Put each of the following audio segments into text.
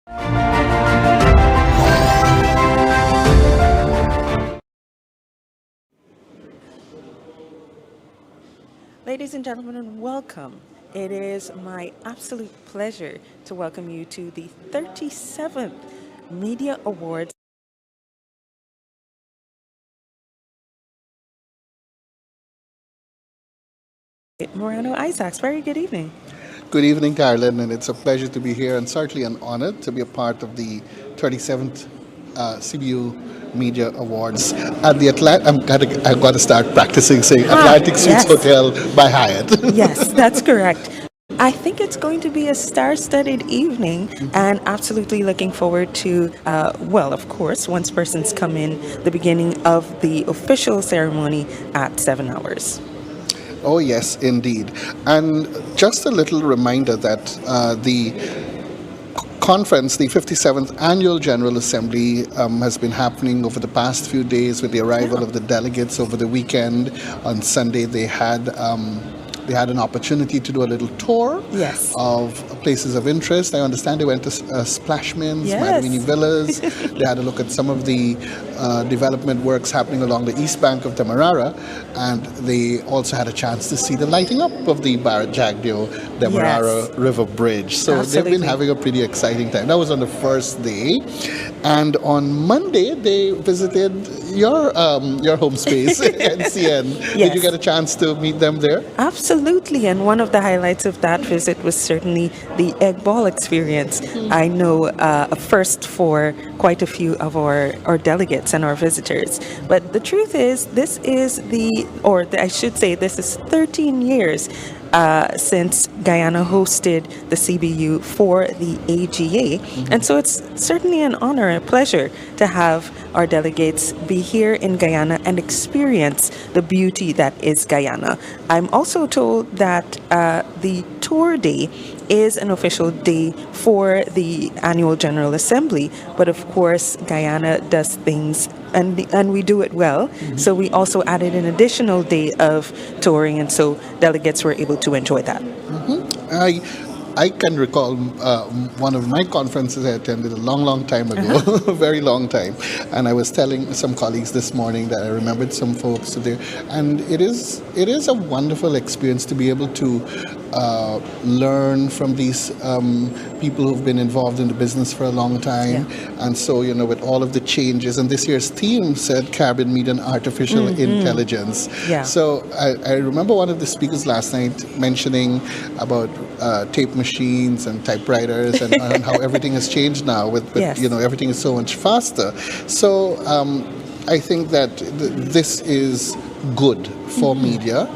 Ladies and gentlemen, welcome. It is my absolute pleasure to welcome you to the 37th Media Awards. Morano Isaacs, very good evening. Good evening, Carolyn, and it's a pleasure to be here and certainly an honor to be a part of the 37th CBU Media Awards at the I've got to start practicing saying Atlantic Suites yes. Hotel by Hyatt. Yes, that's correct. I think it's going to be a star-studded evening, and absolutely looking forward to, well, of course, once persons come in, the beginning of the official ceremony at 7 hours. Oh, yes, indeed. And just a little reminder that the conference, the 57th Annual General Assembly, has been happening over the past few days with the arrival of the delegates over the weekend. On Sunday, they had an opportunity to do a little tour Yes. of places of interest. I understand they went to Splashman's, Yes. Madhwini Villas. They had a look at some of the development works happening along the east bank of Demerara, and they also had a chance to see the lighting up of the Barrett Jagdeo Demerara Yes. River Bridge. So they've been Absolutely. having a pretty exciting time. That was on the first day, and on Monday they visited your home space, NCN. Did Yes. you get a chance to meet them there? Absolutely, and one of the highlights of that visit was certainly the egg ball experience. I know a first for quite a few of our delegates and our visitors. But the truth is, this is I should say, this is 13 years since Guyana hosted the CBU for the AGA. And so it's certainly an honor and a pleasure to have our delegates be here in Guyana and experience the beauty that is Guyana. I'm also told that the tour day is an official day for the annual General Assembly, but of course Guyana does things and we do it well. So we also added an additional day of touring, and so delegates were able to enjoy that. I can recall one of my conferences I attended a long time ago, a very long time. And I was telling some colleagues this morning that I remembered some folks there. And it is a wonderful experience to be able to learn from these people who've been involved in the business for a long time. Yeah. And so, with all of the changes, and this year's theme said Caribbean Media and Artificial Intelligence. Yeah. So I remember one of the speakers last night mentioning about tape machines and typewriters and how everything has changed now with Yes. everything is so much faster. So I think that this is good for media.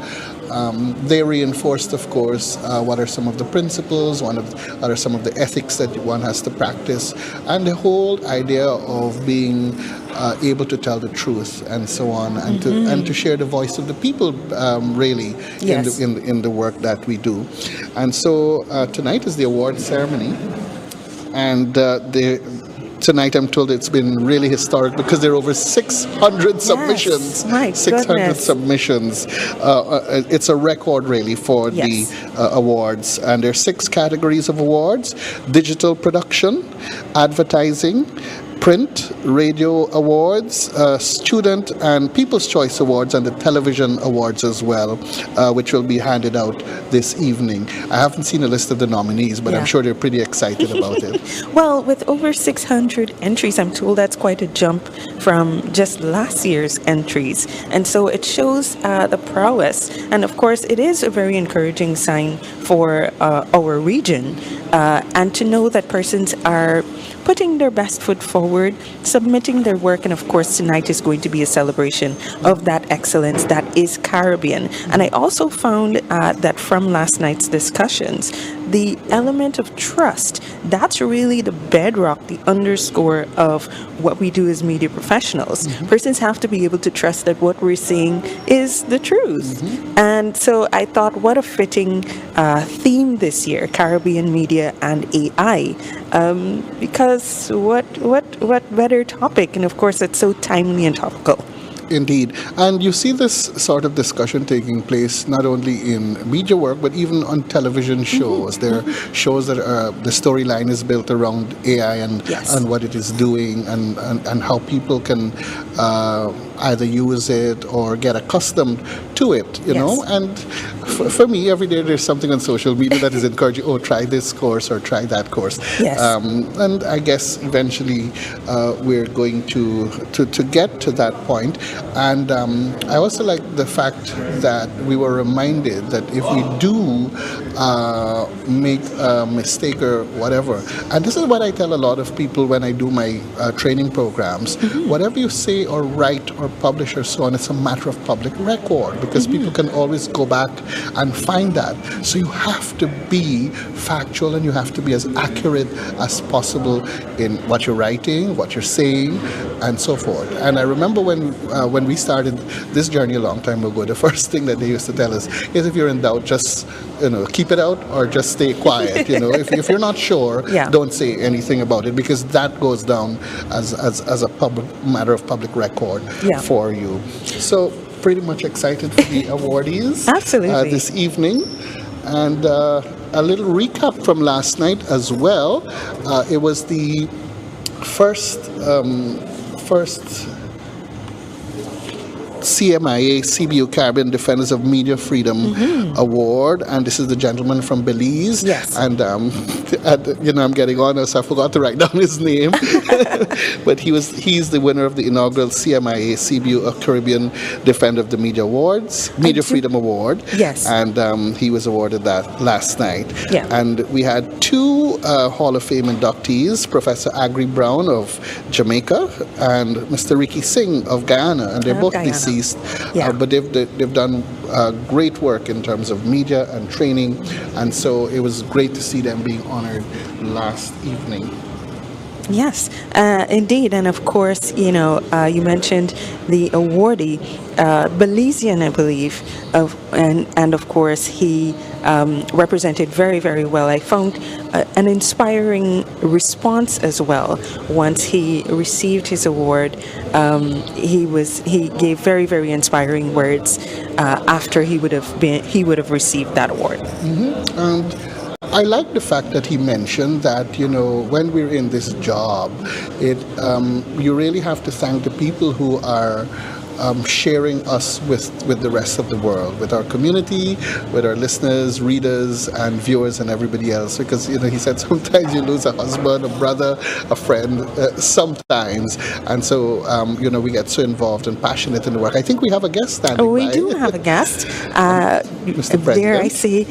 They reinforced, of course, what are some of the principles, what are some of the ethics that one has to practice, and the whole idea of being able to tell the truth and so on, and to share the voice of the people, really, Yes. in the work that we do. And so tonight is the award ceremony, and tonight I'm told it's been really historic because there are over 600 submissions. My 600 goodness. submissions. It's a record really for Yes. the awards. And there are 6 categories of awards: digital production, advertising, print, radio awards, student and People's Choice Awards, and the television awards as well, which will be handed out this evening. I haven't seen a list of the nominees, but Yeah. I'm sure they're pretty excited about it. Well, with over 600 entries, I'm told that's quite a jump from just last year's entries. And so it shows the prowess. And of course, it is a very encouraging sign for our region. And to know that persons are putting their best foot forward, submitting their work, and of course tonight is going to be a celebration of that excellence that is Caribbean. And I also found that from last night's discussions, the element of trust, that's really the bedrock, the underscore of what we do as media professionals. Persons have to be able to trust that what we're saying is the truth. And so I thought, what a fitting theme this year, Caribbean media and AI, because what better topic? And of course, it's so timely and topical. Indeed. And you see this sort of discussion taking place not only in media work, but even on television shows. There are shows that the storyline is built around AI and what it is doing and how people can either use it or get accustomed to it, you know. And for me, every day there's something on social media that is encouraging, oh, try this course or try that course. And I guess eventually we're going to get to that point. And I also like the fact that we were reminded that if we do make a mistake or whatever, and this is what I tell a lot of people when I do my training programs, whatever you say or write or publish or so on, it's a matter of public record because people can always go back and find that. So you have to be factual and you have to be as accurate as possible in what you're writing, what you're saying, and so forth. And I remember when we started this journey a long time ago, the first thing that they used to tell us is if you're in doubt, just keep it out or just stay quiet. If you're not sure, don't say anything about it because that goes down as a public matter of public record for you. So pretty much excited for the awardees this evening. And a little recap from last night as well. It was the first CMIA CBU Caribbean Defenders of Media Freedom Award, and this is the gentleman from Belize. And I'm getting honest, I forgot to write down his name, but he's the winner of the inaugural CMIA CBU Caribbean Defender of the Media Awards, Media Freedom Award. And he was awarded that last night. And we had two Hall of Fame inductees, Professor Agri Brown of Jamaica and Mr. Ricky Singh of Guyana, and they're both deceased. But they've done great work in terms of media and training, and so it was great to see them being honored last evening. Yes, indeed. And of course, you mentioned the awardee, Belizean, I believe, and of course he represented very, very well. I found an inspiring response as well. Once he received his award, he gave very, very inspiring words after he would have received that award. And I like the fact that he mentioned that, when we're in this job, you really have to thank the people who are sharing us with the rest of the world, with our community, with our listeners, readers, and viewers, and everybody else. Because he said sometimes you lose a husband, a brother, a friend, sometimes, and so we get so involved and passionate in the work. I think we have a guest standing by. We do have a guest. Mr. President. Dare I say,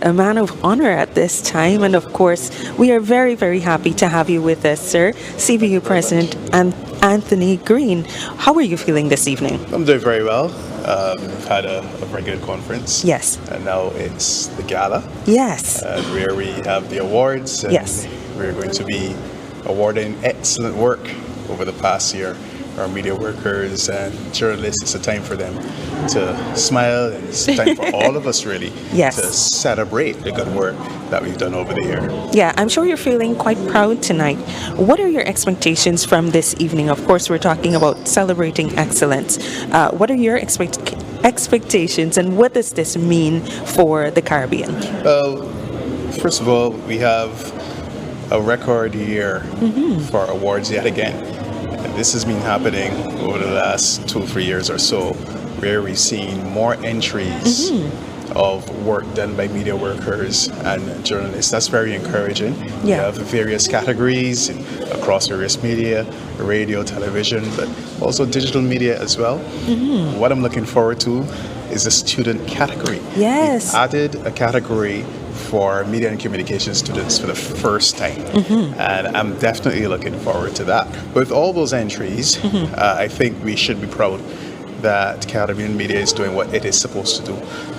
a man of honor at this time, and of course, we are very, very happy to have you with us, sir, CBU President Anthony Green. How are you feeling this evening? I'm doing very well. We've had a very good conference. Yes. And now it's the Gala. Yes. Where we have the awards. And we're going to be awarding excellent work over the past year. Our media workers and journalists, it's a time for them to smile, and it's a time for all of us really to celebrate the good work that we've done over the year. Yeah, I'm sure you're feeling quite proud tonight. What are your expectations from this evening? Of course, we're talking about celebrating excellence. What are your expectations, and what does this mean for the Caribbean? Well, first of all, we have a record year for awards yet again. This has been happening over the last 2 or 3 years or so, where we've seen more entries of work done by media workers and journalists. That's very encouraging. We have various categories across various media, radio, television, but also digital media as well. What I'm looking forward to is the student category. We've added a category for media and communication students for the first time, and I'm definitely looking forward to that. With all those entries, I think we should be proud that Caribbean media is doing what it is supposed to do,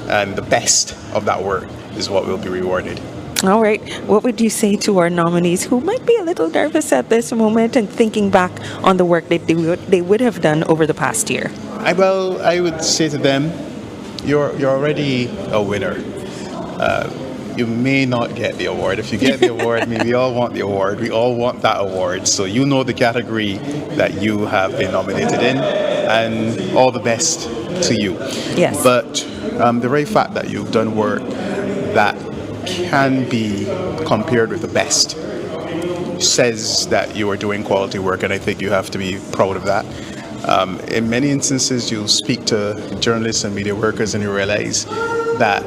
and the best of that work is what will be rewarded. All right. What would you say to our nominees who might be a little nervous at this moment and thinking back on the work that they would have done over the past year? I would say to them, you're already a winner. You may not get the award. If you get the award, we all want the award. We all want that award. So you know the category that you have been nominated in, and all the best to you. Yes. But the very fact that you've done work that can be compared with the best says that you are doing quality work, and I think you have to be proud of that. In many instances, you'll speak to journalists and media workers and you realize that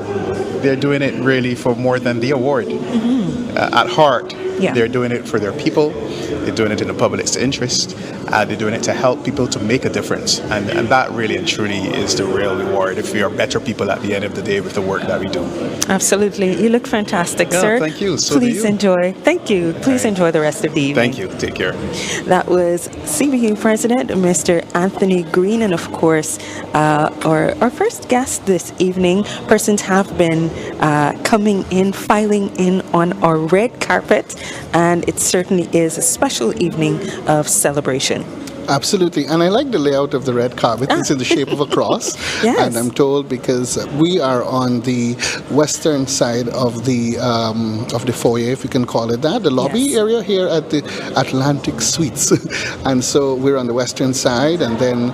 they're doing it really for more than the award. At heart, they're doing it for their people, they're doing it in the public's interest, they're doing it to help people to make a difference. And that really and truly is the real reward if we are better people at the end of the day with the work that we do. Absolutely. You look fantastic, sir. Thank you. So Please do you. enjoy. Thank you. Please enjoy the rest of the evening. Thank you. Take care. That was CBU President, Mr. Anthony Green, and of course, our first guest this evening. Persons have been coming in, filing in on our red carpet, and it certainly is a special evening of celebration. Absolutely, and I like the layout of the red carpet. It's in the shape of a cross, Yes. and I'm told because we are on the western side of the foyer, if you can call it that, the lobby Yes. area here at the Atlantic Suites, and so we're on the western side, and then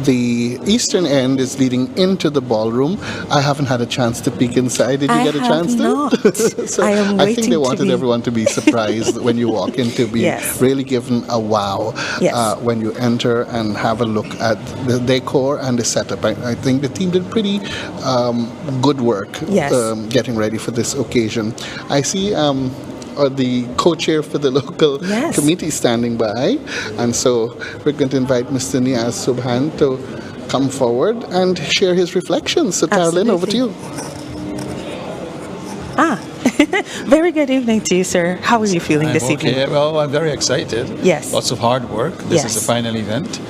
the eastern end is leading into the ballroom. I haven't had a chance to peek inside. Did you get a chance to? Not. So I am I waiting think they to wanted be. everyone to be surprised when you walk in, to be Yes. really given a wow. Yes. When you enter and have a look at the decor and the setup. I think the team did pretty good work Yes. getting ready for this occasion. I see the co-chair for the local Yes. committee standing by, and so we're going to invite Mr. Niaz Subhan to come forward and share his reflections. So Carolyn, over to you. Very good evening to you, sir. How are you feeling I'm this okay. evening? Well, I'm very excited. Yes. Lots of hard work. This Yes. is the final event.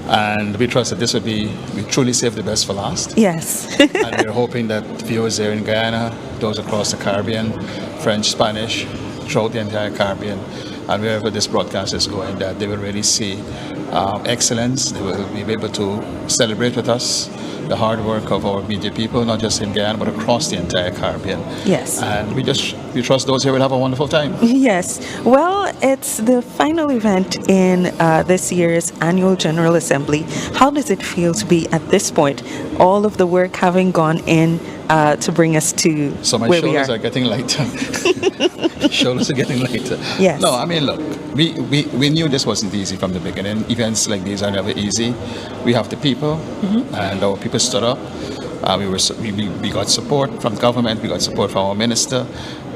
And we trust that this would be, we truly save the best for last. Yes. And we're hoping that viewers there in Guyana, those across the Caribbean, French, Spanish, throughout the entire Caribbean, and wherever this broadcast is going, that they will really see excellence. They will be able to celebrate with us the hard work of our media people, not just in Guyana, but across the entire Caribbean. Yes. And we trust those here will have a wonderful time. Yes. Well, it's the final event in this year's annual General Assembly. How does it feel to be at this point? All of the work having gone in to bring us to So my where we shoulders are. are getting lighter. Shoulders are getting lighter. Yes. No, I mean, look, we knew this wasn't easy from the beginning. Events like these are never easy. We have the people, and our people stood up. We got support from government. We got support from our minister,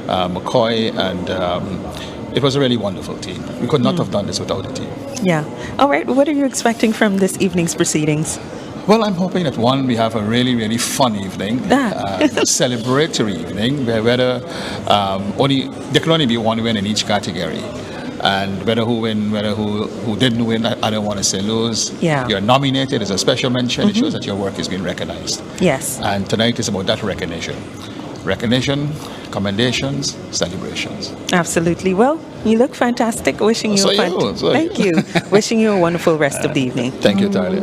McCoy, and it was a really wonderful team. We could not have done this without the team. Yeah. All right. What are you expecting from this evening's proceedings? Well, I'm hoping that one, we have a really, really fun evening, a celebratory evening, where there can only be one win in each category. And whether who win, whether who didn't win, I don't want to say lose. Yeah. You're nominated as a special mention. It shows that your work is being recognized. Yes. And tonight is about that recognition. Recognition, commendations, celebrations. Absolutely. Well, you look fantastic. Wishing you Thank you. Wishing you a wonderful rest of the evening. Thank you, Tyler.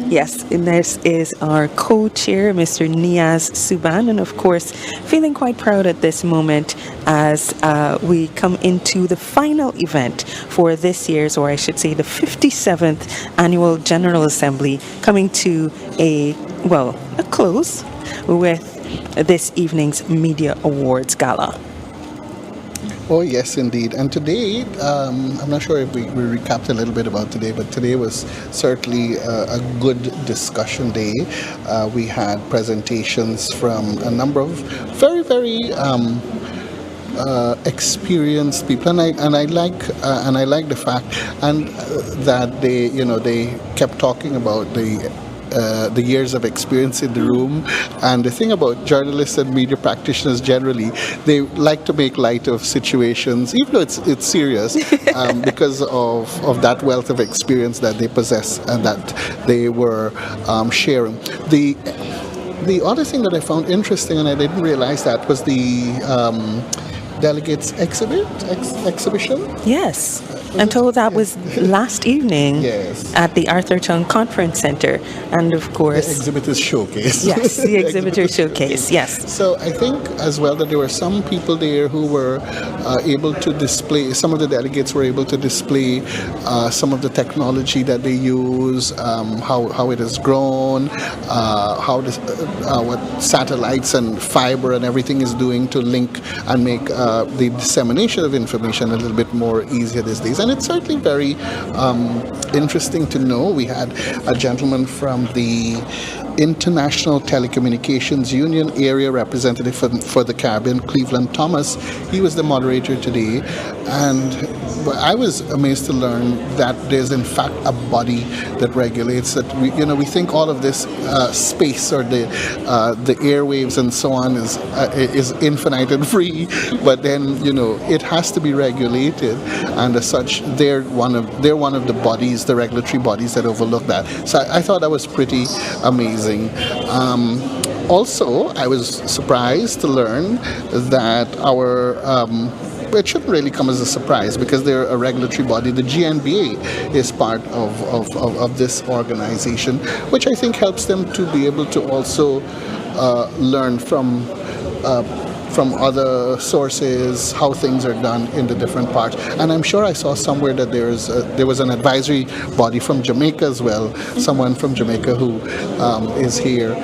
Yes, and this is our co-chair, Mr. Niaz Subhan, and of course, feeling quite proud at this moment as we come into the final event for this year's, or I should say the 57th Annual General Assembly, coming to a close with this evening's Media Awards Gala. Oh, yes, indeed. And today, I'm not sure if we recapped a little bit about today, but today was certainly a good discussion day. We had presentations from a number of very, very experienced people, and I like the fact that they kept talking about the years of experience in the room. And the thing about journalists and media practitioners generally, they like to make light of situations, even though it's serious, because of that wealth of experience that they possess and that they were sharing. The other thing that I found interesting, and I didn't realize that, was the delegates exhibition. Yes. I'm told that was last evening Yes. at the Arthur Chung Conference Center. And of The course, exhibitors showcase. yes, the exhibitor showcase. Yes. So I think as well that there were some people there who were able to display, some of the delegates were able to display some of the technology that they use, how it has grown, what satellites and fiber and everything is doing to link and make the dissemination of information a little bit more easier these days. And it's certainly very interesting to know. We had a gentleman from the International Telecommunications Union area representative for the Caribbean, Cleveland Thomas. He was the moderator today, and I was amazed to learn that there's in fact a body that regulates that. We think all of this space or the airwaves and so on is infinite and free, but then it has to be regulated, and as such, they're one of the bodies, the regulatory bodies that overlook that. So I thought that was pretty amazing. Also, I was surprised to learn that our it shouldn't really come as a surprise because they're a regulatory body. The GNBA is part of this organization, which I think helps them to be able to also learn from other sources how things are done in the different parts. And I'm sure I saw somewhere that there was an advisory body from Jamaica as well, someone from Jamaica who is here.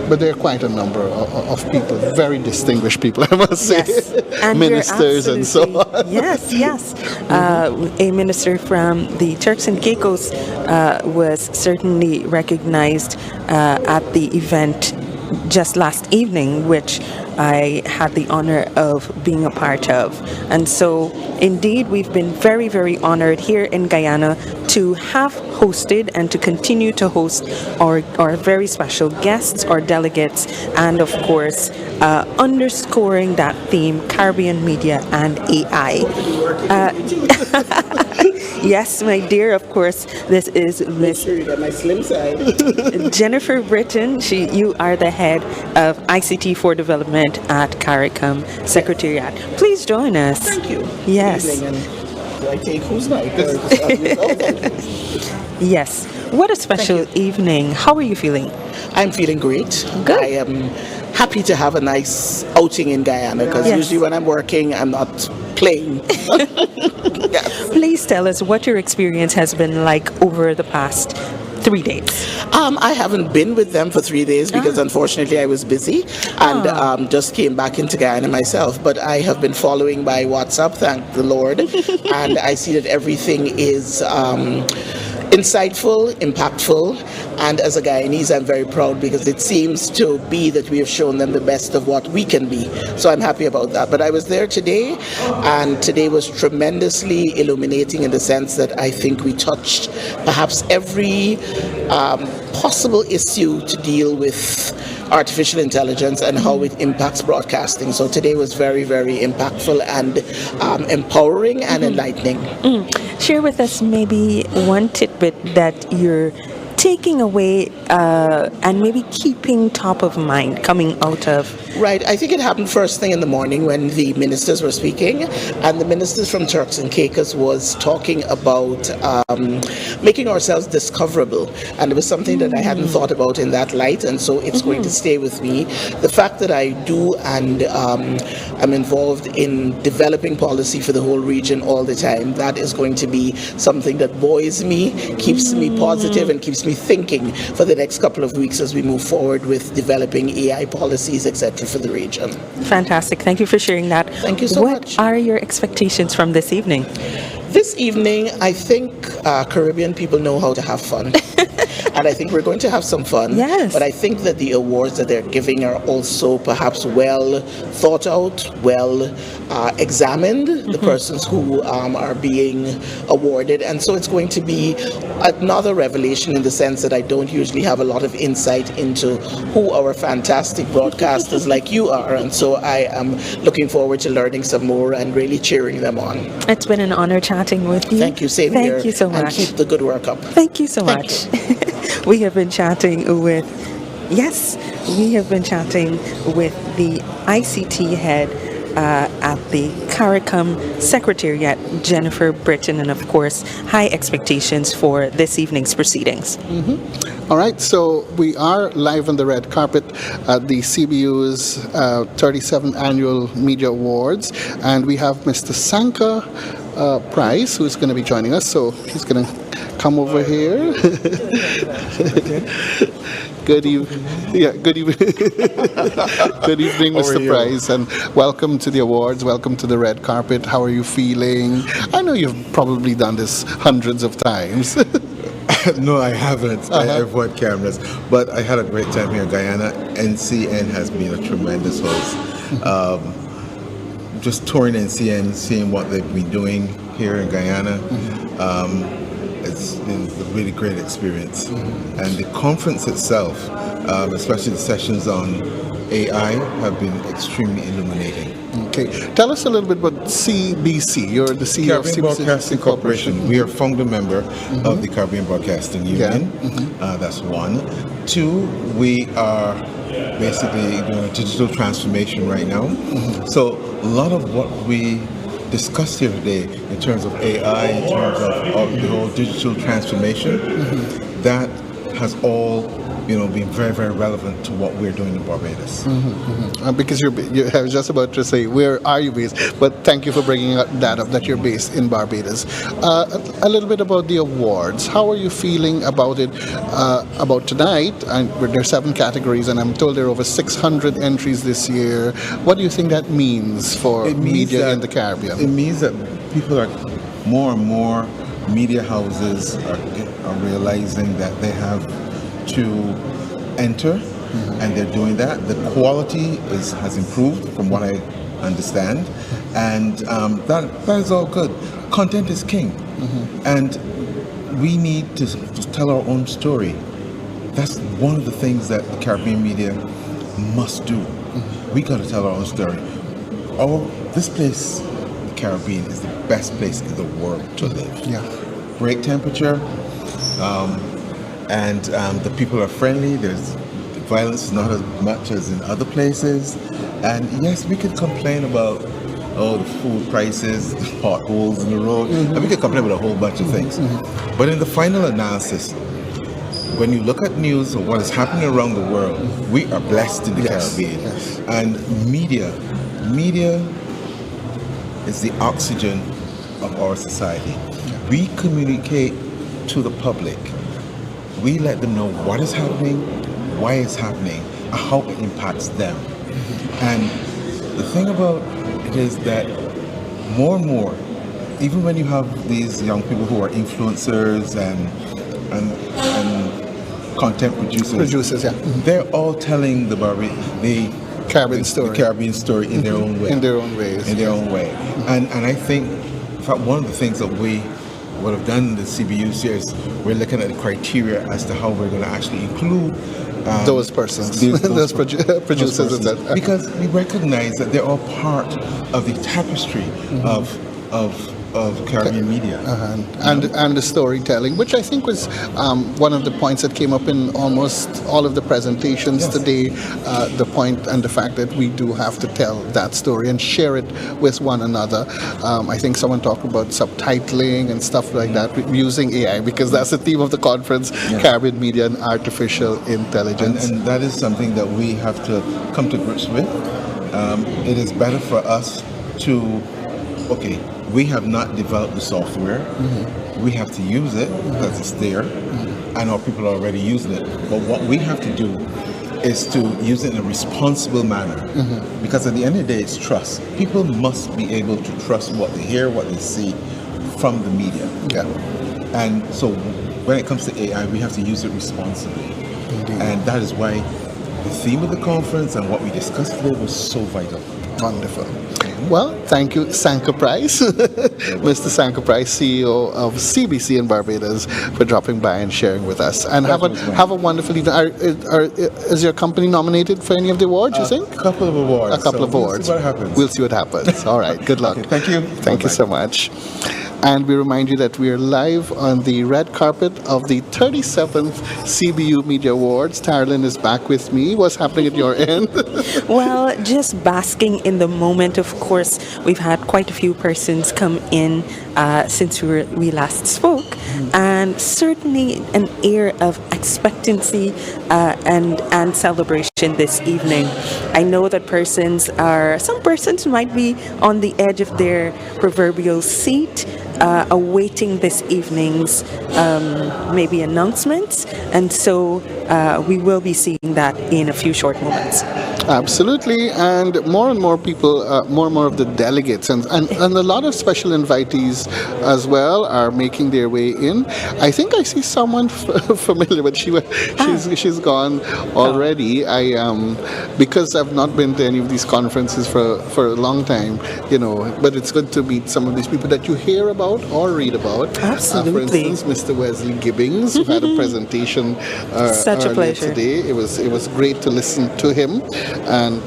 But there are quite a number of people, very distinguished people, I must say, Yes. And ministers and so on. Yes, yes. A minister from the Turks and Caicos was certainly recognized at the event just last evening, which I had the honor of being a part of. And so, indeed, we've been very, very honored here in Guyana to have hosted and to continue to host our very special guests, our delegates, and of course, underscoring that theme, Caribbean media and AI. Yes, my dear, of course, this is Miss my slim side. Jennifer Britton. You are the head of ICT for Development at CARICOM Secretariat. Please join us. Thank you. Yes. Good evening, and do I take who's mic? Yes. What a special evening. How are you feeling? I'm feeling great. Good. I am happy to have a nice outing in Guyana because Yes. usually when I'm working, I'm not playing. Yes. Please tell us what your experience has been like over the past 3 days. I haven't been with them for 3 days because unfortunately I was busy and just came back into Guyana myself. But I have been following by WhatsApp, thank the Lord, and I see that everything is insightful, impactful, and as a Guyanese I'm very proud because it seems to be that we have shown them the best of what we can be. So I'm happy about that. But I was there today, and today was tremendously illuminating in the sense that I think we touched perhaps every possible issue to deal with artificial intelligence and how it impacts broadcasting. So today was very, very impactful and empowering and enlightening. Share with us maybe one tidbit that you're taking away and maybe keeping top of mind coming out of. Right. I think it happened first thing in the morning when the ministers were speaking, and the ministers from Turks and Caicos was talking about making ourselves discoverable, and it was something that I hadn't thought about in that light, and so it's going to stay with me. The fact that I do and am involved in developing policy for the whole region all the time, that is going to be something that buoys me, keeps me positive, and keeps me thinking for the next couple of weeks as we move forward with developing AI policies, etc. for the region. Fantastic. Thank you for sharing that. Thank you so much. What are your expectations from this evening? This evening, I think Caribbean people know how to have fun. And I think we're going to have some fun. Yes. But I think that the awards that they're giving are also perhaps well thought out, well examined, the persons who are being awarded. And so it's going to be another revelation in the sense that I don't usually have a lot of insight into who our fantastic broadcasters like you are. And so I am looking forward to learning some more and really cheering them on. It's been an honor chatting with you. Thank you, same here. Thank you so And much. keep the good work up. Thank you so Thank much. We have been chatting with the ICT head at the CARICOM Secretariat, Jennifer Britton, and of course, high expectations for this evening's proceedings. All right, so we are live on the red carpet at the CBU's 37th Annual Media Awards, and we have Mr. Sanka Price, who's going to be joining us. So he's going to come over here. Good evening. Yeah, good evening. Good evening, Mr. Price, and welcome to the awards. Welcome to the red carpet. How are you feeling? I know you've probably done this hundreds of times. No, I haven't. I've worked cameras, but I had a great time here in Guyana. NCN has been a tremendous host. Just touring NCN, seeing what they've been doing here in Guyana, it's been a really great experience. And the conference itself, especially the sessions on AI, have been extremely illuminating. Okay, tell us a little bit about CBC. You're the CEO of Caribbean Broadcasting Corporation. We are founder member of the Caribbean Broadcasting Union. That's one. Two, we are basically doing a digital transformation right now. So a lot of what we discussed here today in terms of AI, in terms of the whole digital transformation, that has all being very, very relevant to what we're doing in Barbados. Because I was just about to say, where are you based? But thank you for bringing that up, that you're based in Barbados. A little bit about the awards. How are you feeling about it, about tonight? And there's 7 categories, and I'm told there are over 600 entries this year. What do you think that means for media in the Caribbean? It means that people are, more and more media houses are realizing that they have to enter, and they're doing that. The quality has improved from what I understand, and that is all good. Content is king, and we need to tell our own story. That's one of the things that the Caribbean media must do. We got to tell our own story. This place, the Caribbean, is the best place in the world to live. Great temperature. And the people are friendly. The violence is not as much as in other places. And yes, we could complain about the food prices, the potholes in the road, and we could complain about a whole bunch of things. But in the final analysis, when you look at news of what is happening around the world, we are blessed in the Caribbean. And media is the oxygen of our society. We communicate to the public. We let them know what is happening, why it's happening, how it impacts them. And the thing about it is that more and more, even when you have these young people who are influencers and content producers, they're all telling the Caribbean story in their own way. In their own ways. And I think, in fact, one of the things that we would have done in the CBU series, we're looking at the criteria as to how we're going to actually include those persons, those producers, because we recognize that they're all part of the tapestry of Caribbean media and the storytelling, which I think was one of the points that came up in almost all of the presentations today. The point and the fact that we do have to tell that story and share it with one another. I think someone talked about subtitling and stuff like that using AI, because that's the theme of the conference: Caribbean media and artificial intelligence. And that is something that we have to come to grips with. It is better for us to we have not developed the software. We have to use it because it's there. I know people are already using it. But what we have to do is to use it in a responsible manner. Because at the end of the day, it's trust. People must be able to trust what they hear, what they see from the media. And so when it comes to AI, we have to use it responsibly. And that is why the theme of the conference and what we discussed today was so vital. Wonderful. Well, thank you, Sanka Price, Mr. Sanka Price, CEO of CBC in Barbados, for dropping by and sharing with us. And have a wonderful evening. Is your company nominated for any of the awards, you think? A couple of awards. A couple of awards. We'll see what happens. We'll see what happens. All right. Good luck. Okay, thank you. Thank you so much. And we remind you that we are live on the red carpet of the 37th CBU Media Awards. Tarlin is back with me. What's happening at your end? Well, just basking in the moment. Of course, we've had quite a few persons come in since we last spoke, and certainly an air of expectancy and celebration this evening. I know that some persons might be on the edge of their proverbial seat, awaiting this evening's maybe announcements, and so we will be seeing that in a few short moments. Absolutely, and more people, more and more of the delegates, and a lot of special invitees as well are making their way in. I think I see someone familiar, but she's gone already. Because I've not been to any of these conferences for a long time, but it's good to meet some of these people that you hear about or read about. Absolutely. For instance, Mr. Wesley Gibbings, who had a presentation Such a pleasure today. It was great to listen to him. And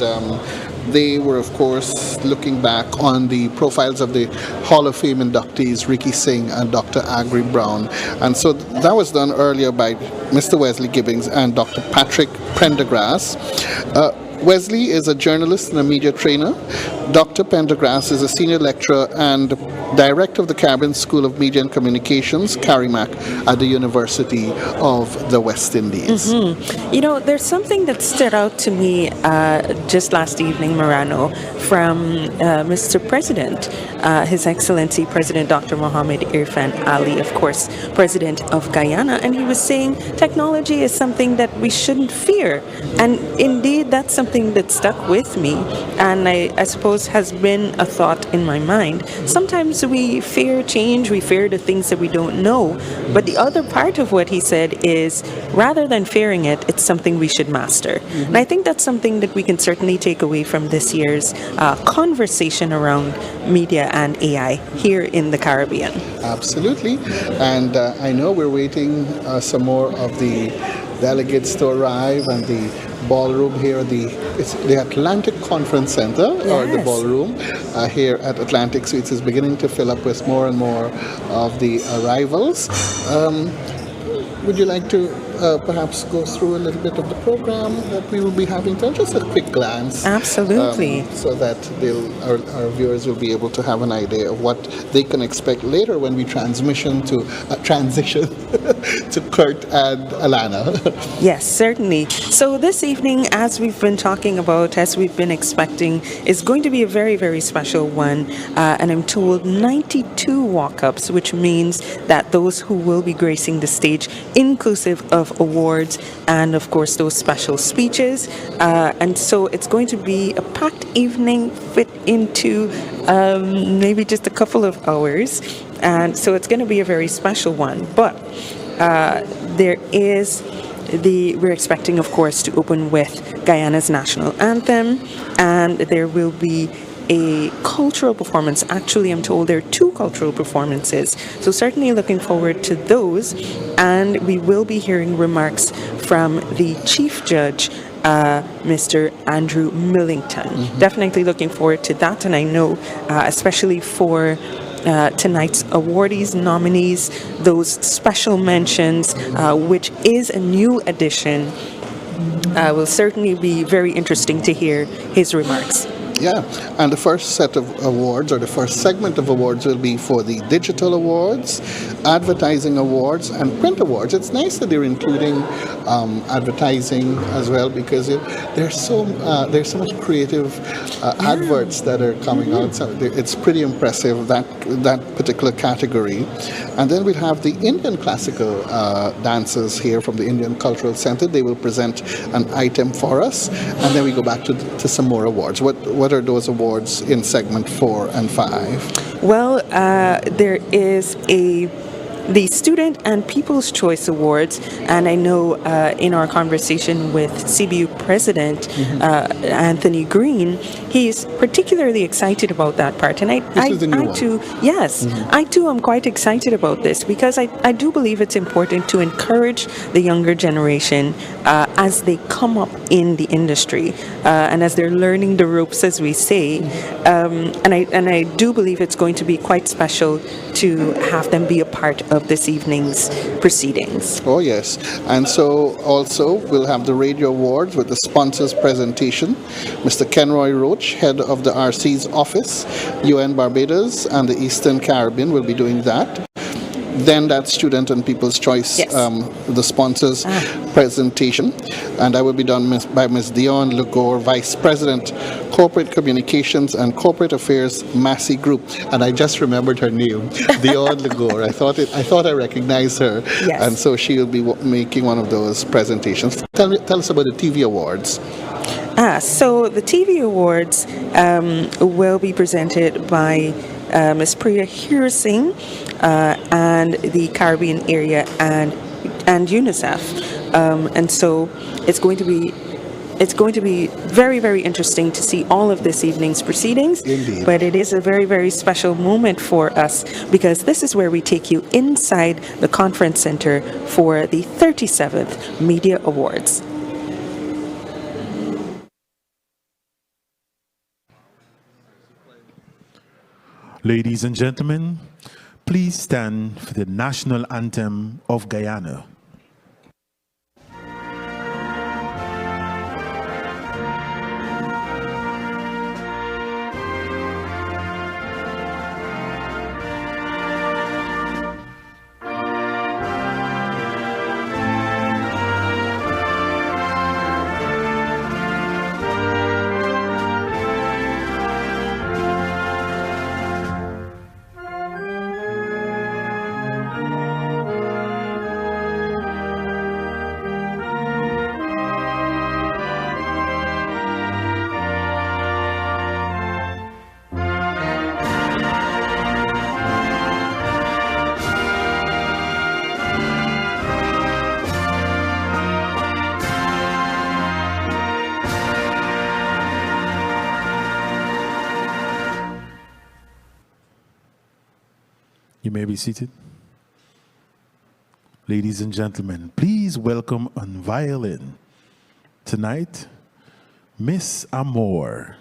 they were, of course, looking back on the profiles of the Hall of Fame inductees, Ricky Singh and Dr. Agri Brown. And so that was done earlier by Mr. Wesley Gibbings and Dr. Patrick Prendergrass. Wesley is a journalist and a media trainer. Dr. Pendergrass is a senior lecturer and director of the Caribbean School of Media and Communications, CARIMAC, at the University of the West Indies. There's something that stood out to me just last evening, Morano, from Mr. President, His Excellency President Dr. Mohammed Irfan Ali, of course, President of Guyana, and he was saying technology is something that we shouldn't fear. And indeed, that's something that stuck with me, and I suppose has been a thought in my mind. Sometimes we fear change, we fear the things that we don't know, but the other part of what he said is rather than fearing it, it's something we should master. And I think that's something that we can certainly take away from this year's conversation around media and AI here in the Caribbean. Absolutely, and I know we're waiting some more of the delegates to arrive, and the ballroom here, it's the Atlantic Conference Center, or the ballroom here at Atlantic Suites is beginning to fill up with more and more of the arrivals. Would you like to perhaps go through a little bit of the program that we will be having? Just a quick glance. Absolutely. So that our viewers will be able to have an idea of what they can expect later when we transition to Kurt and Alana. Yes, certainly. So this evening, as we've been talking about, as we've been expecting, is going to be a very, very special one. And I'm told 92 walk-ups, which means that those who will be gracing the stage, inclusive of awards and, of course, those special speeches. And so it's going to be a packed evening fit into maybe just a couple of hours. And so it's going to be a very special one. But we're expecting, of course, to open with Guyana's national anthem, and there will be a cultural performance. Actually, I'm told there are 2 cultural performances. So certainly looking forward to those. And we will be hearing remarks from the Chief Judge, Mr. Andrew Millington. Definitely looking forward to that. And I know, especially for tonight's awardees, nominees, those special mentions, which is a new addition, will certainly be very interesting to hear his remarks. Yeah, and the first set of awards, or the first segment of awards, will be for the digital awards, advertising awards, and print awards. It's nice that they're including advertising as well, because there's so much creative adverts that are coming out. So it's pretty impressive, that particular category. And then we'll have the Indian classical dancers here from the Indian Cultural Center. They will present an item for us, and then we go back to some more awards. What are those awards in segment 4 and 5? Well, there is a the Student and People's Choice Awards, and I know in our conversation with CBU President Anthony Green, he's particularly excited about that part. And This is the new one. too, yes, I too am quite excited about this because I do believe it's important to encourage the younger generation as they come up in the industry and as they're learning the ropes, as we say. And I do believe it's going to be quite special to have them be a part of this evening's proceedings. Oh, yes. And so also we'll have the radio awards with the sponsors presentation. Mr. Kenroy Roach, head of the RC's office, UN Barbados and the Eastern Caribbean, will be doing that. Then that Student and People's Choice, Yes. the sponsors presentation. And that will be done by Ms. Dion Legore, Vice President, Corporate Communications and Corporate Affairs, Massey Group. And I just remembered her name, Dion Legore. I thought I recognized her. Yes. And so she will be making one of those presentations. Tell us about the TV awards. So the TV Awards will be presented by Ms. Priya Hirsing and the Caribbean area and UNICEF. And so it's going to be very, very interesting to see all of this evening's proceedings. Indeed. But it is a very, very special moment for us because this is where we take you inside the conference center for the 37th Media Awards. Ladies and gentlemen, please stand for the national anthem of Guyana. You may be seated. Ladies and gentlemen, please welcome on violin tonight, Miss Amor.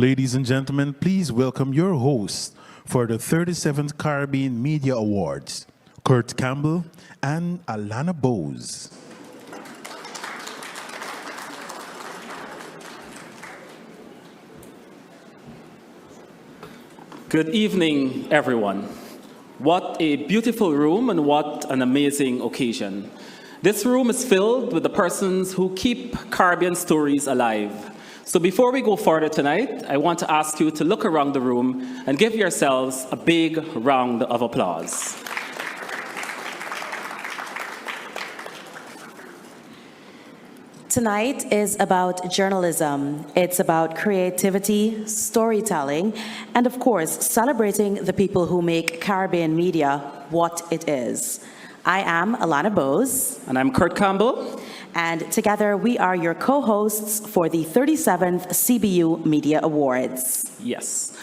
Ladies and gentlemen, please welcome your host for the 37th Caribbean Media Awards, Kurt Campbell and Alana Bowes. Good evening, everyone. What a beautiful room and what an amazing occasion. This room is filled with the persons who keep Caribbean stories alive. So before we go further tonight, I want to ask you to look around the room and give yourselves a big round of applause. Tonight is about journalism. It's about creativity, storytelling, and of course, celebrating the people who make Caribbean media what it is. I am Alana Bowes. And I'm Kurt Campbell. And together we are your co-hosts for the 37th CBU Media Awards. Yes.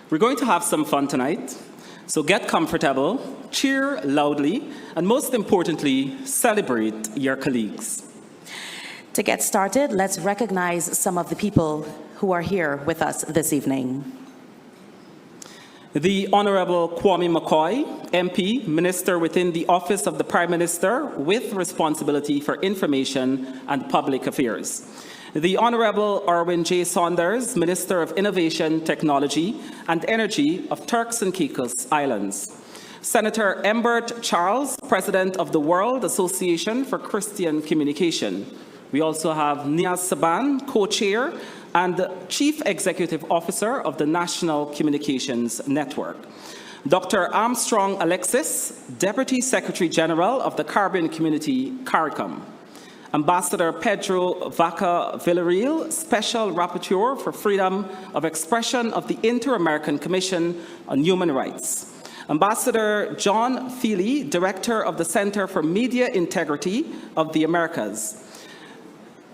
We're going to have some fun tonight. So get comfortable, cheer loudly, and most importantly, celebrate your colleagues. To get started, let's recognize some of the people who are here with us this evening. The Honorable Kwame McCoy, MP, Minister within the Office of the Prime Minister with responsibility for information and public affairs. The Honorable Erwin J. Saunders, Minister of Innovation, Technology and Energy of Turks and Caicos Islands. Senator Embert Charles, President of the World Association for Christian Communication. We also have Niaz Saban, co-chair and chief executive officer of the National Communications Network. Dr. Armstrong Alexis, Deputy Secretary General of the Caribbean Community, CARICOM. Ambassador Pedro Vaca Villarreal, Special Rapporteur for Freedom of Expression of the Inter-American Commission on Human Rights. Ambassador John Feely, Director of the Center for Media Integrity of the Americas.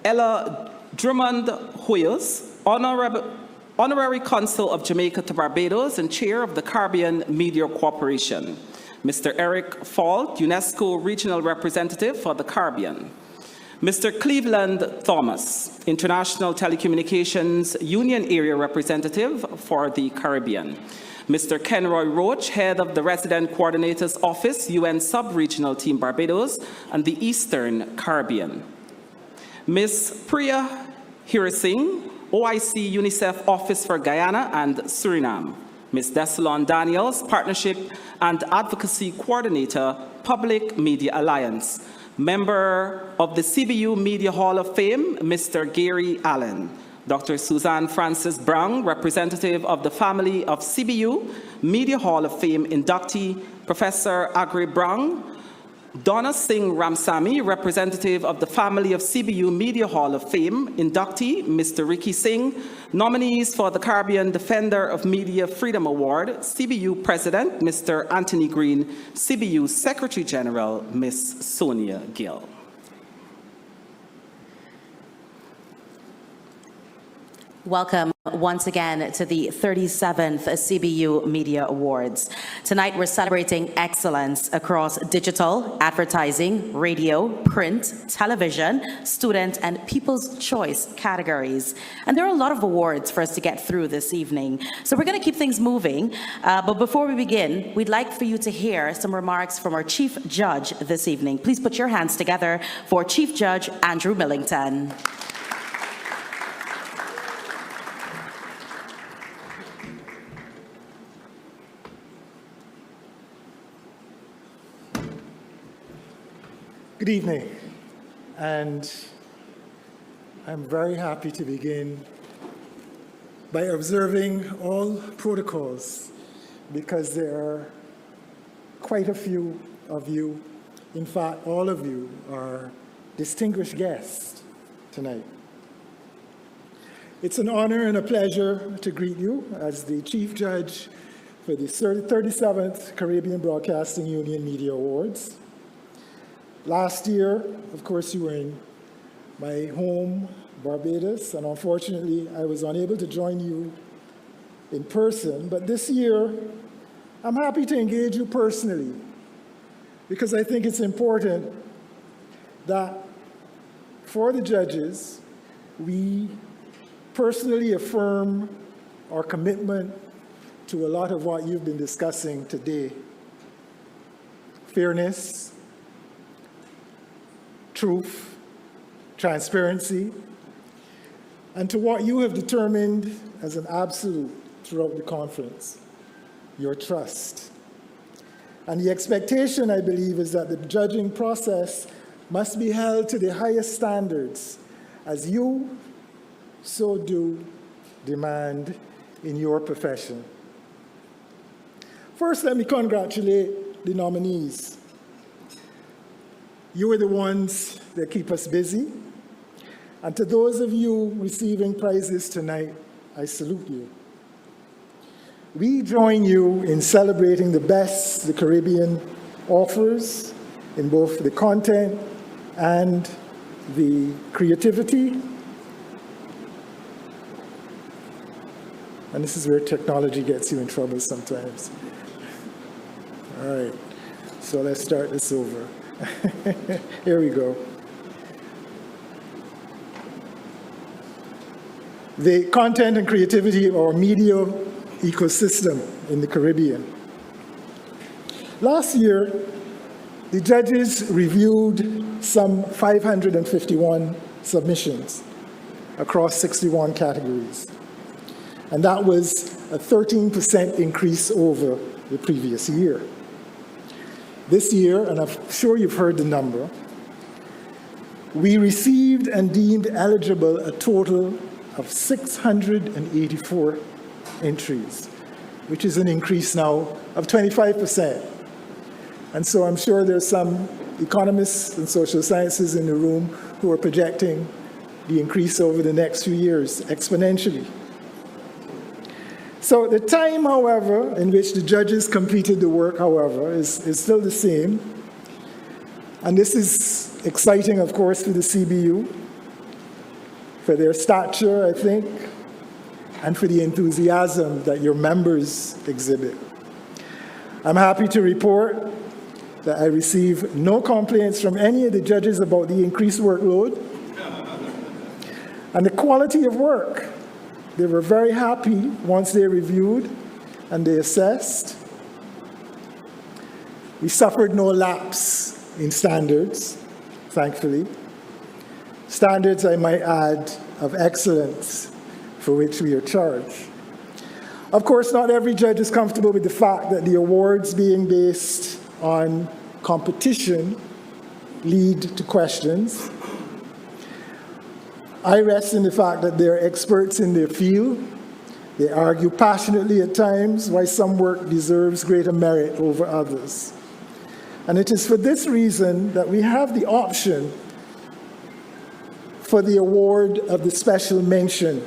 Ella Drummond Hoyles, Honorary Consul of Jamaica to Barbados and Chair of the Caribbean Media Corporation. Mr. Eric Fault, UNESCO Regional Representative for the Caribbean. Mr. Cleveland Thomas, International Telecommunications Union Area Representative for the Caribbean. Mr. Kenroy Roach, Head of the Resident Coordinator's Office, UN Sub-Regional Team Barbados and the Eastern Caribbean. Ms. Priya Hirising, OIC UNICEF Office for Guyana and Suriname. Ms. Desalon Daniels, Partnership and Advocacy Coordinator, Public Media Alliance. Member of the CBU Media Hall of Fame, Mr. Gary Allen. Dr. Suzanne Francis Brown, representative of the family of CBU Media Hall of Fame inductee, Professor Agri Brown. Donna Singh Ramsamy, representative of the family of CBU Media Hall of Fame inductee, Mr. Ricky Singh. Nominees for the Caribbean Defender of Media Freedom Award, CBU President, Mr. Anthony Green, CBU Secretary General, Ms. Sonia Gill. Welcome once again to the 37th CBU Media Awards. Tonight we're celebrating excellence across digital, advertising, radio, print, television, student, and people's choice categories. And there are a lot of awards for us to get through this evening. So we're going to keep things moving. But before we begin, we'd like for you to hear some remarks from our Chief Judge this evening. Please put your hands together for Chief Judge Andrew Millington. Good evening, and I'm very happy to begin by observing all protocols because there are quite a few of you, in fact, all of you are distinguished guests tonight. It's an honor and a pleasure to greet you as the Chief Judge for the 37th Caribbean Broadcasting Union Media Awards. Last year, of course, you were in my home, Barbados, and unfortunately, I was unable to join you in person. But this year, I'm happy to engage you personally because I think it's important that for the judges, we personally affirm our commitment to a lot of what you've been discussing today. Fairness, truth, transparency, and to what you have determined as an absolute throughout the conference, your trust. And the expectation, I believe, is that the judging process must be held to the highest standards as you so do demand in your profession. First, let me congratulate the nominees. You are the ones that keep us busy. And to those of you receiving prizes tonight, I salute you. We join you in celebrating the best the Caribbean offers in both the content and the creativity. And this is where technology gets you in trouble sometimes. All right, so let's start this over. Here we go. The content and creativity of our media ecosystem in the Caribbean. Last year, the judges reviewed some 551 submissions across 61 categories. And that was a 13% increase over the previous year. This year, and I'm sure you've heard the number, we received and deemed eligible a total of 684 entries, which is an increase now of 25%. And so I'm sure there's some economists and social sciences in the room who are projecting the increase over the next few years exponentially. So the time, however, in which the judges completed the work, however, is still the same. And this is exciting, of course, for the CBU, for their stature, I think, and for the enthusiasm that your members exhibit. I'm happy to report that I received no complaints from any of the judges about the increased workload and the quality of work. They were very happy once they reviewed and they assessed. We suffered no lapse in standards, thankfully. Standards, I might add, of excellence for which we are charged. Of course, not every judge is comfortable with the fact that the awards being based on competition lead to questions. I rest in the fact that they're experts in their field. They argue passionately at times why some work deserves greater merit over others. And it is for this reason that we have the option for the award of the special mention,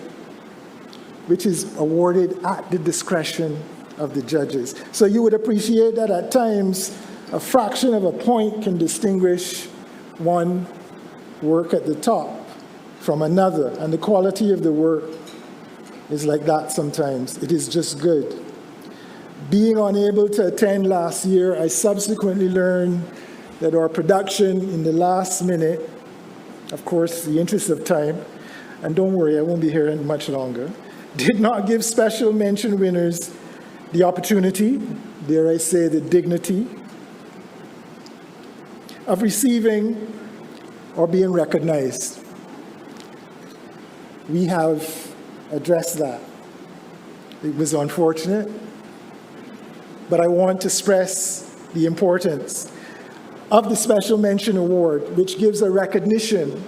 which is awarded at the discretion of the judges. So you would appreciate that at times a fraction of a point can distinguish one work at the top from another, and the quality of the work is like that sometimes. It is just good. Being unable to attend last year, I subsequently learned that our production in the last minute, of course, the interest of time, and don't worry, I won't be here much longer, did not give special mention winners the opportunity, dare I say the dignity, of receiving or being recognized. We have addressed that. It was unfortunate, but I want to stress the importance of the Special Mention Award, which gives a recognition,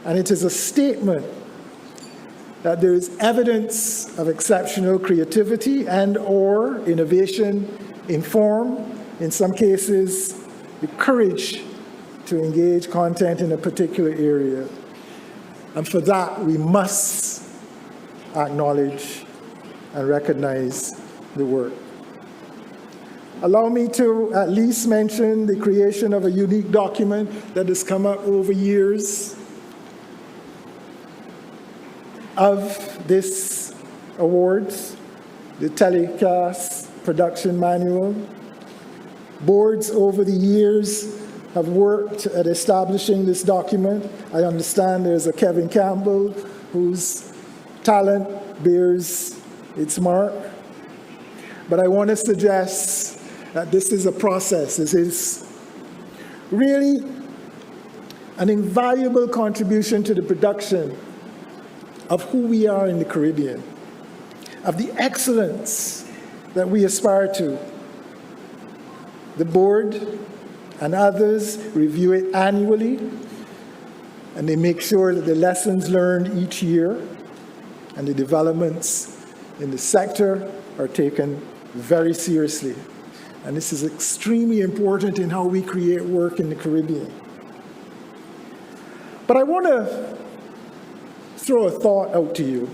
and it is a statement that there is evidence of exceptional creativity and or innovation in form, in some cases, the courage to engage content in a particular area. And for that, we must acknowledge and recognize the work. Allow me to at least mention the creation of a unique document that has come up over years of this awards, the telecast production manual. Boards over the years have worked at establishing this document. I understand there's a Kevin Campbell whose talent bears its mark. But I want to suggest that this is a process. This is really an invaluable contribution to the production of who we are in the Caribbean, of the excellence that we aspire to. The board and others review it annually, and they make sure that the lessons learned each year and the developments in the sector are taken very seriously. And this is extremely important in how we create work in the Caribbean. But I want to throw a thought out to you.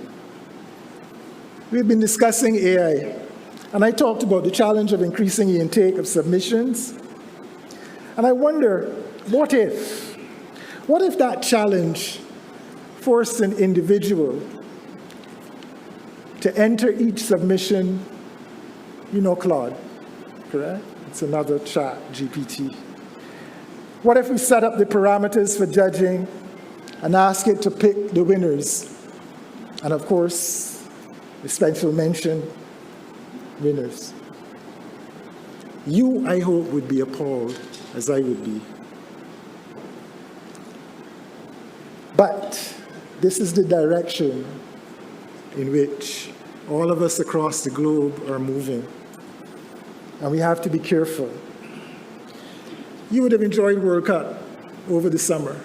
We've been discussing AI, and I talked about the challenge of increasing the intake of submissions. And I wonder, what if that challenge forced an individual to enter each submission, Claude, correct? It's another chat, GPT. What if we set up the parameters for judging and ask it to pick the winners? And of course, the special mention winners. You, I hope, would be appalled, as I would be. But this is the direction in which all of us across the globe are moving. And we have to be careful. You would have enjoyed World Cup over the summer.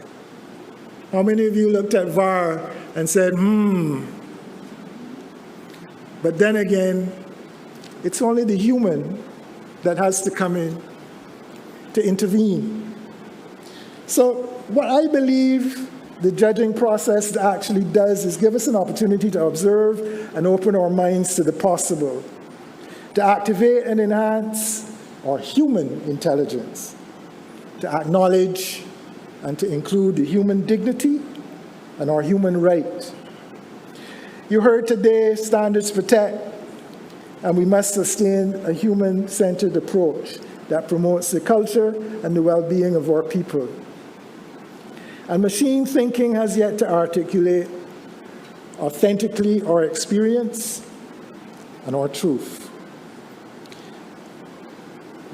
How many of you looked at VAR and said, But then again, it's only the human that has to come in to intervene. So what I believe the judging process actually does is give us an opportunity to observe and open our minds to the possible, to activate and enhance our human intelligence, to acknowledge and to include the human dignity and our human right. You heard today, standards protect, and we must sustain a human-centered approach that promotes the culture and the well-being of our people. And machine thinking has yet to articulate authentically our experience and our truth.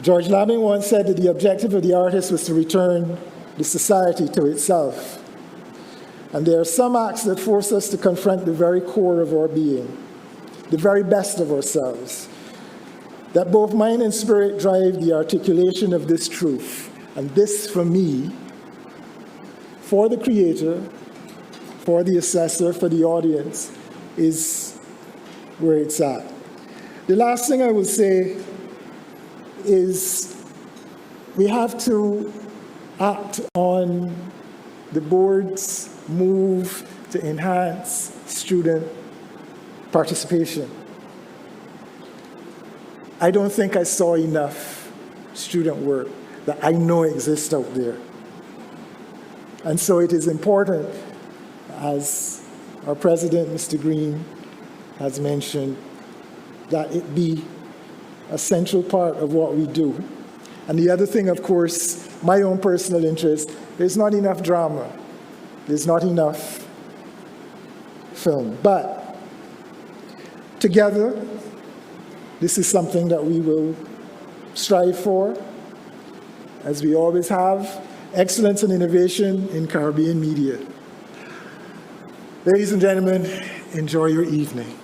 George Lamming once said that the objective of the artist was to return the society to itself. And there are some acts that force us to confront the very core of our being, the very best of ourselves, that both mind and spirit drive the articulation of this truth. And this, for me, for the creator, for the assessor, for the audience, is where it's at. The last thing I will say is we have to act on the board's move to enhance student participation. I don't think I saw enough student work that I know exists out there. And so it is important, as our president, Mr. Green, has mentioned, that it be a central part of what we do. And the other thing, of course, my own personal interest, there's not enough drama. There's not enough film. But together, this is something that we will strive for, as we always have, excellence and innovation in Caribbean media. Ladies and gentlemen, enjoy your evening.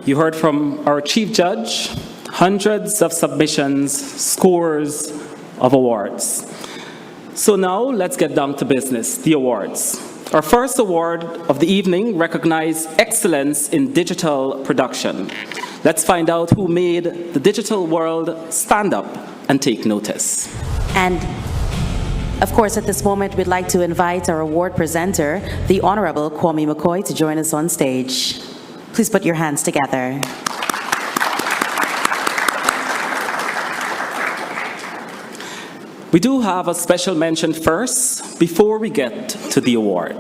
You heard from our Chief Judge, hundreds of submissions, scores of awards. So now let's get down to business, the awards. Our first award of the evening recognized excellence in digital production. Let's find out who made the digital world stand up and take notice. And of course, at this moment, we'd like to invite our award presenter, the Honorable Kwame McCoy, to join us on stage. Please put your hands together. We do have a special mention first before we get to the award.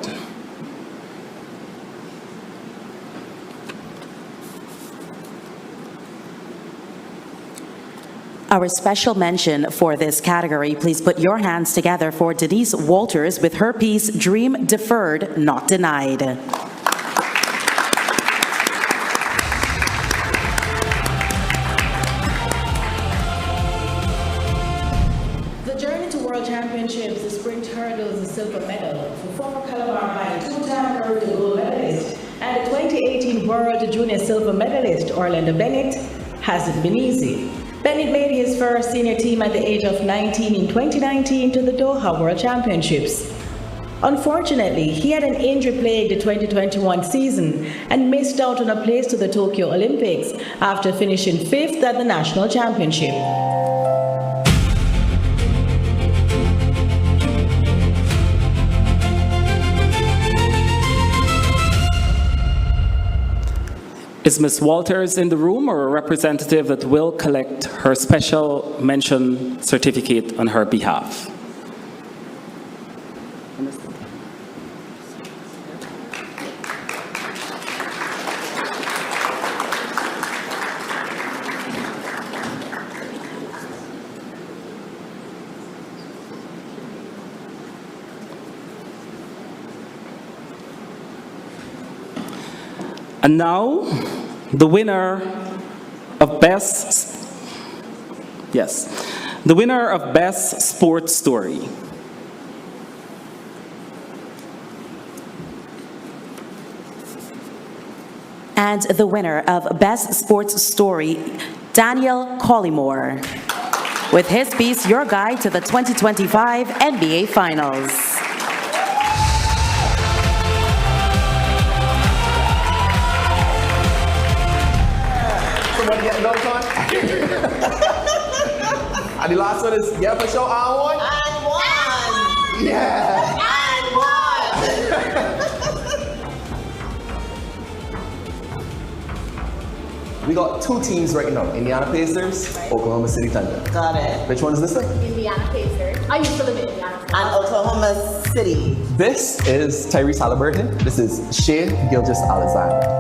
Our special mention for this category, please put your hands together for Denise Walters with her piece, Dream Deferred, Not Denied. The journey to World Championships, the sprint hurdles, the silver medal for former Calabar High two-time Earth gold medalist and the 2018 World Junior Silver medalist Orlando Bennett hasn't been easy. Bennett made his first senior team at the age of 19 in 2019 to the Doha World Championships. Unfortunately, he had an injury plagued the 2021 season and missed out on a place to the Tokyo Olympics after finishing 5th at the national championship. Is Ms. Walters in the room or a representative that will collect her special mention certificate on her behalf? And now, the winner of Best Sports Story. And the winner of Best Sports Story, Daniel Collymore, with his piece, Your Guide to the 2025 NBA Finals. And the last one is, yeah, for sure, and one. And one! Yeah! And one! We got two teams right now, Indiana Pacers, Oklahoma City Thunder. Got it. Which one is this thing? Indiana Pacers. I used to live in Indiana. And Oklahoma City. This is Tyrese Halliburton. This is Shea Gilgeous-Alexander.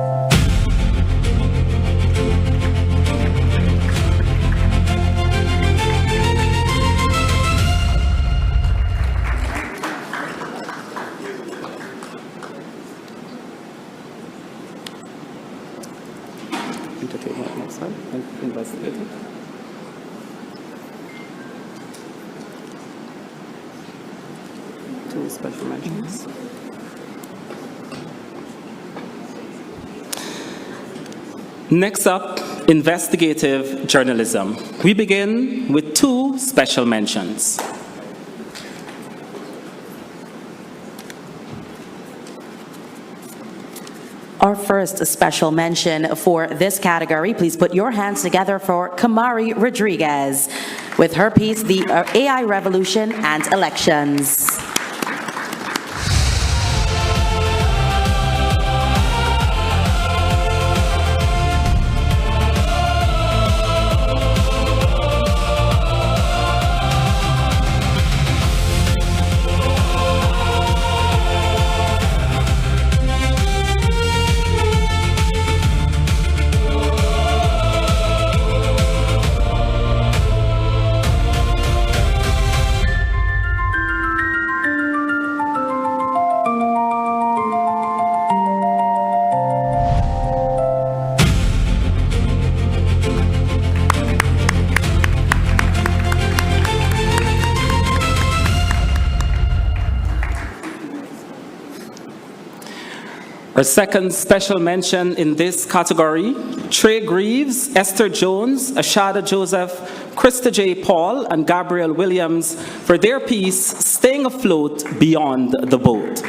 Entertainment next time, and investigating. Two special mentions. Next up, investigative journalism. We begin with two special mentions. Our first special mention for this category, please put your hands together for Kamari Rodriguez with her piece, The AI Revolution and Elections. Our second special mention in this category, Trey Greaves, Esther Jones, Ashada Joseph, Krista J. Paul, and Gabrielle Williams for their piece, Staying Afloat Beyond the Boat.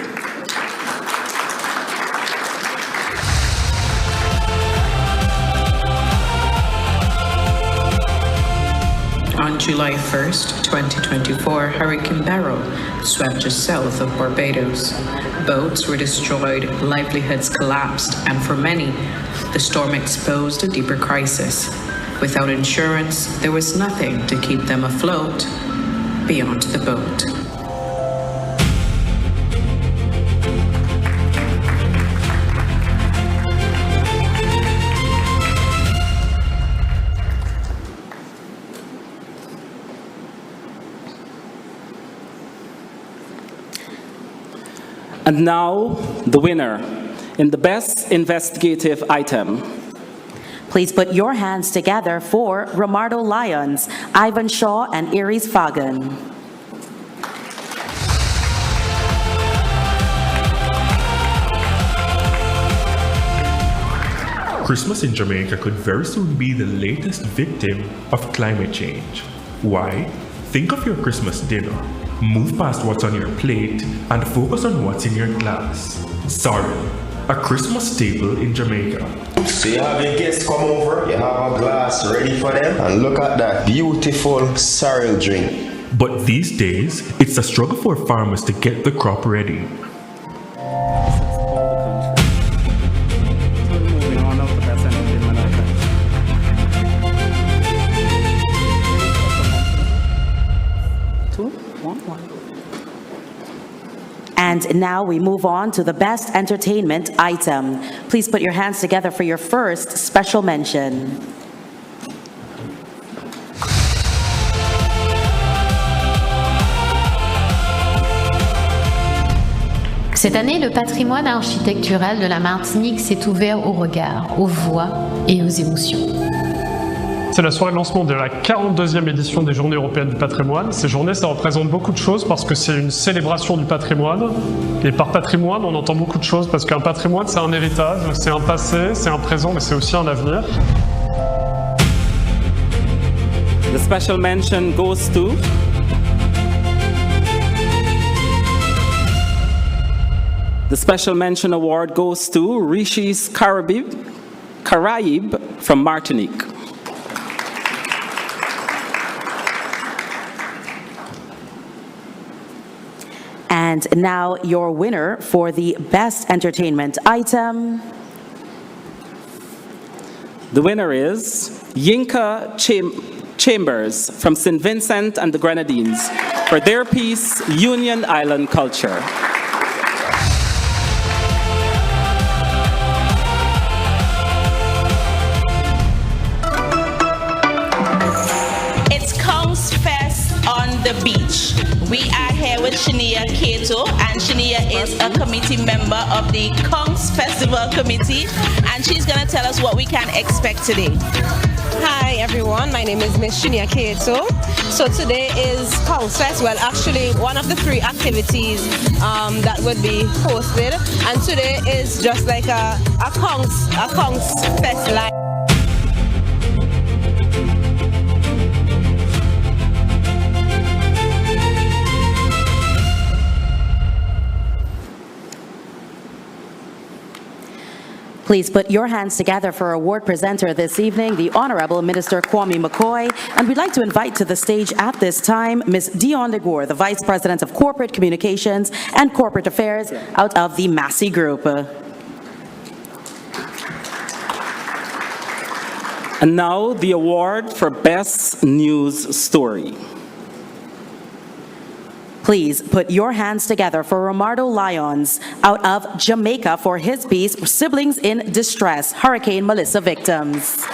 On July 1st, 2024, Hurricane Beryl swept just south of Barbados. Boats were destroyed, livelihoods collapsed, and for many, the storm exposed a deeper crisis. Without insurance, there was nothing to keep them afloat beyond the boat. And now, the winner in the Best Investigative Item. Please put your hands together for Romardo Lyons, Ivan Shaw, and Iris Fagan. Christmas in Jamaica could very soon be the latest victim of climate change. Why? Think of your Christmas dinner. Move past what's on your plate and focus on what's in your glass. Sorrel, a Christmas staple in Jamaica. So you have your guests come over, you have a glass ready for them, and look at that beautiful sorrel drink. But these days, it's a struggle for farmers to get the crop ready. And now we move on to the Best Entertainment Item. Please put your hands together for your first special mention. Cette année, le patrimoine architectural de la Martinique s'est ouvert au regard, aux voix et aux émotions. C'est la soirée de lancement de la 42e édition des Journées européennes du patrimoine. Ces journées, ça représente beaucoup de choses parce que c'est une célébration du patrimoine. Et par patrimoine, on entend beaucoup de choses parce qu'un patrimoine, c'est un héritage, c'est un passé, c'est un présent, mais c'est aussi un avenir. The special mention goes to The Special Mention Award goes to Rishis Caraib from Martinique. And now your winner for the Best Entertainment Item. The winner is Yinka Chambers from St. Vincent and the Grenadines for their piece, Union Island Culture. It's Kongs Fest on the beach. We are here with Shania Kato, and Shania is a committee member of the Kongs Festival Committee, and she's going to tell us what we can expect today. Hi everyone, my name is Miss Shania Kato. So today is Kongs Fest, well actually one of the 3 activities that would be hosted, and today is just like a Kongs Fest live. Please put your hands together for award presenter this evening, the Honorable Minister Kwame McCoy. And we'd like to invite to the stage at this time Ms. Dion DeGour, the Vice President of Corporate Communications and Corporate Affairs out of the Massey Group. And now the award for Best News Story. Please put your hands together for Romardo Lyons out of Jamaica for his piece, Siblings in Distress, Hurricane Melissa Victims.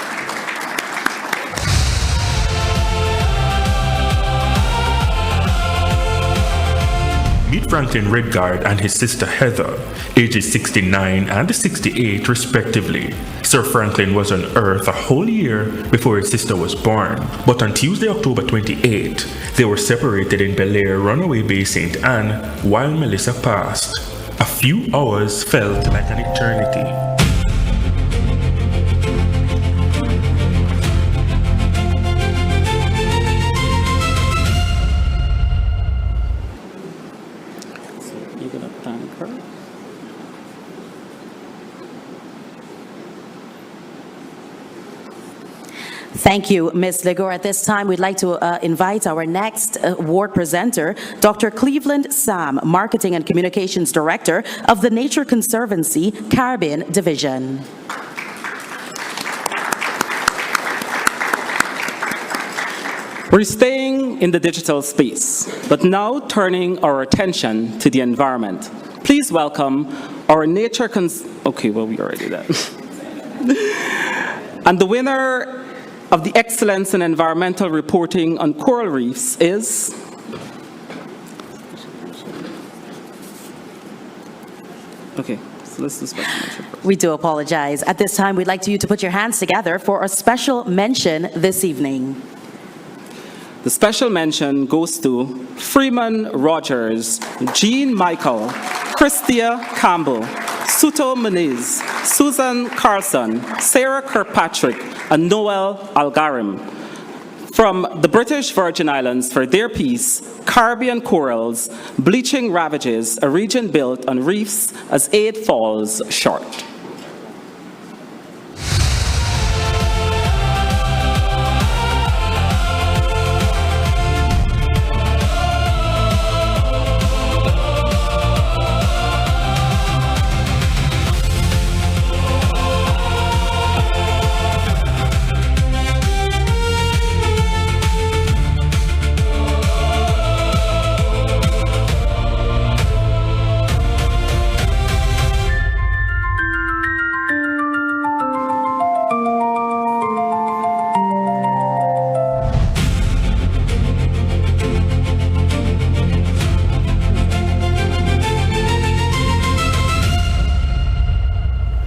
Meet Franklin Redguard and his sister Heather, ages 69 and 68 respectively. Sir Franklin was on Earth a whole year before his sister was born, but on Tuesday, October 28, they were separated in Bel Air Runaway Bay St. Anne while Melissa passed. A few hours felt like an eternity. Thank you, Ms. Legore. At this time, we'd like to invite our next award presenter, Dr. Cleveland Sam, Marketing and Communications Director of the Nature Conservancy Caribbean Division. We're staying in the digital space, but now turning our attention to the environment. Please welcome our Nature okay, well, we already did that. And the winner of the Excellence in Environmental Reporting on Coral Reefs is Okay, so let's do special mention first. We do apologize. At this time, we'd like you to put your hands together for a special mention this evening. The special mention goes to Freeman Rogers, Jean Michael, Christia Campbell, Suto Muniz, Susan Carlson, Sarah Kirkpatrick, and Noel Algarim from the British Virgin Islands for their piece, Caribbean Corals, Bleaching Ravages, a region built on reefs as aid falls short.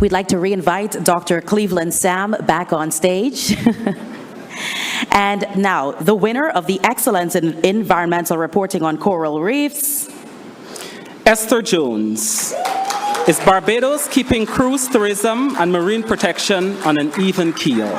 We'd like to reinvite Dr. Cleveland Sam back on stage. And now, the winner of the Excellence in Environmental Reporting on Coral Reefs, Esther Jones. Is Barbados keeping cruise tourism and marine protection on an even keel?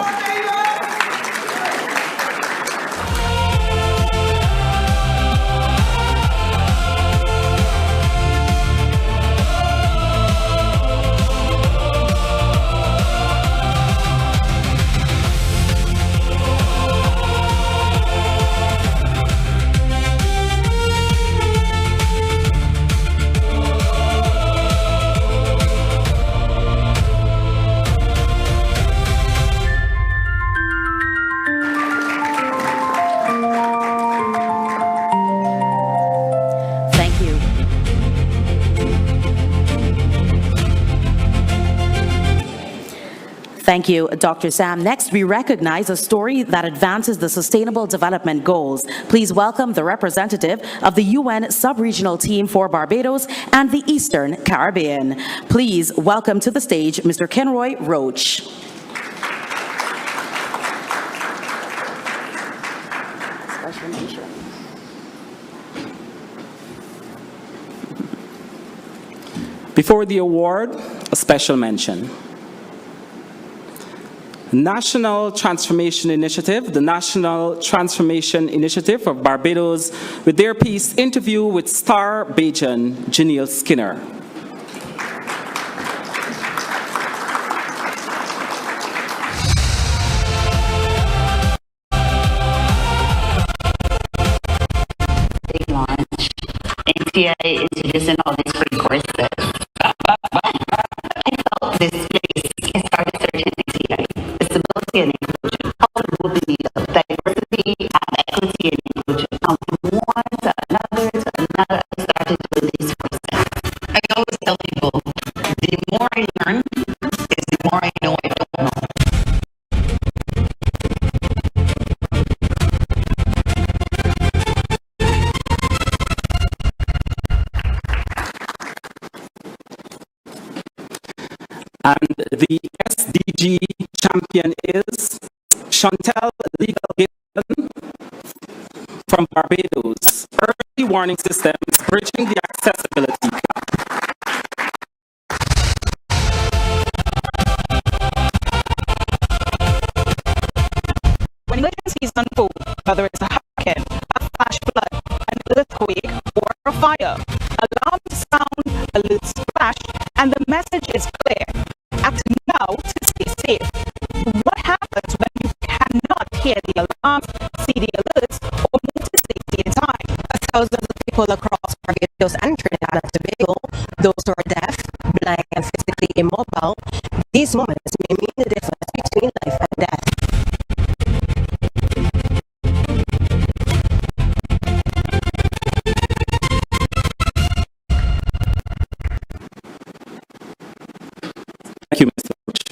Thank you, Dr. Sam. Next, we recognize a story that advances the Sustainable Development Goals. Please welcome the representative of the UN Sub-Regional Team for Barbados and the Eastern Caribbean. Please welcome to the stage Mr. Kenroy Roach. Before the award, a special mention. National Transformation Initiative, the National Transformation Initiative of Barbados, with their piece, Interview with Star Bajan Janelle Skinner. Big launch. NTI introducing all these free courses. I felt this place can start searching NTI. Visibility and inclusion. How to move the needle. Diversity and equity and inclusion. From one to another I started doing these courses. I always tell people, the more I learn, is the more I know I don't know. And the SDG champion is Chantel Legal Gibson from Barbados. Early warning systems, bridging the accessibility gap. When emergencies unfold, whether it's a hurricane, a flash flood, an earthquake, or a fire, alarms sound, alerts flash, and the message is clear. Act now to stay safe. What happens when you cannot hear the alarms, see the alerts, or move to safety in time? Thousands of people across Barbados and Trinidad and Tobago, those who are deaf, blind, and physically immobile, these moments may mean the difference between life and death. Thank you, Mr. Roach.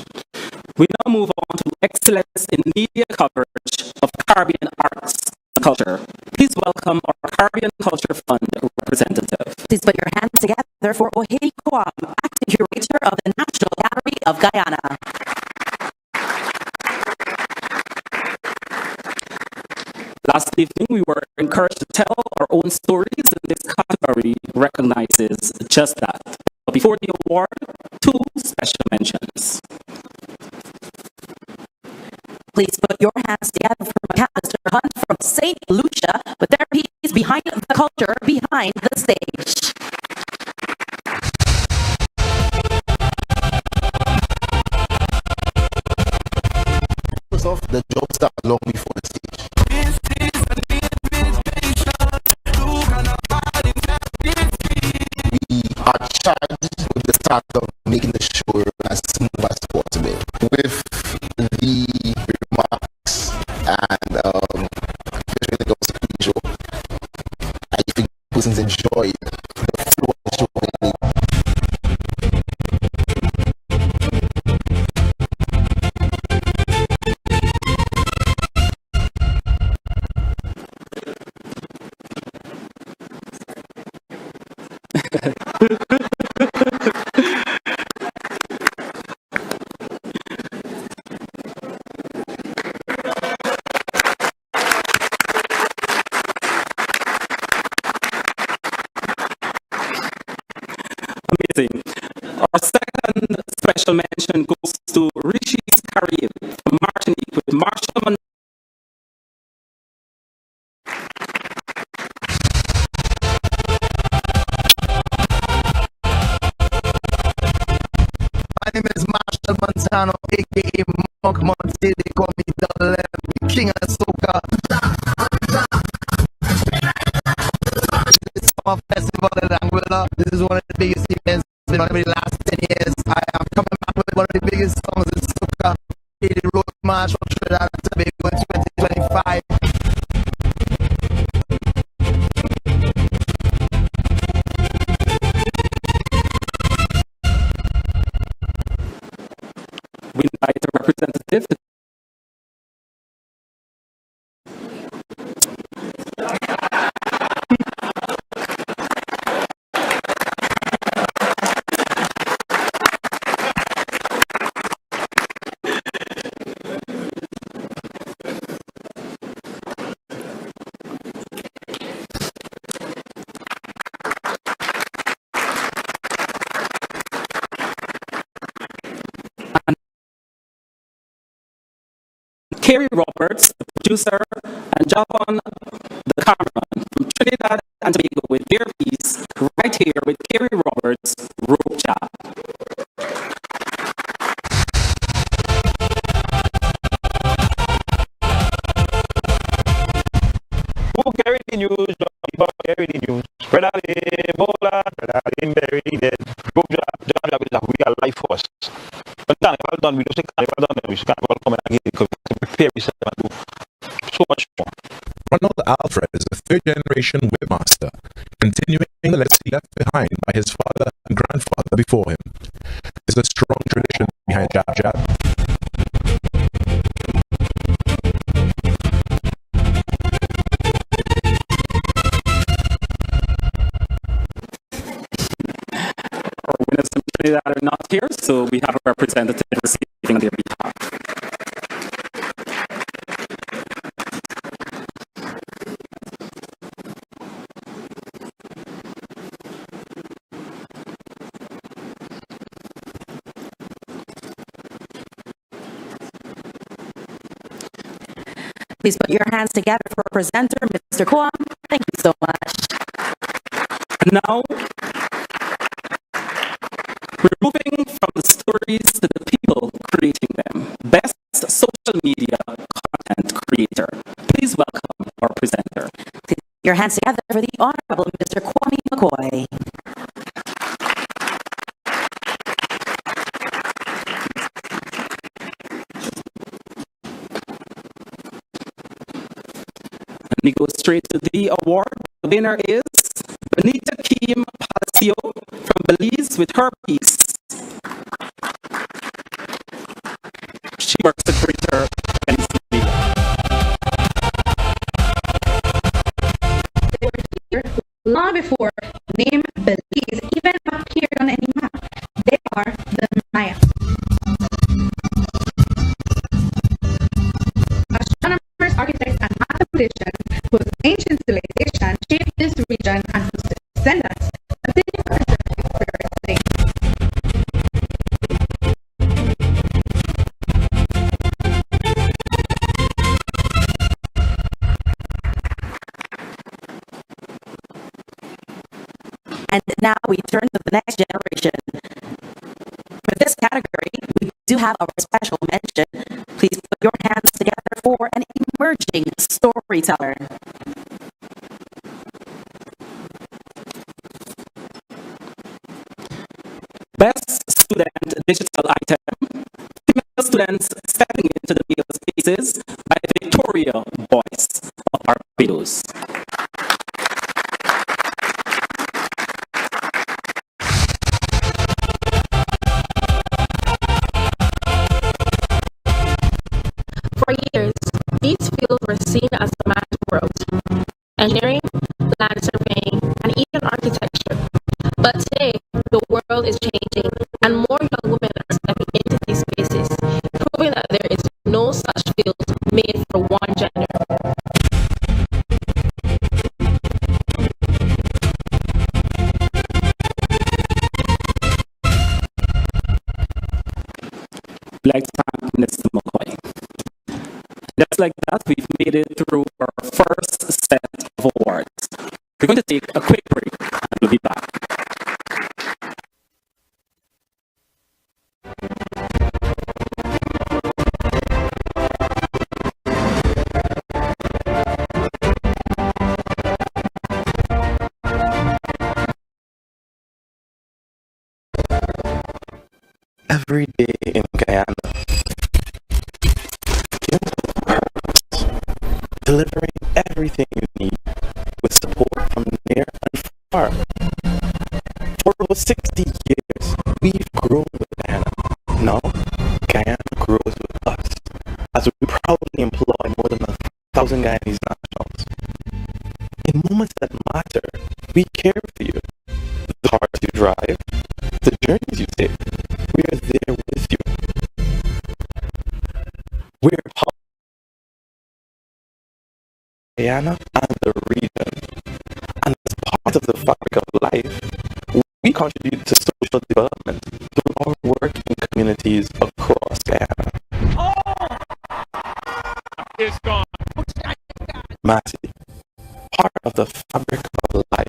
We now move on to excellence in media coverage of Caribbean arts and culture. Please welcome our Caribbean Culture Fund representative. Please put your hands together together for Ohedi Kwam, acting curator of the National Gallery of Guyana. Last evening, we were encouraged to tell our own stories, and this category recognizes just that. But before the award, two special mentions. Please put your hands together for McAllister Hunt from St. Lucia with their piece Behind the Culture, Behind the Stage. Off, the job starts long before the stage. We are charged with the task of making the show run as smooth as possible. With the remarks and especially the show, I think persons enjoy the flow of the show. Amazing. Our second special mention goes to Rishi's Karim from Martinique with Marshall My name is Marshall Montano, aka Monk Monte. They call me Double M, the king of soca. This summer festival in Anguilla. This is one of the biggest events. It's been on the last 10 years. I am coming back with one of the biggest songs in soca. The Road March from Trinidad and Tobago in 2025. We invite a representative. Kerry Roberts, the producer, and Javon, the cameraman from Trinidad and Tobago with their piece right here with Kerry Roberts, Rope Job. Who carried the news? People carried the news. Brother Ebola, brother buried dead. Rope Job is a real life force. When Carnival done, we don't say Carnival done, we say Carnival come again because we have to prepare ourselves and do so much more. Ronald Alfred is a third-generation whipmaster, continuing the legacy left behind by his father and grandfather before him. There's a strong tradition behind Jab Jab. Our winners from Trinidad are not here, so we have a representative receiving on their behalf. Please put your hands together for presenter, Mr. Kwam. Thank you so much. And now, we're moving from the stories to the people creating them. Best social media content creator. Please welcome our presenter. Please put your hands together for the Honorable Mr. Kwame McCoy. Let me go straight to the award. The winner is Benita Kim Palacio from Belize with her piece. She works at Greater Venezuela. They were here long before name Belize even ancient civilization shaped this region and whose descendants continue preserving where it today. And now we turn to the next generation. For this category, we do have our special mention. Please put your hands together for an emerging storyteller. Best Student Digital Item. Female students stepping into the male spaces by Victoria Boyce of Barbados. For years, these fields were seen as the man's world: engineering, land surveying, and even architecture. But today, the world is changing, and more young women are stepping into these spaces, proving that there is no such field made for one gender. We'd like to thank Minister McCoy. Just like that, we've made it through our first set of awards. We're going to take a quick break and we'll be back. Every day in Guyana, delivering everything you need with support from near and far. For over 60 years, we've grown with Guyana. Now, Guyana grows with us, as we proudly employ more than 1,000 Guyanese nationals. In moments that matter, we care for you. The cars you drive, the journeys you take, we are there with you. We're part of Guyana and the region. And as part of the fabric of life, we contribute to social development through our work in communities across Guyana. It's gone. Matty, part of the fabric of life.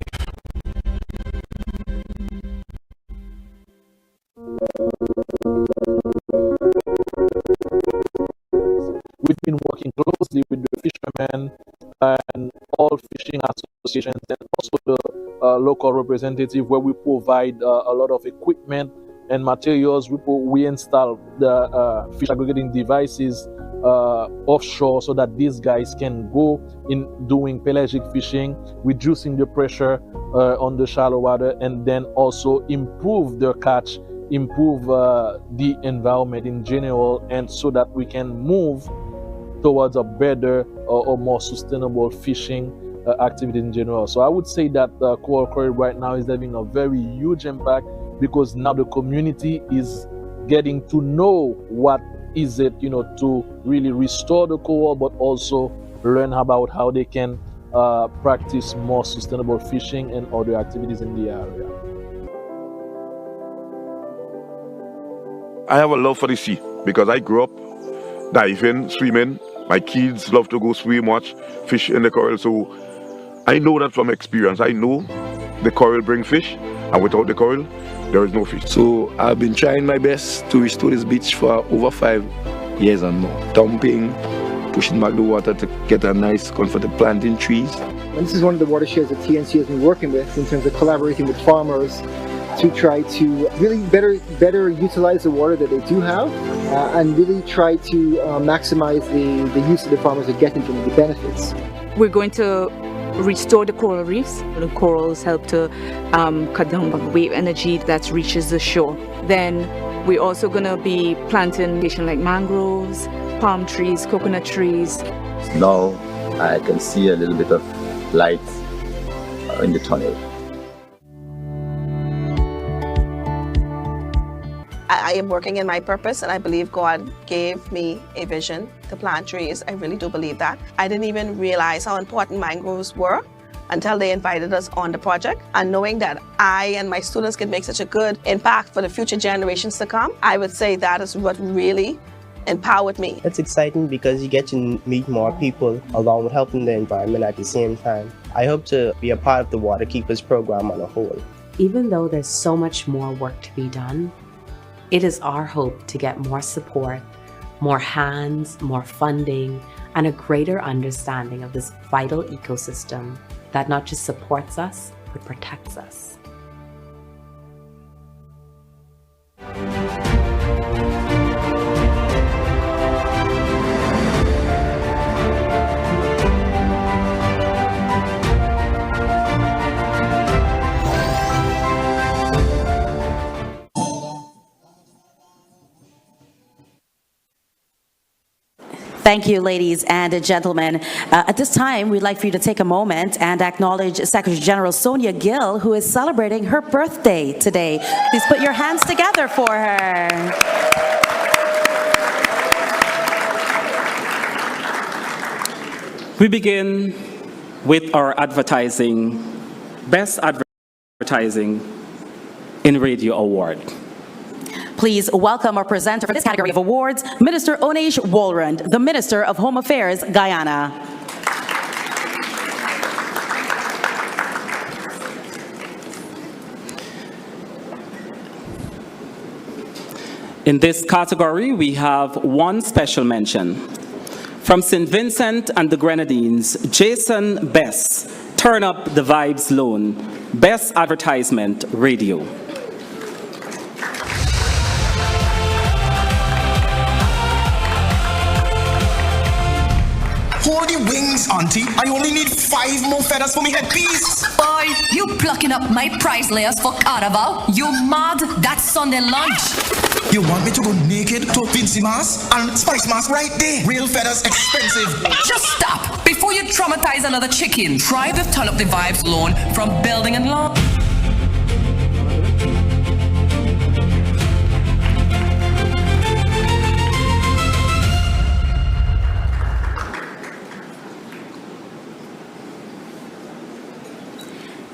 We've been working closely with the fishermen and all fishing associations and also the local representative, where we provide a lot of equipment and materials. We install the fish aggregating devices offshore so that these guys can go in doing pelagic fishing, reducing the pressure on the shallow water, and then also improve their catch, improve the environment in general, and so that we can move towards a better or more sustainable fishing activity in general. So I would say that Coral Corridor right now is having a very huge impact, because now the community is getting to know what is it, to really restore the coral, but also learn about how they can practice more sustainable fishing and other activities in the area. I have a love for the sea because I grew up diving, swimming. My kids love to go swim, watch fish in the coral. So I know that from experience. I know the coral brings fish, and without the coral, there is no fish. So I've been trying my best to restore this beach for over 5 years and more. Dumping, pushing back the water to get a nice, comfortable planting trees. And this is one of the watersheds that TNC has been working with in terms of collaborating with farmers to try to really better utilize the water that they do have and really try to maximize the use that the farmers are getting from the benefits. We're going to restore the coral reefs. The corals help to cut down the wave energy that reaches the shore. Then we're also going to be planting like mangroves, palm trees, coconut trees. Now I can see a little bit of light in the tunnel. I am working in my purpose, and I believe God gave me a vision to plant trees. I really do believe that. I didn't even realize how important mangroves were until they invited us on the project. And knowing that I and my students can make such a good impact for the future generations to come, I would say that is what really empowered me. It's exciting because you get to meet more people along with helping the environment at the same time. I hope to be a part of the Water Keepers program on a whole. Even though there's so much more work to be done, it is our hope to get more support, more hands, more funding, and a greater understanding of this vital ecosystem that not just supports us, but protects us. Thank you, ladies and gentlemen. At this time, we'd like for you to take a moment and acknowledge Secretary General Sonia Gill, who is celebrating her birthday today. Please put your hands together for her. We begin with our advertising, Best Advertising in Radio Award. Please welcome our presenter for this category of awards, Minister Onesh Wolrand, the Minister of Home Affairs, Guyana. In this category, we have one special mention. From St. Vincent and the Grenadines, Jason Bess, Turn Up the Vibes Loan, Best Advertisement Radio. Hold your wings, auntie. I only need 5 more feathers for me headpiece. Boy, you plucking up my prize layers for carnival? You mad? That's Sunday lunch. You want me to go naked to Vincy Mask and Spice Mask right there? Real feathers expensive. Just stop before you traumatize another chicken. Try the Turn Up the Vibes loan from Building and Law.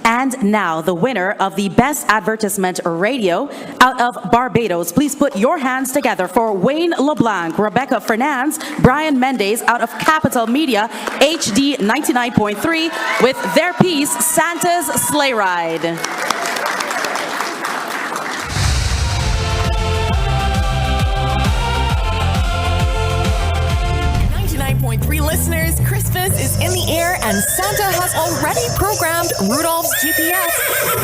And now, the winner of the Best Advertisement Radio out of Barbados. Please put your hands together for Wayne LeBlanc, Rebecca Fernandez, Brian Mendez out of Capital Media, HD 99.3, with their piece, Santa's Sleigh Ride. 99.3 listeners, Christmas is in the air and Santa has already programmed Rudolph's GPS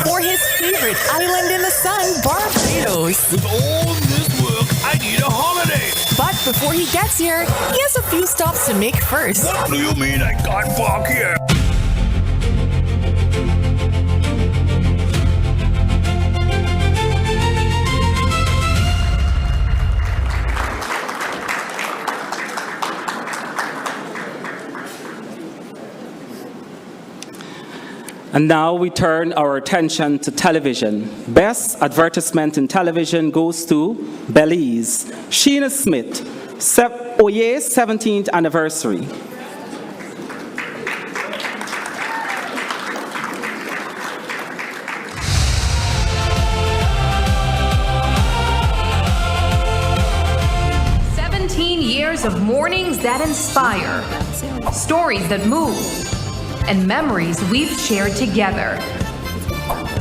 for his favorite island in the sun, Barbados. With all this work, I need a holiday. But before he gets here, he has a few stops to make first. What do you mean I can't park here? And now we turn our attention to television. Best Advertisement in Television goes to Belize, Sheena Smith, Oye's 17th anniversary. Years of mornings that inspire, stories that move, and memories we've shared together.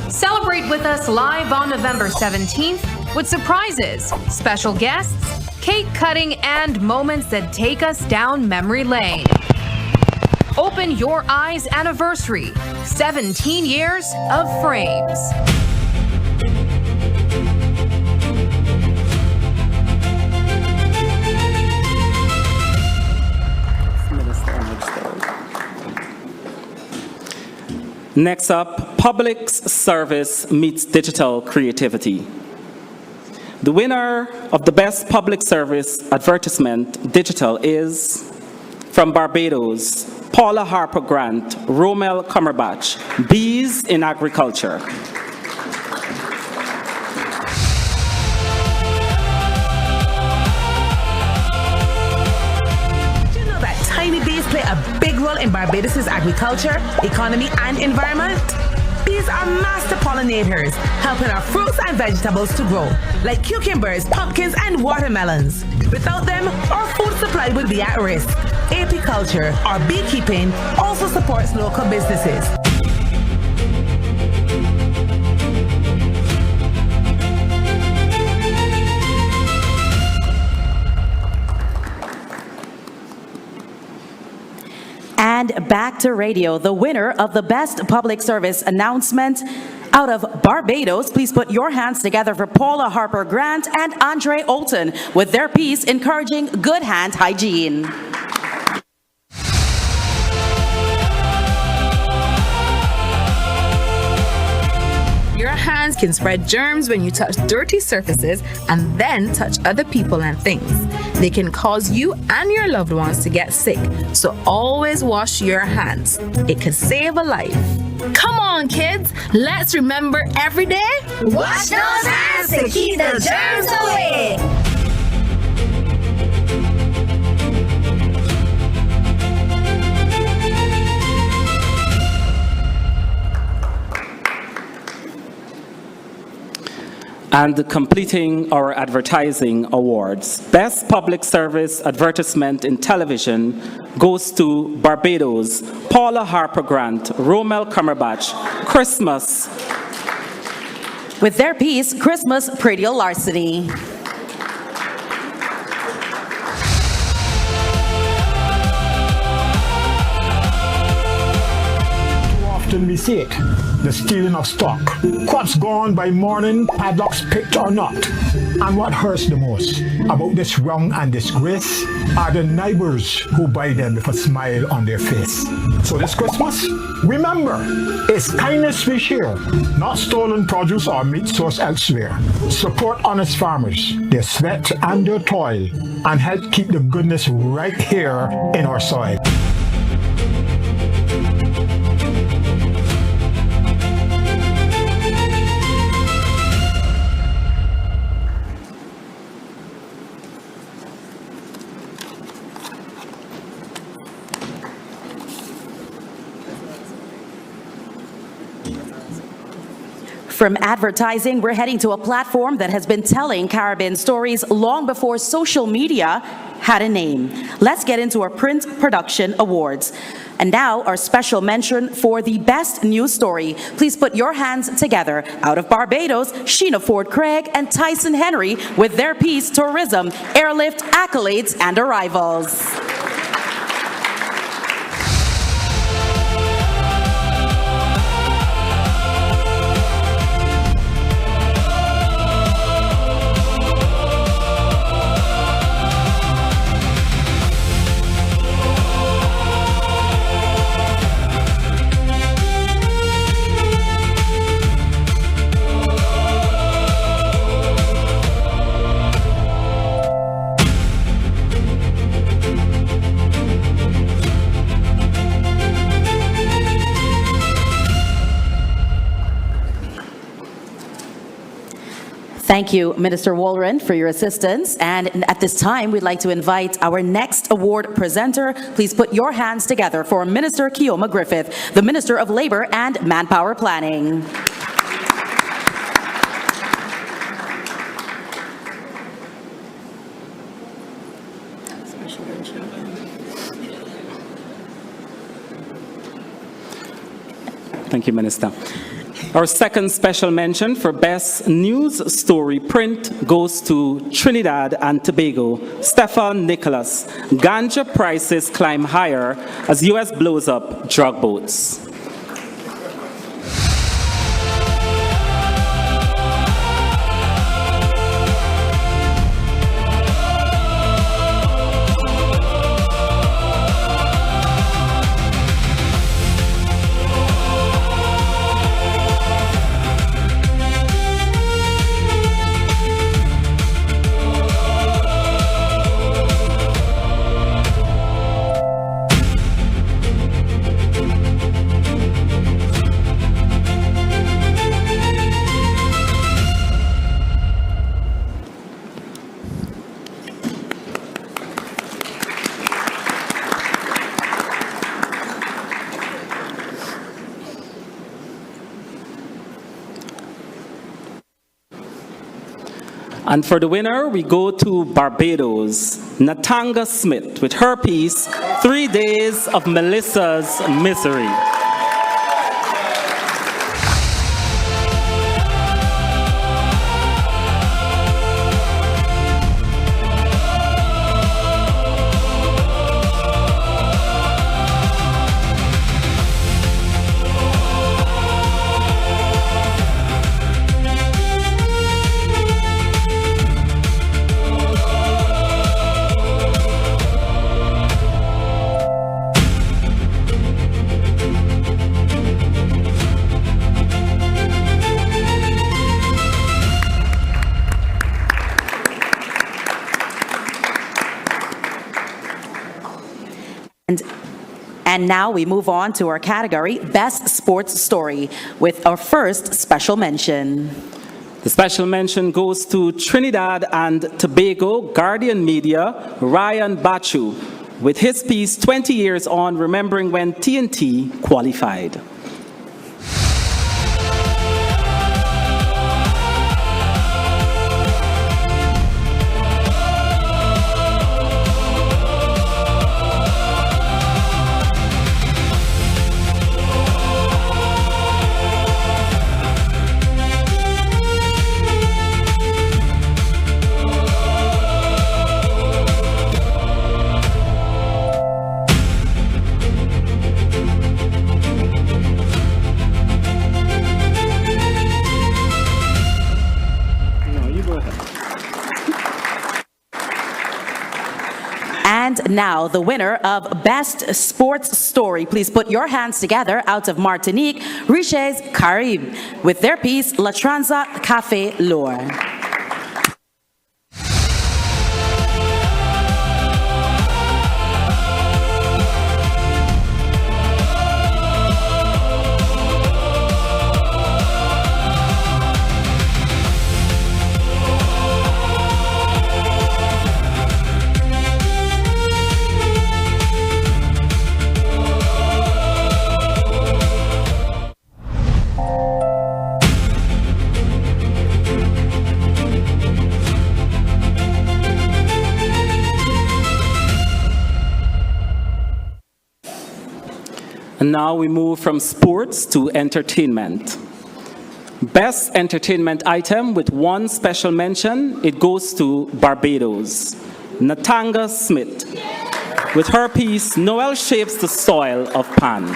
Celebrate with us live on November 17th with surprises, special guests, cake cutting, and moments that take us down memory lane. Open Your Eyes Anniversary, 17 years of frames. Next up, Public Service meets Digital Creativity. The winner of the Best Public Service Advertisement Digital is, from Barbados, Paula Harper Grant, Romel Cumberbatch, Bees in Agriculture. play a big role in Barbados' agriculture, economy, and environment? Bees are master pollinators, helping our fruits and vegetables to grow, like cucumbers, pumpkins, and watermelons. Without them, our food supply would be at risk. Apiculture, or beekeeping, also supports local businesses. And back to radio, the winner of the Best Public Service Announcement out of Barbados. Please put your hands together for Paula Harper Grant and Andre Olton with their piece encouraging good hand hygiene. Your hands can spread germs when you touch dirty surfaces and then touch other people and things. They can cause you and your loved ones to get sick, so always wash your hands. It can save a life. Come on, kids, let's remember every day, wash those hands to keep the germs away. And completing our advertising awards. Best Public Service Advertisement in Television goes to Barbados, Paula Harper Grant, Romel Cumberbatch, Christmas. With their piece, Christmas Predial Larceny. Often mistake the stealing of stock. Crops gone by morning, padlocks picked or not. And what hurts the most about this wrong and disgrace are the neighbors who buy them with a smile on their face. So this Christmas, remember, it's kindness we share, not stolen produce or meat sourced elsewhere. Support honest farmers, their sweat and their toil, and help keep the goodness right here in our soil. From advertising, we're heading to a platform that has been telling Caribbean stories long before social media had a name. Let's get into our Print Production Awards. And now, our special mention for the Best News Story. Please put your hands together. Out of Barbados, Sheena Ford Craig and Tyson Henry with their piece, Tourism, Airlift, Accolades, and Arrivals. Thank you, Minister Walren, for your assistance. And at this time, we'd like to invite our next award presenter. Please put your hands together for Minister Keoma Griffith, the Minister of Labor and Manpower Planning. Thank you, Minister. Our second special mention for Best News Story Print goes to Trinidad and Tobago. Stefan Nicholas. Ganja prices climb higher as U.S. blows up drug boats. And for the winner, we go to Barbados, Natanga Smith, with her piece, 3 Days of Melissa's Misery. And now we move on to our category, Best Sports Story, with our first special mention. The special mention goes to Trinidad and Tobago Guardian Media, Ryan Bachu, with his piece, 20 Years On, Remembering When TNT Qualified. And now the winner of Best Sports Story. Please put your hands together out of Martinique, Riches Caribe, with their piece, La Transa Café Loire. And now we move from sports to entertainment. Best entertainment item with one special mention, it goes to Barbados. Natanga Smith, with her piece, Noel Shapes the Soil of Pan.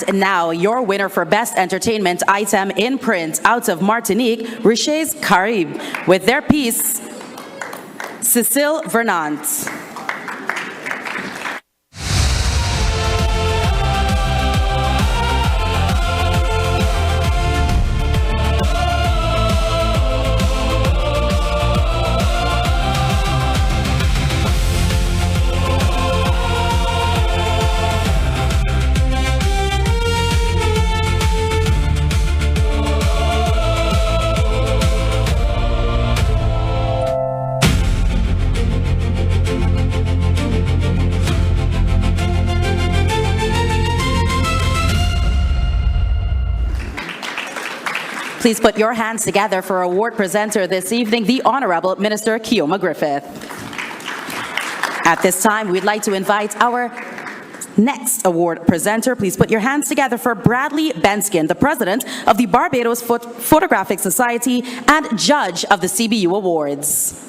And now your winner for Best Entertainment Item in Print out of Martinique, Riches Caribe, with their piece, Cécile Vernant. Please put your hands together for award presenter this evening, the Honorable Minister Keoma Griffith. At this time, we'd like to invite our next award presenter. Please put your hands together for Bradley Benskin, the President of the Barbados Photographic Society and Judge of the CBU Awards.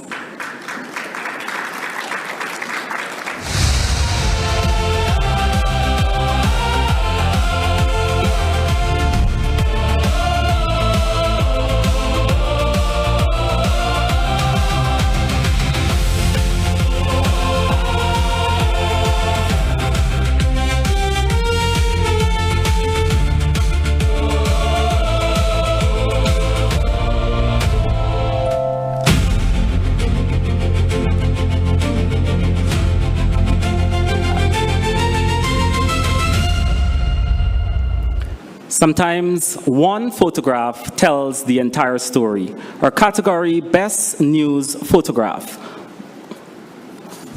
Sometimes one photograph tells the entire story. Our category, Best News Photograph.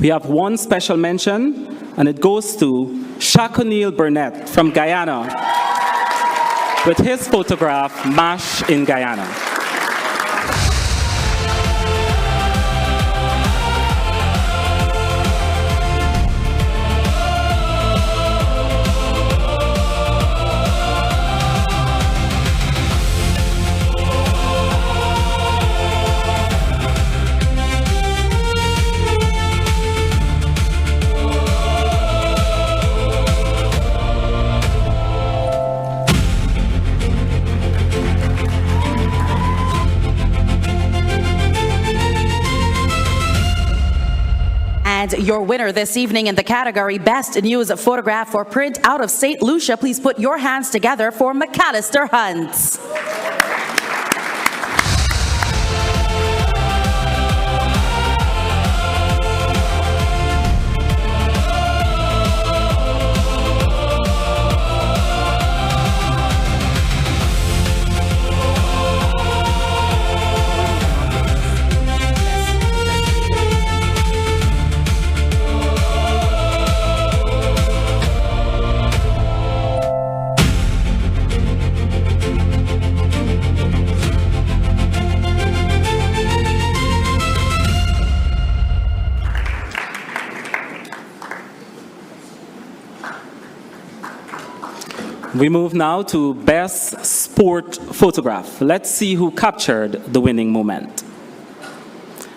We have one special mention, and it goes to Shaquille Burnett from Guyana with his photograph, MASH in Guyana. And your winner this evening in the category Best News Photograph for Print out of St. Lucia, please put your hands together for McAllister Hunt. We move now to Best Sport Photograph. Let's see who captured the winning moment.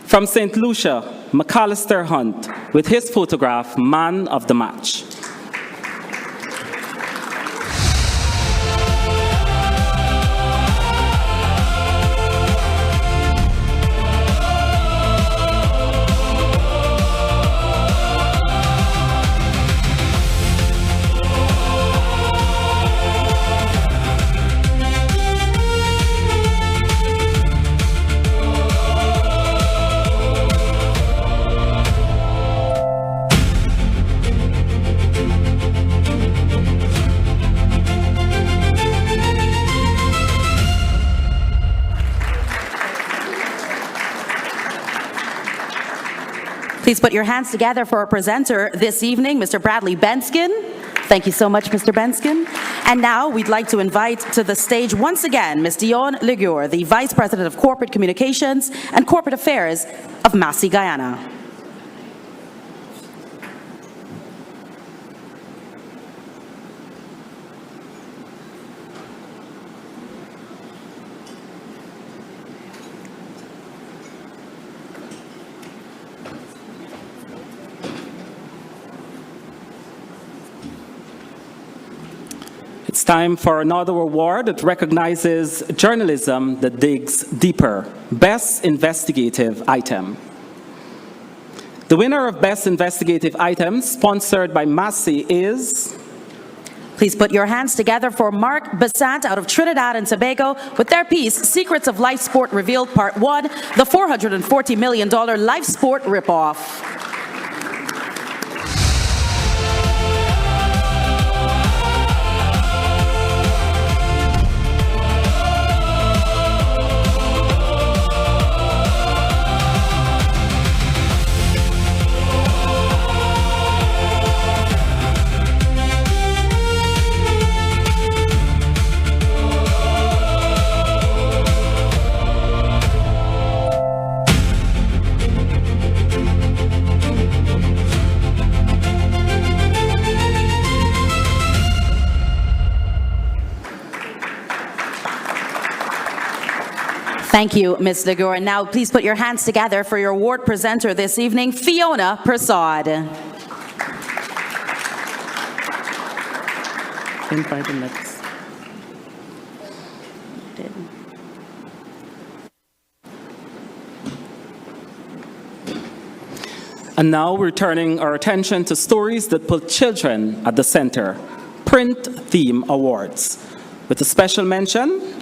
From St. Lucia, McAllister Hunt with his photograph, Man of the Match. Please put your hands together for our presenter this evening, Mr. Bradley Benskin. Thank you so much, Mr. Benskin. And now we'd like to invite to the stage once again Ms. Dion Leguer, the Vice President of Corporate Communications and Corporate Affairs of Massey, Guyana. It's time for another award that recognizes journalism that digs deeper. Best Investigative Item. The winner of Best Investigative Item, sponsored by Massey, is... Please put your hands together for Mark Besant out of Trinidad and Tobago with their piece, Secrets of Life Sport Revealed Part 1, the $440 million Life Sport Ripoff. Thank you, Ms. Leguer. And now please put your hands together for your award presenter this evening, Fiona Prasad. Invite the next. And now we're turning our attention to stories that put children at the center. Print Theme Awards. With a special mention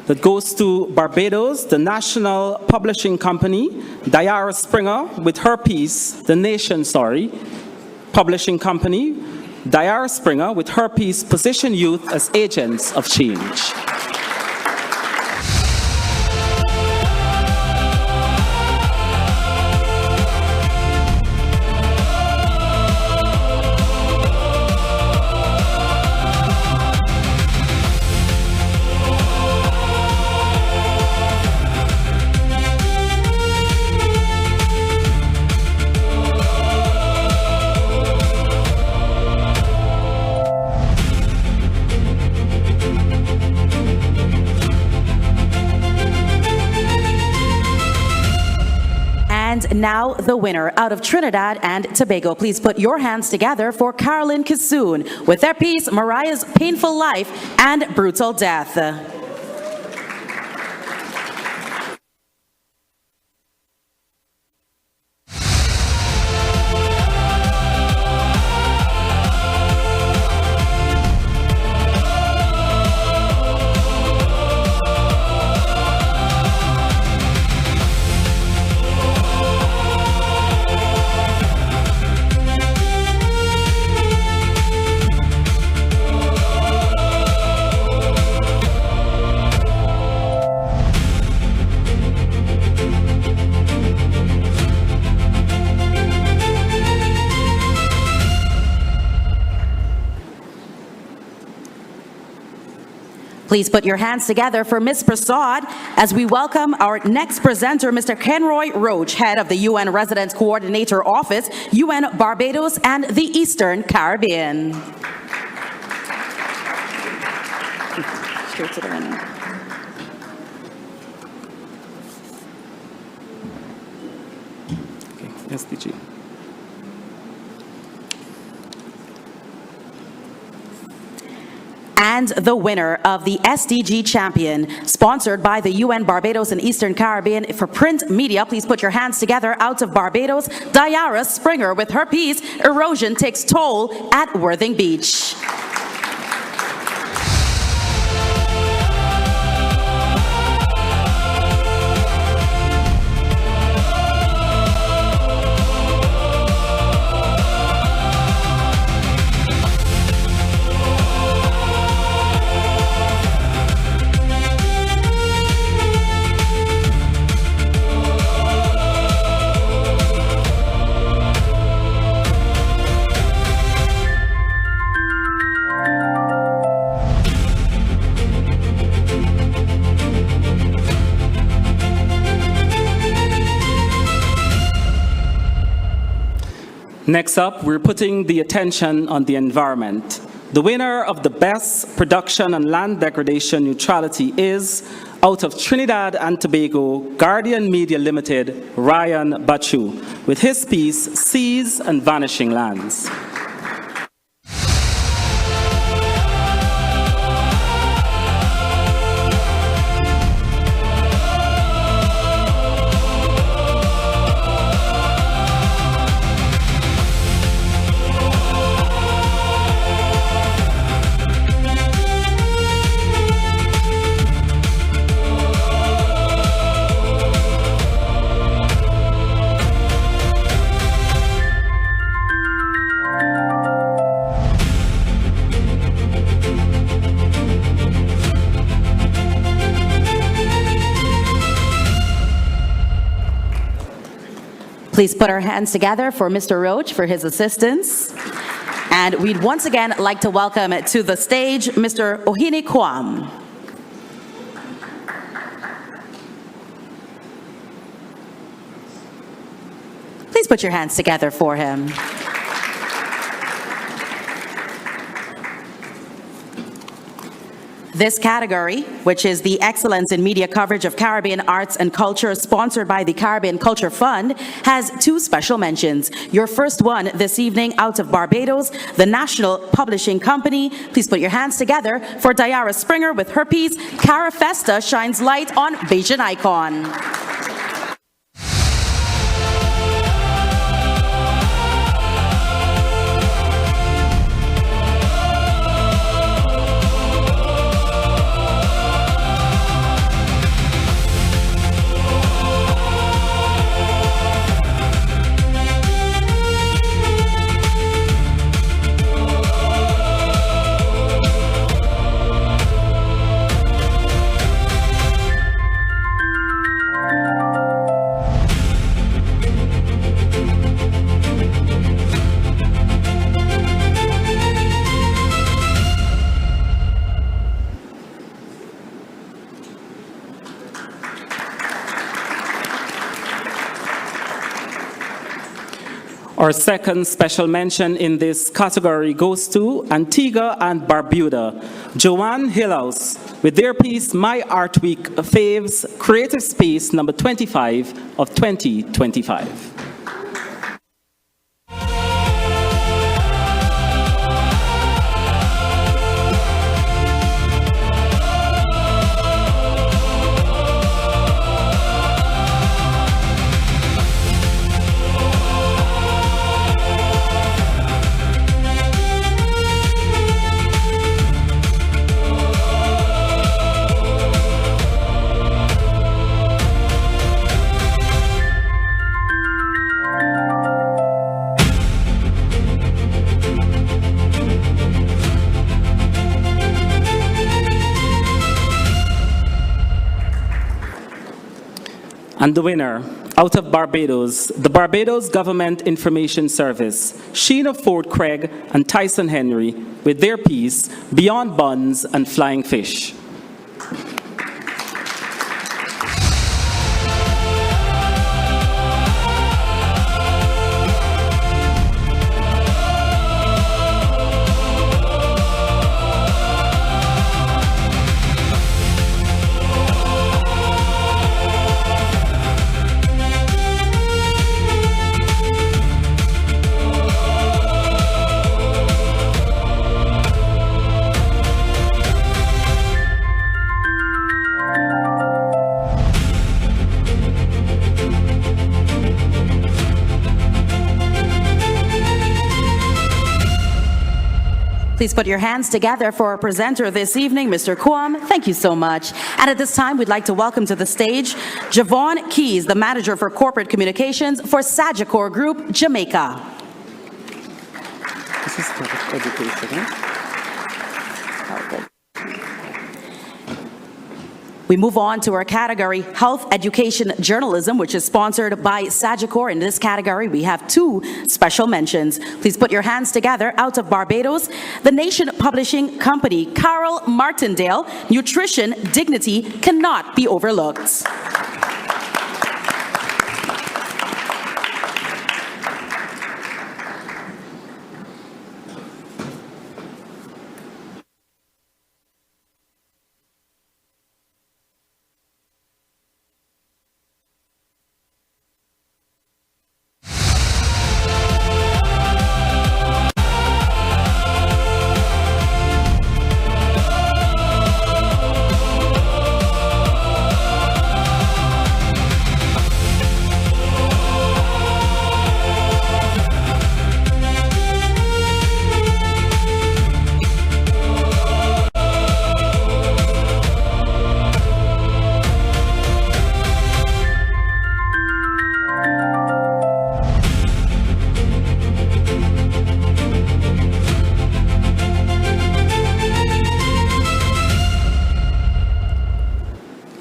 that goes to Barbados, the national publishing company, Diara Springer, with her piece, The Nation Story, publishing company, Diara Springer with her piece, Position Youth as Agents of Change. And now the winner out of Trinidad and Tobago. Please put your hands together for Carolyn Kissoon with their piece, Mariah's Painful Life and Brutal Death. Please put your hands together for Ms. Prasad as we welcome our next presenter, Mr. Kenroy Roach, head of the UN Residence Coordinator Office, UN Barbados and the Eastern Caribbean. Straight to the winner. Okay, SDG. And the winner of the SDG Champion, sponsored by the UN Barbados and Eastern Caribbean for print media. Please put your hands together out of Barbados, Diara Springer with her piece, Erosion Takes Toll at Worthing Beach. Next up, we're putting the attention on the environment. The winner of the Best Production on Land Degradation Neutrality is, out of Trinidad and Tobago, Guardian Media Limited, Ryan Bachu, with his piece, Seas and Vanishing Lands. Please put our hands together for Mr. Roach for his assistance. And we'd once again like to welcome to the stage Mr. Ohini Kwam. Please put your hands together for him. This category, which is the Excellence in Media Coverage of Caribbean Arts and Culture, sponsored by the Caribbean Culture Fund, has two special mentions. Your first one this evening out of Barbados, the National Publishing Company. Please put your hands together for Diara Springer with her piece, Cara Festa Shines Light on Bajan Icon. Our second special mention in this category goes to Antigua and Barbuda, Joanne Hillhouse, with their piece, My Art Week Faves, Creative Space number 25 of 2025. And the winner, out of Barbados, the Barbados Government Information Service, Sheena Ford Craig and Tyson Henry, with their piece, Beyond Buns and Flying Fish. Please put your hands together for our presenter this evening, Mr. Kwam. Thank you so much. And at this time, we'd like to welcome to the stage Javon Keys, the Manager for Corporate Communications for Sagicor Group, Jamaica. This is education. We move on to our category, Health Education Journalism, which is sponsored by Sagicor. In this category, we have two special mentions. Please put your hands together. Out of Barbados, the Nation Publishing Company, Carol Martindale, Nutrition Dignity Cannot Be Overlooked.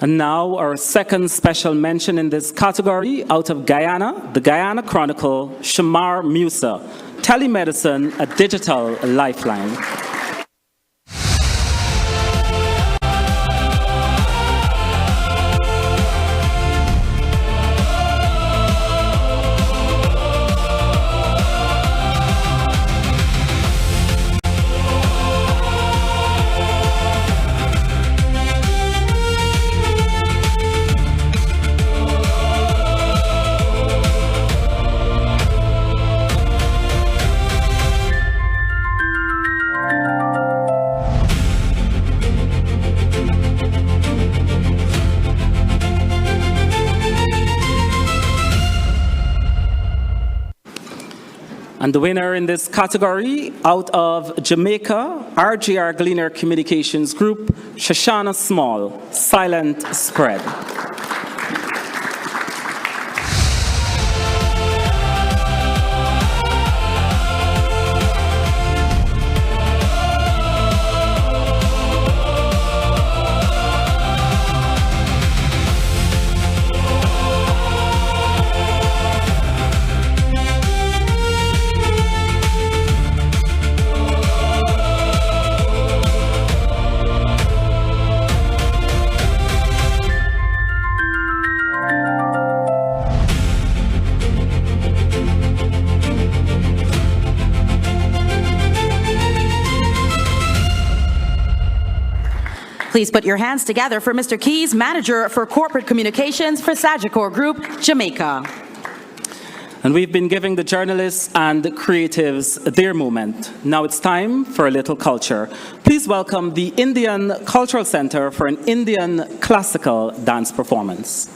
And now our second special mention in this category, out of Guyana, the Guyana Chronicle, Shamar Musa, Telemedicine, a Digital Lifeline. And the winner in this category, out of Jamaica, RGR Gleaner Communications Group, Shoshana Small, Silent Spread. Please put your hands together for Mr. Keys, Manager for Corporate Communications for Sagicor Group, Jamaica. And we've been giving the journalists and the creatives their moment. Now it's time for a little culture. Please welcome the Indian Cultural Center for an Indian classical dance performance.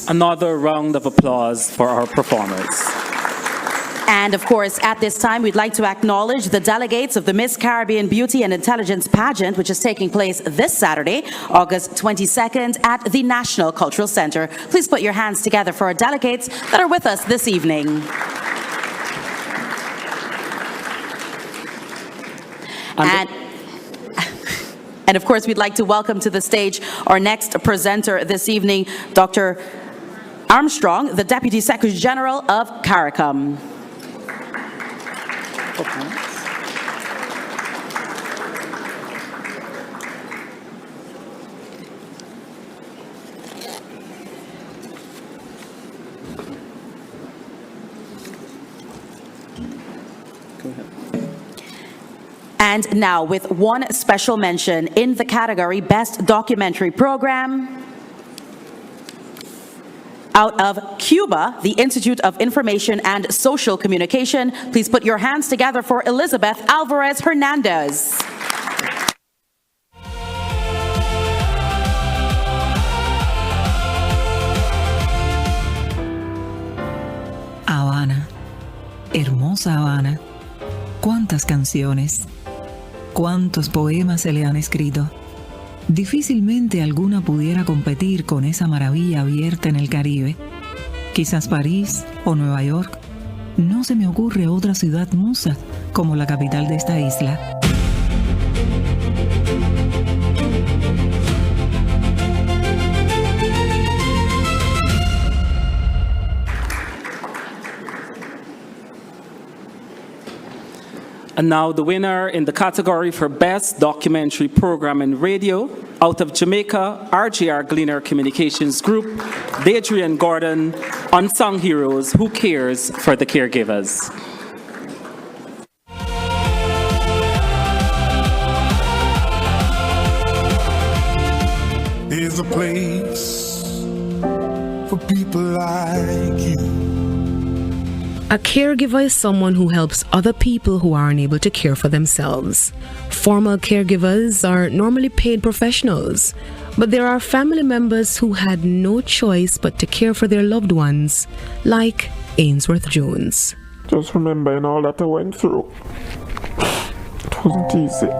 Another round of applause for our performers. And of course, at this time, we'd like to acknowledge the delegates of the Miss Caribbean Beauty and Intelligence Pageant, which is taking place this Saturday, August 22nd at the National Cultural Center. Please put your hands together for our delegates that are with us this evening. And of course, we'd like to welcome to the stage our next presenter this evening, Dr. Armstrong, the Deputy Secretary General of CARICOM. And now, with one special mention in the category Best Documentary Program, out of Cuba, the Institute of Information and Social Communication, please put your hands together for Elizabeth Alvarez Hernandez. Habana, hermosa Habana, cuántas canciones, cuántos poemas se le han escrito. Difícilmente alguna pudiera competir con esa maravilla abierta en el Caribe. Quizás París o Nueva York. No se me ocurre otra ciudad musa como la capital de esta isla. And now the winner in the category for Best Documentary Program in Radio, out of Jamaica, RGR Gleaner Communications Group, Adrian Gordon, Unsung Heroes, Who Cares for the Caregivers. There's a place for people like you. A caregiver is someone who helps other people who are unable to care for themselves. Formal caregivers are normally paid professionals, but there are family members who had no choice but to care for their loved ones, like Ainsworth Jones. Just remembering all that I went through. It wasn't easy.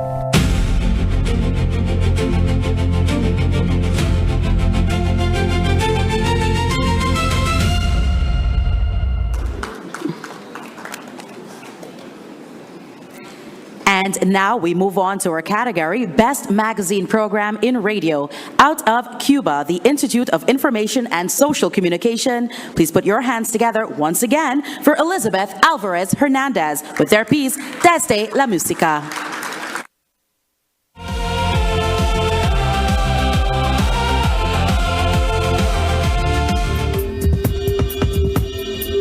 And now we move on to our category, Best Magazine Program in Radio. Out of Cuba, the Institute of Information and Social Communication. Please put your hands together once again for Elizabeth Alvarez Hernandez with their piece, Desde la Música.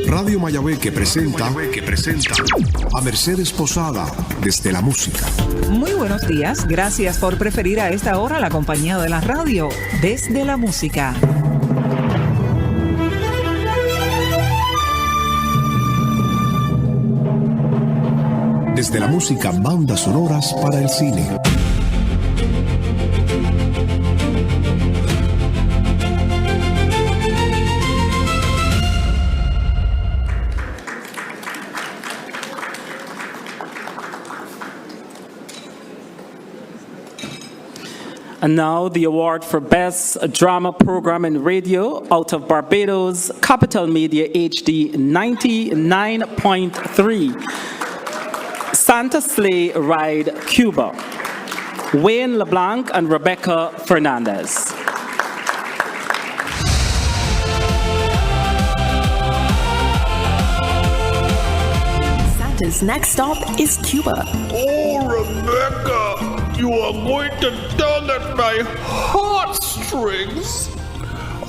Radio Mayabeque presenta a Mercedes Posada desde la música. Muy buenos días, gracias por preferir a esta hora la compañía de la radio desde la música. Desde la música, bandas sonoras para el cine. And now the award for Best Drama Program in Radio, out of Barbados, Capital Media HD 99.3. Santa Sleigh Ride, Cuba. Wayne LeBlanc and Rebecca Fernandez. Santa's next stop is Cuba. Oh, Rebecca, you are going to tug at my heartstrings.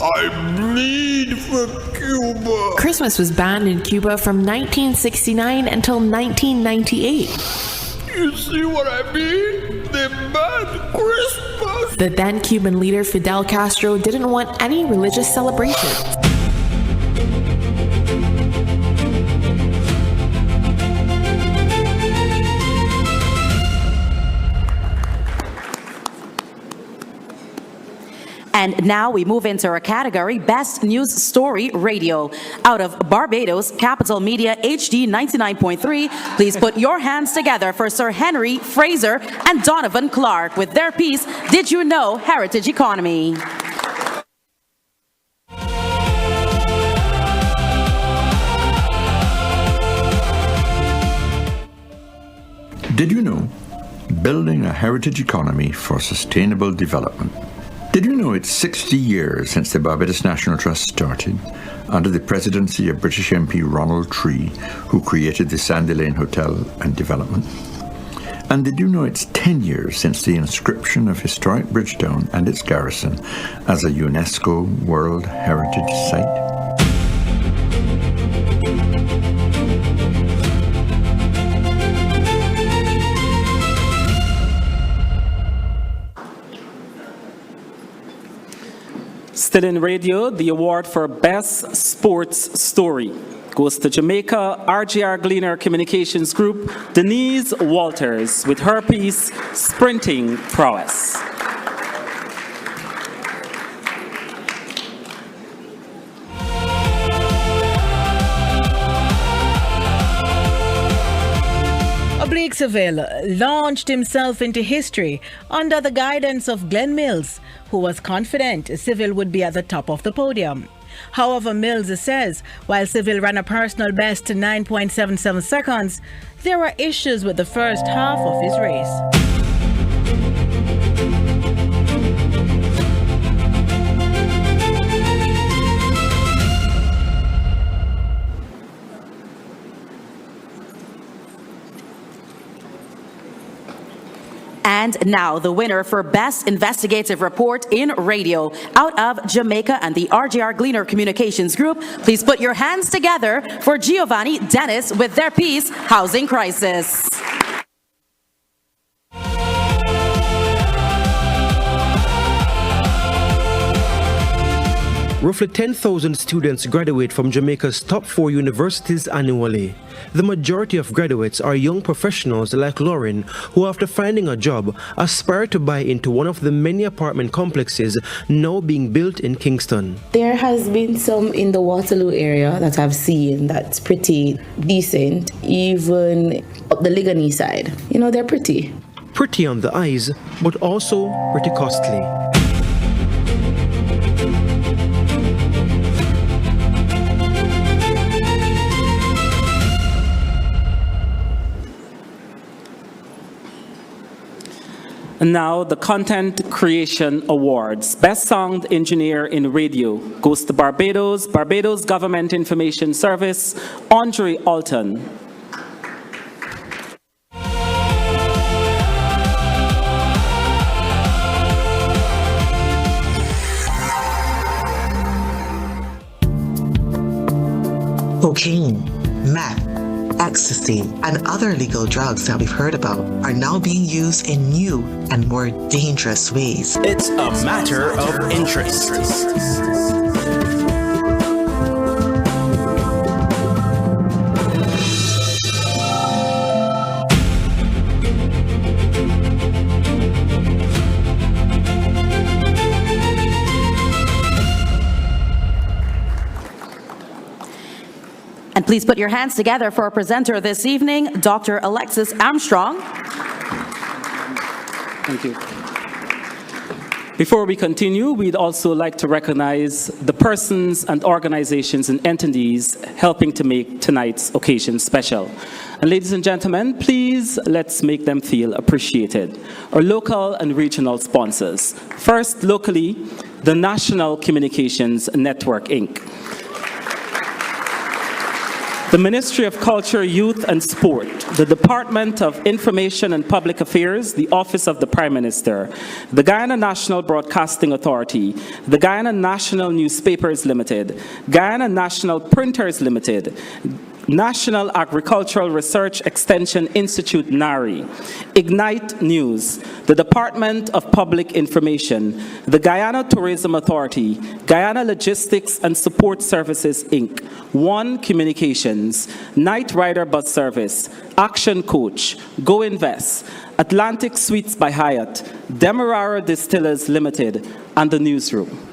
I bleed for Cuba. Christmas was banned in Cuba from 1969 until 1998. You see what I mean? They banned Christmas. The then Cuban leader Fidel Castro didn't want any religious celebrations. And now we move into our category, Best News Story Radio. Out of Barbados, Capital Media HD 99.3, please put your hands together for Sir Henry Fraser and Donovan Clark with their piece, Did You Know? Heritage Economy. Did you know? Building a heritage economy for sustainable development. Did you know it's 60 years since the Barbados National Trust started under the presidency of British MP Ronald Tree, who created the Sandy Lane Hotel and Development? And did you know it's 10 years since the inscription of historic Bridgetown and its garrison as a UNESCO World Heritage Site? Still in radio, the award for Best Sports Story goes to Jamaica RGR Gleaner Communications Group, Denise Walters, with her piece, Sprinting Prowess. Oblique Seville launched himself into history under the guidance of Glenn Mills, who was confident Seville would be at the top of the podium. However, Mills says while Seville ran a personal best to 9.77 seconds, there were issues with the first half of his race. And now the winner for Best Investigative Report in Radio out of Jamaica and the RGR Gleaner Communications Group. Please put your hands together for Giovanni Dennis with their piece, Housing Crisis. Roughly 10,000 students graduate from Jamaica's top 4 universities annually. The majority of graduates are young professionals like Lauren, who after finding a job, aspire to buy into one of the many apartment complexes now being built in Kingston. There has been some in the Waterloo area that I've seen that's pretty decent, even up the Ligani side. You know, they're pretty. Pretty on the eyes, but also pretty costly. And now the Content Creation Awards. Best Sound Engineer in Radio goes to Barbados Government Information Service, Andre Alton. Cocaine, meth, ecstasy, and other illegal drugs that we've heard about are now being used in new and more dangerous ways. It's a matter of interest. And please put your hands together for our presenter this evening, Dr. Alexis Armstrong. Thank you. Before we continue, we'd also like to recognize the persons and organizations and entities helping to make tonight's occasion special. And ladies and gentlemen, please let's make them feel appreciated. Our local and regional sponsors. First, locally, the National Communications Network, Inc. The Ministry of Culture, Youth and Sport, the Department of Information and Public Affairs, the Office of the Prime Minister, the Guyana National Broadcasting Authority, the Guyana National Newspapers Limited, Guyana National Printers Limited, National Agricultural Research Extension Institute, NARI, Ignite News, the Department of Public Information, the Guyana Tourism Authority, Guyana Logistics and Support Services, Inc., One Communications, Night Rider Bus Service, Action Coach, Go Invest, Atlantic Suites by Hyatt, Demerara Distillers Limited, and the Newsroom.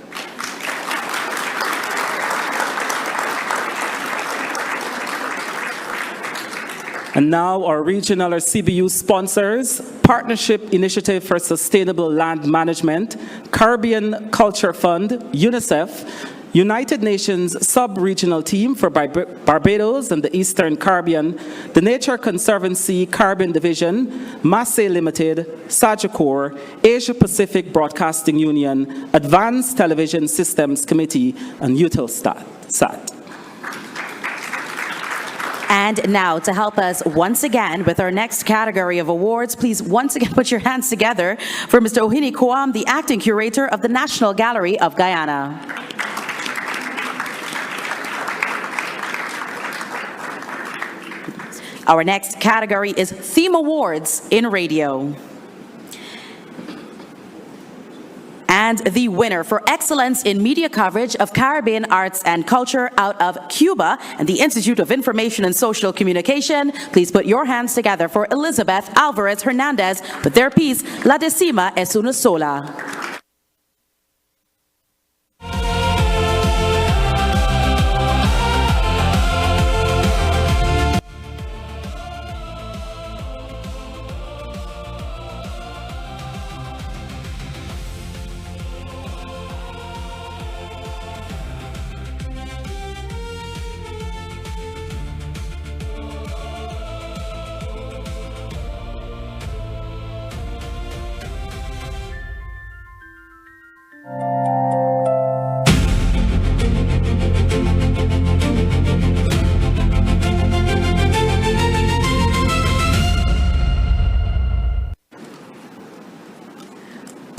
And now our regional or CBU sponsors, Partnership Initiative for Sustainable Land Management, Caribbean Culture Fund, UNICEF, United Nations Sub-Regional Team for Barbados and the Eastern Caribbean, the Nature Conservancy Caribbean Division, Massey Limited, Sagicor, Asia Pacific Broadcasting Union, Advanced Television Systems Committee, and Utelsat. And now, to help us once again with our next category of awards, please once again put your hands together for Mr. Ohini Kwam, the Acting Curator of the National Gallery of Guyana. Our next category is Theme Awards in Radio. And the winner for excellence in media coverage of Caribbean arts and culture out of Cuba and the Institute of Information and Social Communication, please put your hands together for Elizabeth Alvarez Hernandez with their piece, La Decima es una sola.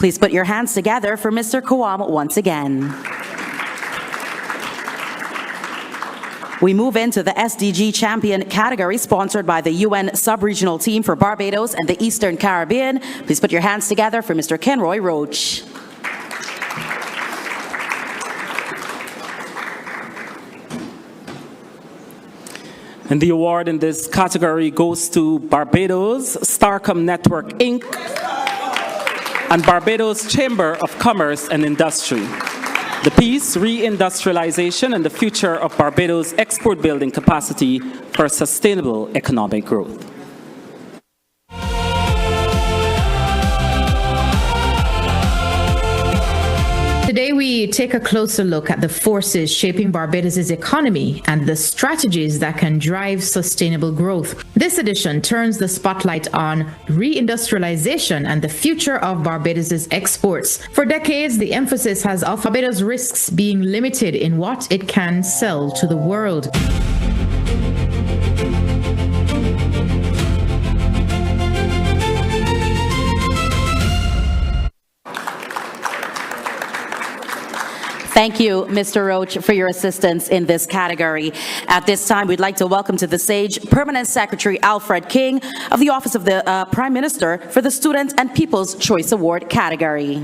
Please put your hands together for Mr. Kwam once again. We move into the SDG Champion category, sponsored by the UN Sub-Regional Team for Barbados and the Eastern Caribbean. Please put your hands together for Mr. Kenroy Roach. And the award in this category goes to Barbados, Starcom Network, Inc., and Barbados Chamber of Commerce and Industry. The piece, Reindustrialization and the Future of Barbados Export Building Capacity for Sustainable Economic Growth. Today we take a closer look at the forces shaping Barbados' economy and the strategies that can drive sustainable growth. This edition turns the spotlight on reindustrialization and the future of Barbados' exports. For decades, the emphasis has on Barbados risks being limited in what it can sell to the world. Thank you, Mr. Roach, for your assistance in this category. At this time, we'd like to welcome to the stage Permanent Secretary Alfred King of the Office of the Prime Minister for the Student and People's Choice Award category.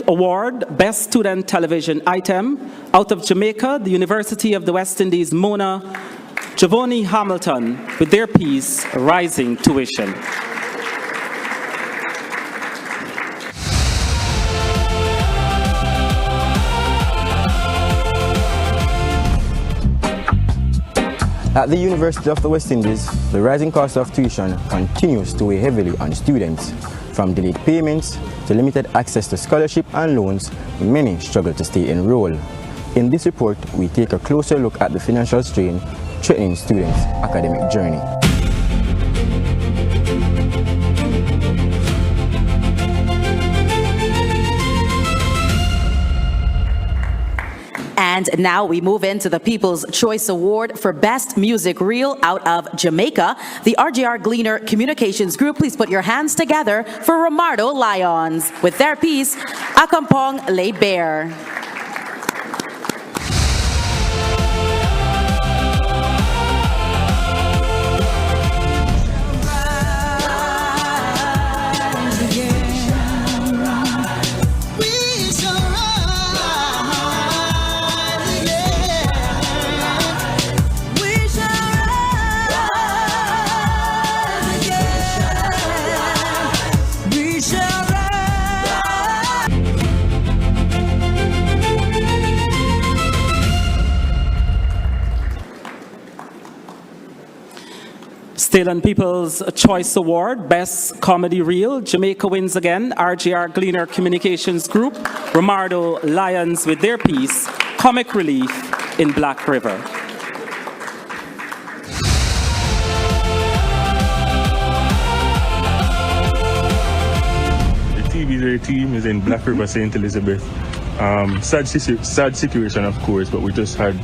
Award, Best Student Television Item, out of Jamaica, the University of the West Indies, Mona Giovanni Hamilton, with their piece, Rising Tuition. At the University of the West Indies, the rising cost of tuition continues to weigh heavily on students. From delayed payments to limited access to scholarship and loans, many struggle to stay enrolled. In this report, we take a closer look at the financial strain threatening students' academic journey. And now we move into the People's Choice Award for Best Music Reel out of Jamaica. The RGR Gleaner Communications Group, please put your hands together for Romardo Lions with their piece, Akampong Le Bear. Still on People's Choice Award, Best Comedy Reel, Jamaica wins again. RGR Gleaner Communications Group, Romardo Lions with their piece, Comic Relief in Black River. The TVJ team is in Black River, St. Elizabeth. Sad situation, of course, but we just had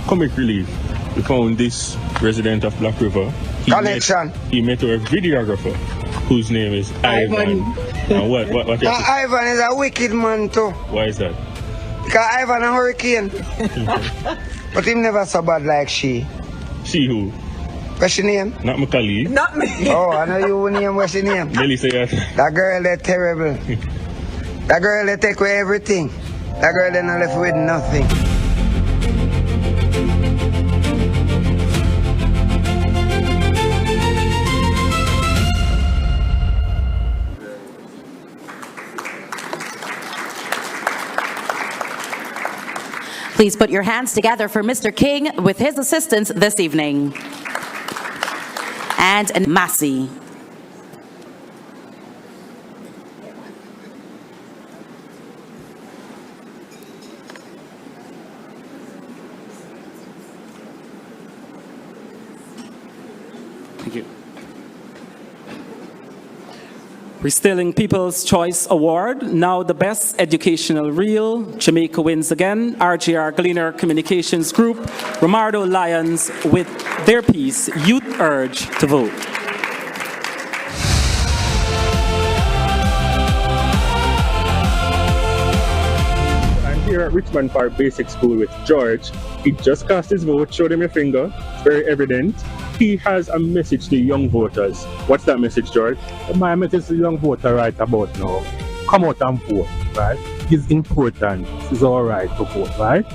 comic relief. We found this resident of Black River. He met our videographer, whose name is Ivan. What Ivan is a wicked man too. Why is that? Because Ivan a hurricane. But him never so bad like she. She who? What's your name? Not my colleague. Not me. Oh, I know you name. What's your name? Nelly say that. That girl, that terrible. That girl, they take away everything. That girl, they not left with nothing. Please put your hands together for Mr. King with his assistants this evening. And Massey. Thank you. We're still in People's Choice Award. Now the Best Educational Reel. Jamaica wins again. RGR Gleaner Communications Group, Romardo Lions with their piece, Youth Urge to Vote. I'm here at Richmond Park Basic School with George. He just cast his vote, showed him your finger. It's very evident. He has a message to young voters. What's that message, George? My message to young voter right about now, come out and vote, right? It's important. It's all right to vote, right?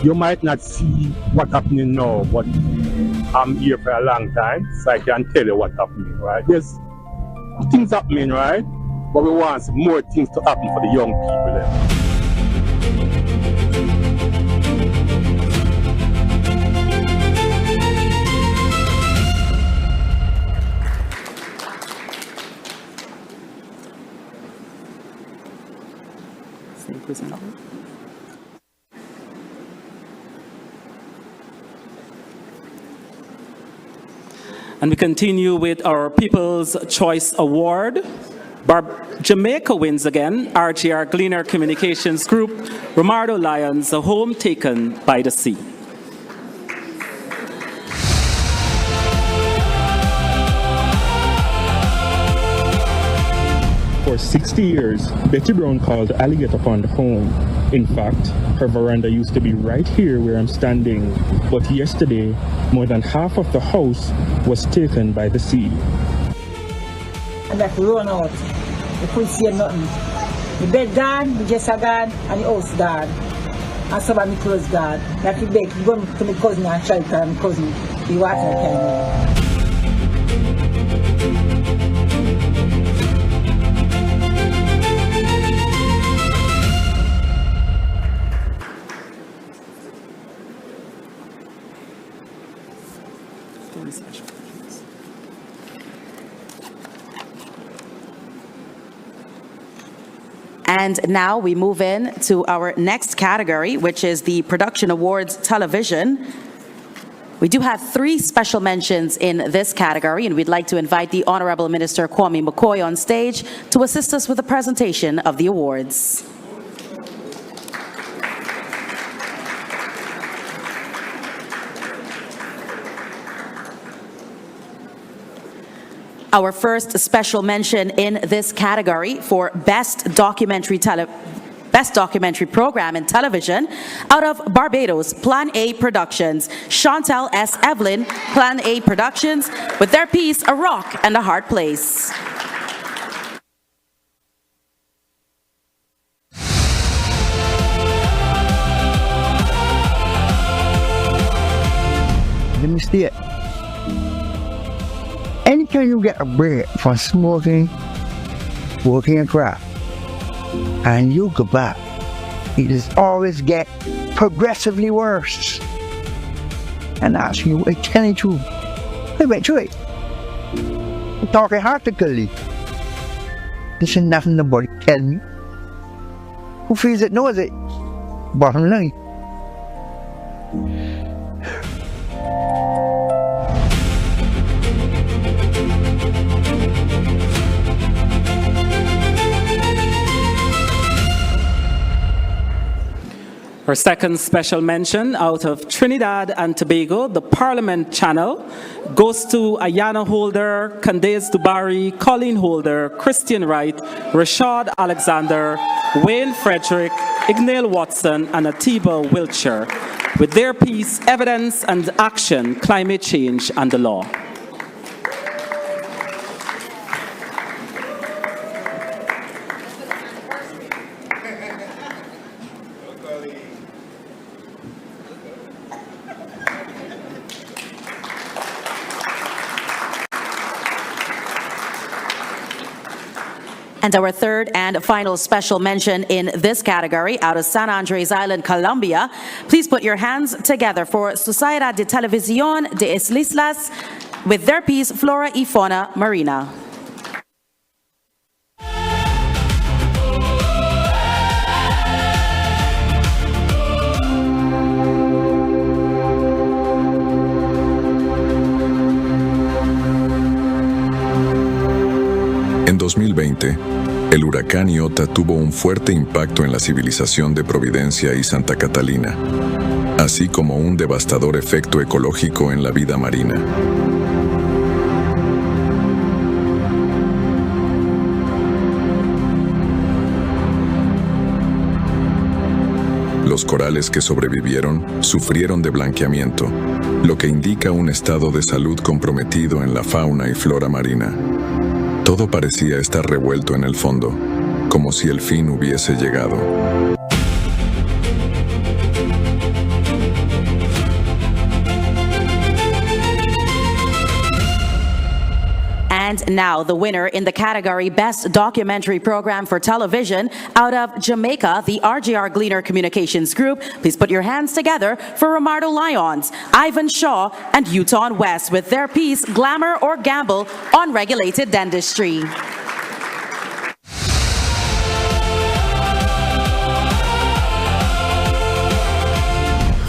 You might not see what's happening now, but I'm here for a long time, so I can tell you what's happening, right? There's things happening, right? But we want more things to happen for the young people there. And we continue with our People's Choice Award. Jamaica wins again. RGR Gleaner Communications Group, Romardo Lions, a home taken by the sea. For 60 years, Betty Brown called Alligator Pond home. In fact, her veranda used to be right here where I'm standing. But yesterday, more than half of the house was taken by the sea. And that run out. We couldn't see nothing. The bed gone, the dresser gone, and the house gone. And some of my clothes gone. Like the bed, go to my cousin and shelter my cousin. The water came. And now we move in to our next category, which is the Production Awards Television. We do have 3 special mentions in this category, and we'd like to invite the Honorable Minister Kwame McCoy on stage to assist us with the presentation of the awards. Our first special mention in this category for Best Documentary Program in Television out of Barbados, Plan A Productions. Chantel S. Evelyn, Plan A Productions, with their piece, A Rock and a Hard Place. Let me see it. Anytime you get a break from smoking, working and craft, and you go back, it is always get progressively worse. And ask you, I tell you true. I went through it. I'm talking practically. This is nothing nobody tell me. Who feels it knows it. Bottom line. Our second special mention out of Trinidad and Tobago, the Parliament Channel, goes to Ayana Holder, Candace Dubari, Colleen Holder, Christian Wright, Rashad Alexander, Wayne Frederick, Ignale Watson, and Atiba Wiltshire, with their piece, Evidence and Action, Climate Change and the Law. And our third and final special mention in this category out of San Andres Island, Colombia. Please put your hands together for Sociedad de Televisión de Islas with their piece, Flora y Fauna Marina. En 2020, el huracán Iota tuvo un fuerte impacto en la civilización de Providencia y Santa Catalina, así como un devastador efecto ecológico en la vida marina. Los corales que sobrevivieron sufrieron de blanqueamiento, lo que indica un estado de salud comprometido en la fauna y flora marina. Todo parecía estar revuelto en el fondo, como si el fin hubiese llegado. And now the winner in the category Best Documentary Program for Television out of Jamaica, the RGR Gleaner Communications Group. Please put your hands together for Romardo Lyons, Ivan Shaw, and Utah West with their piece, Glamour or Gamble on Regulated Dentistry.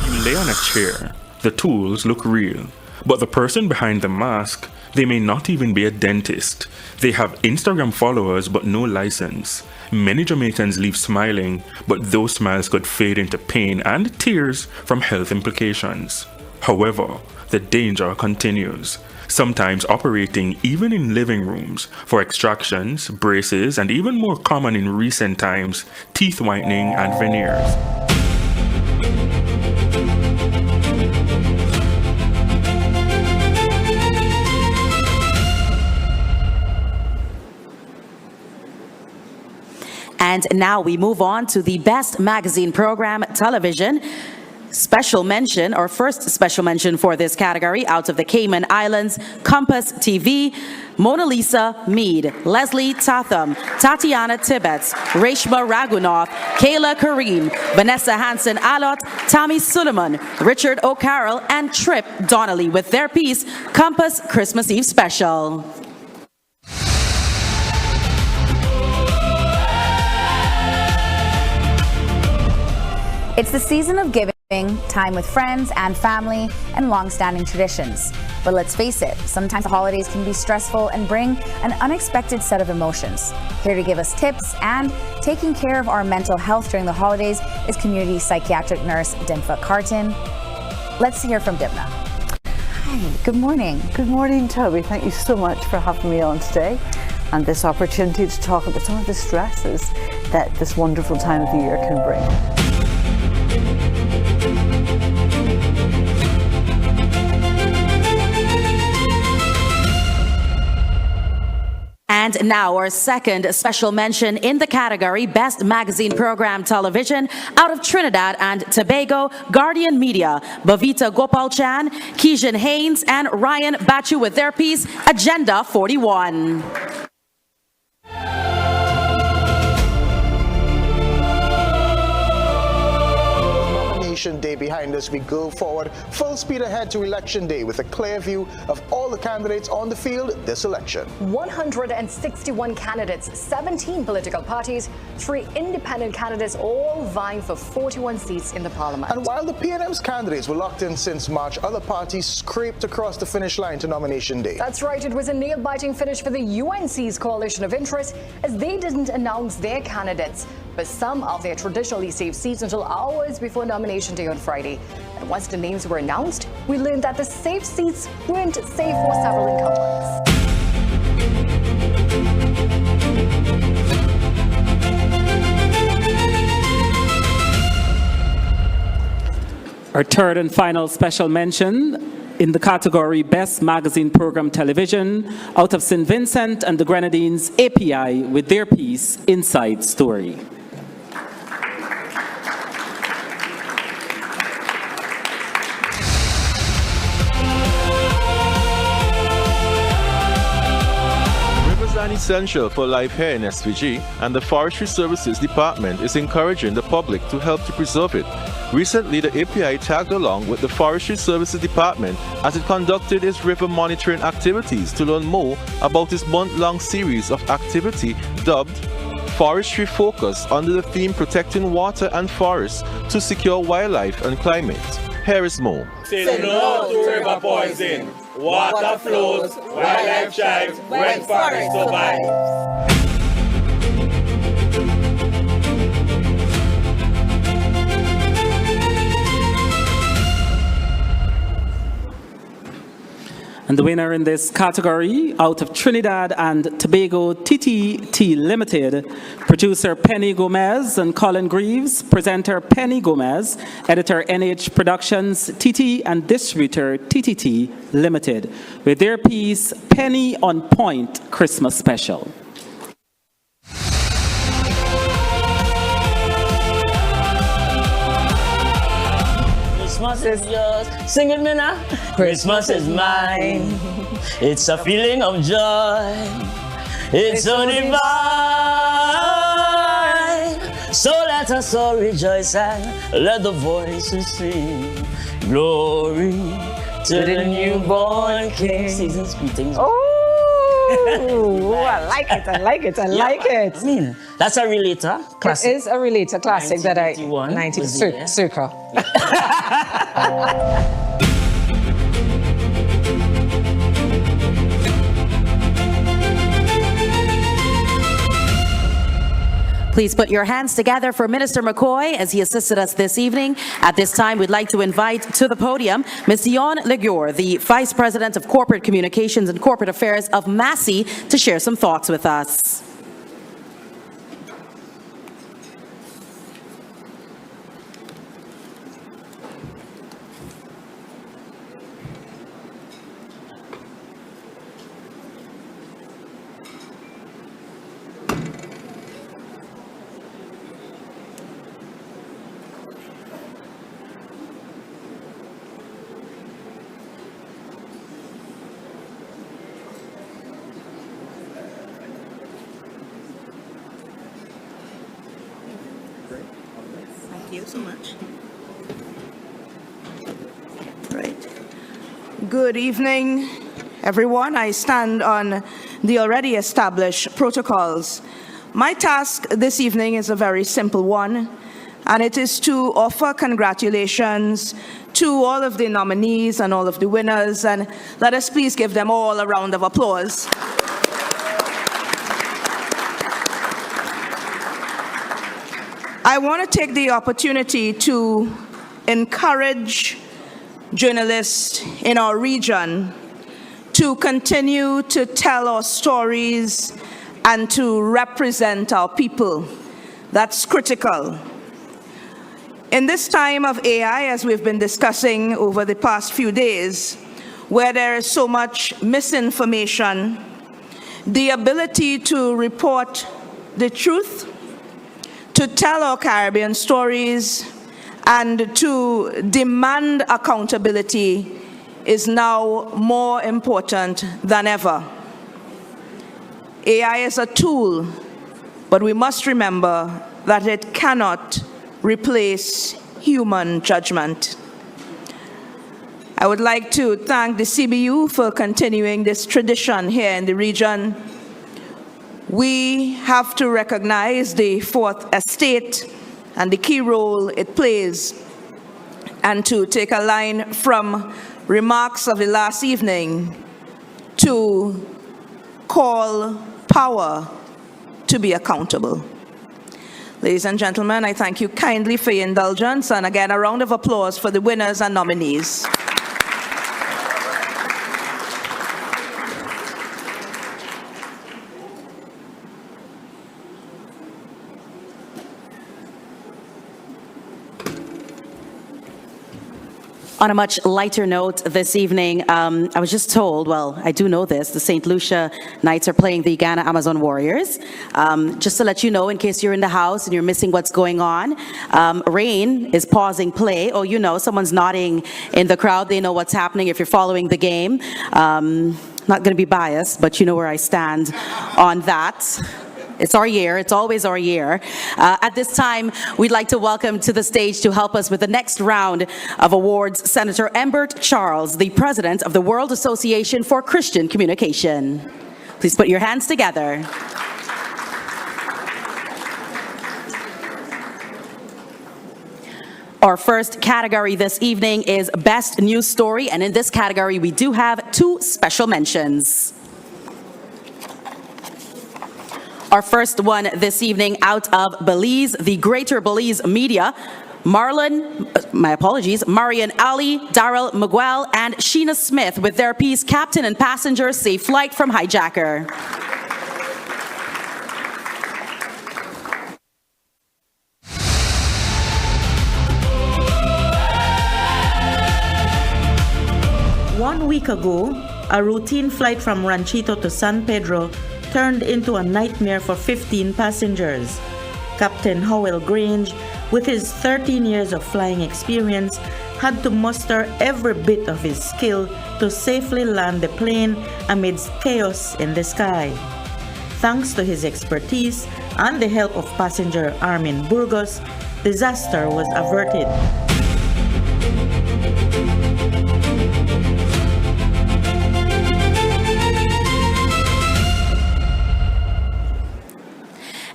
You lay on a chair, the tools look real, but the person behind the mask, they may not even be a dentist. They have Instagram followers but no license. Many Jamaicans leave smiling, but those smiles could fade into pain and tears from health implications. However, the danger continues, sometimes operating even in living rooms for extractions, braces, and even more common in recent times, teeth whitening and veneers. And now we move on to the Best Magazine Program Television. Special mention, or first special mention for this category out of the Cayman Islands, Compass TV, Mona Lisa Mead, Leslie Tatham, Tatiana Tibbetts, Reshma Ragunoff, Kayla Kareem, Vanessa Hansen Alot, Tommy Suleiman, Richard O'Carroll, and Trip Donnelly with their piece, Compass Christmas Eve Special. It's the season of giving, time with friends and family, and long-standing traditions. But let's face it, sometimes the holidays can be stressful and bring an unexpected set of emotions. Here to give us tips and taking care of our mental health during the holidays is community psychiatric nurse Dimfa Carton. Let's hear from Dimna. Hi, Good morning. Good morning, Toby. Thank you so much for having me on today and this opportunity to talk about some of the stresses that this wonderful time of the year can bring. And now our second special mention in the category Best Magazine Program Television out of Trinidad and Tobago, Guardian Media, Bhavita Gopalchan, Keejan Haynes, and Ryan Bachu with their piece, Agenda 41. Day behind us, we go forward full speed ahead to election day with a clear view of all the candidates on the field this election. 161 candidates, 17 political parties, 3 independent candidates, all vying for 41 seats in the parliament. And while the PNM's candidates were locked in since March, other parties scraped across the finish line to nomination day. That's right, it was a nail-biting finish for the UNC's coalition of interest as they didn't announce their candidates, but some of their traditionally safe seats until hours before nomination day on Friday. And once the names were announced, we learned that the safe seats weren't safe for several incumbents. Our third and final special mention in the category Best Magazine Program Television out of St. Vincent and the Grenadines, API, with their piece, Inside Story. Essential for life here in SVG, and the Forestry Services Department is encouraging the public to help to preserve it. Recently, the API tagged along with the Forestry Services Department as it conducted its river monitoring activities to learn more about its month-long series of activity dubbed Forestry Focus under the theme Protecting Water and Forests to Secure Wildlife and Climate. Here is more. Say no to river poison. Water flows, wildlife thrives, when forest survives. And the winner in this category, out of Trinidad and Tobago TTT Limited, producer Penny Gomez and Colin Greaves, presenter Penny Gomez, editor NH Productions TT, and distributor TTT Limited, with their piece Penny on Point Christmas Special. Christmas is yours. Sing it, Minna. Christmas is mine. It's a feeling of joy. It's so divine. So let us all rejoice and let the voices sing. Glory to the newborn King. Season's greetings. Oh, I like it, I like it, I like it. I mean, that's a relator classic. It is a relator classic that I... 1951. Circa. Please put your hands together for Minister McCoy as he assisted us this evening. At this time, we'd like to invite to the podium Ms. Dion Leguer, the Vice President of Corporate Communications and Corporate Affairs of Massey, to share some thoughts with us. Thank you so much. Right. Good evening, everyone. I stand on the already established protocols. My task this evening is a very simple one, and it is to offer congratulations to all of the nominees and all of the winners, and let us please give them all a round of applause. I want to take the opportunity to encourage journalists in our region to continue to tell our stories and to represent our people. That's critical. In this time of AI, as we've been discussing over the past few days, where there is so much misinformation, the ability to report the truth, to tell our Caribbean stories, and to demand accountability is now more important than ever. AI is a tool, but we must remember that it cannot replace human judgment. I would like to thank the CBU for continuing this tradition here in the region. We have to recognize the Fourth Estate and the key role it plays, and to take a line from remarks of the last evening to call power to be accountable. Ladies and gentlemen, I thank you kindly for your indulgence, and again, a round of applause for the winners and nominees. On a much lighter note this evening, I was just told, well, I do know this, the St. Lucia Knights are playing the Ghana Amazon Warriors. Just to let you know, in case you're in the house and you're missing what's going on, Rain is pausing play. Oh, you know, someone's nodding in the crowd. They know what's happening if you're following the game. Not going to be biased, but you know where I stand on that. It's our year. It's always our year. At this time, we'd like to welcome to the stage to help us with the next round of awards, Senator Embert Charles, the president of the World Association for Christian Communication. Please put your hands together. Our first category this evening is Best News Story, and in this category, we do have 2 special mentions. Our first one this evening out of Belize, the Greater Belize Media, Marian Ali, Darrell Miguel, and Sheena Smith with their piece, Captain and Passenger, Safe Flight from Hijacker. One week ago, a routine flight from Ranchito to San Pedro turned into a nightmare for 15 passengers. Captain Howell Grange, with his 13 years of flying experience, had to muster every bit of his skill to safely land the plane amidst chaos in the sky. Thanks to his expertise and the help of passenger Armin Burgos, disaster was averted.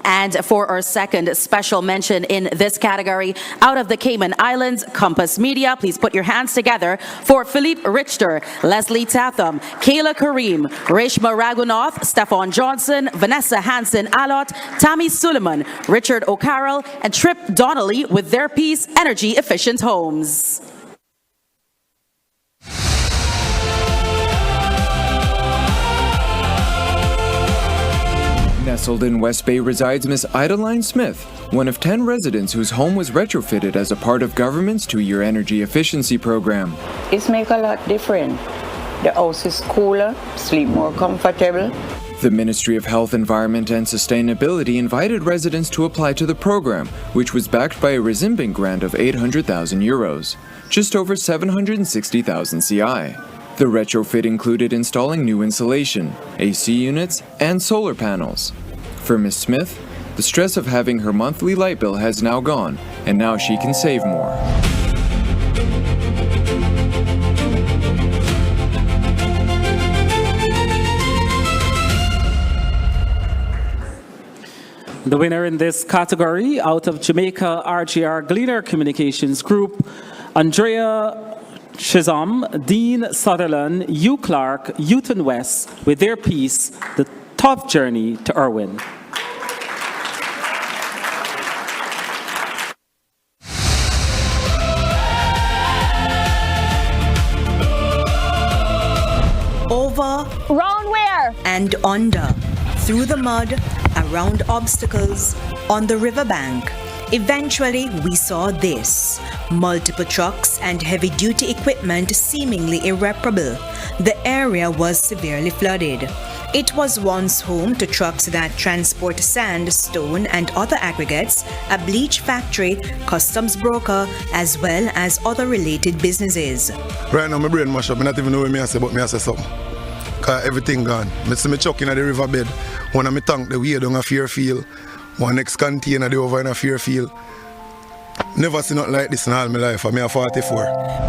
And for our second special mention in this category, out of the Cayman Islands, Compass Media, please put your hands together for Philippe Richter, Leslie Tatham, Kayla Kareem, Reshma Ragunath, Stefan Johnson, Vanessa Hansen-Allott, Tammy Suleiman, Richard O'Carroll, and Trip Donnelly with their piece, Energy Efficient Homes. Nestled in West Bay resides Miss Idaline Smith, one of 10 residents whose home was retrofitted as a part of government's 2-year energy efficiency program. It's make a lot different. The house is cooler, sleep more comfortable. The Ministry of Health, Environment and Sustainability invited residents to apply to the program, which was backed by a Resimbing grant of €800,000, just over 760,000 CI. The retrofit included installing new insulation, AC units, and solar panels. For Ms. Smith, the stress of having her monthly light bill has now gone, and now she can save more. The winner in this category, out of Jamaica RGR Gleaner Communications Group, Andrea Shazam, Dean Sutherland, Hugh Clark, Houghton West, with their piece, The Tough Journey to Irwin. and under, through the mud, around obstacles, on the riverbank. Eventually, we saw this. Multiple trucks and heavy-duty equipment seemingly irreparable. The area was severely flooded. It was once home to trucks that transport sand, stone, and other aggregates, a bleach factory, customs broker, as well as other related businesses. Right now, my brain mash up. I don't even know what I say, but I say something. Because everything gone. I see me chuck in the riverbed. One of my tank, the way down a Fairfield. One next container, the over in a Fairfield. Never seen nothing like this in all my life. I'm 44.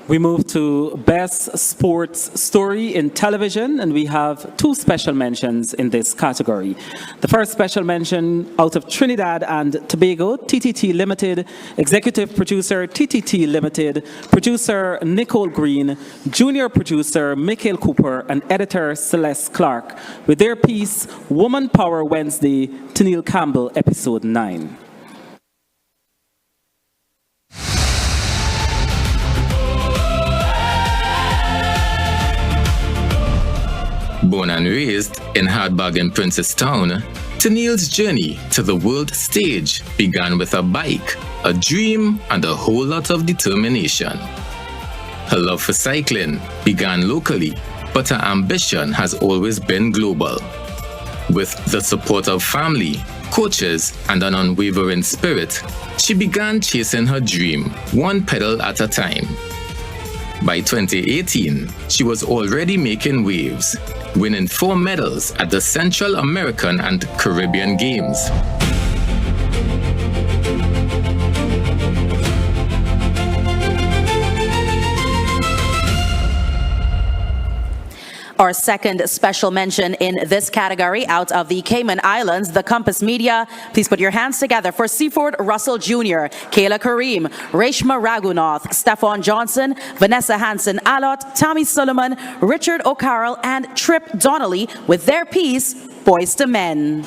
We move to Best Sports Story in Television, and we have two special mentions in this category. The first special mention out of Trinidad and Tobago, TTT Limited, Executive Producer TTT Limited, Producer Nicole Green, Junior Producer Mikhail Cooper, and Editor Celeste Clark, with their piece, Woman Power Wednesday, Tennille Campbell, Episode 9. Born and raised in Hardbargain Princestown, Tennille's journey to the world stage began with a bike, a dream, and a whole lot of determination. Her love for cycling began locally, but her ambition has always been global. With the support of family, coaches, and an unwavering spirit, she began chasing her dream, one pedal at a time. By 2018, she was already making waves, winning 4 medals at the Central American and Caribbean Games. Our second special mention in this category out of the Cayman Islands, the Compass Media. Please put your hands together for Seaford Russell Jr., Kayla Kareem, Reshma Raghunath, Stephon Johnson, Vanessa Hansen-Allott, Tommy Solomon, Richard O'Carroll, and Trip Donnelly with their piece, Boys to Men.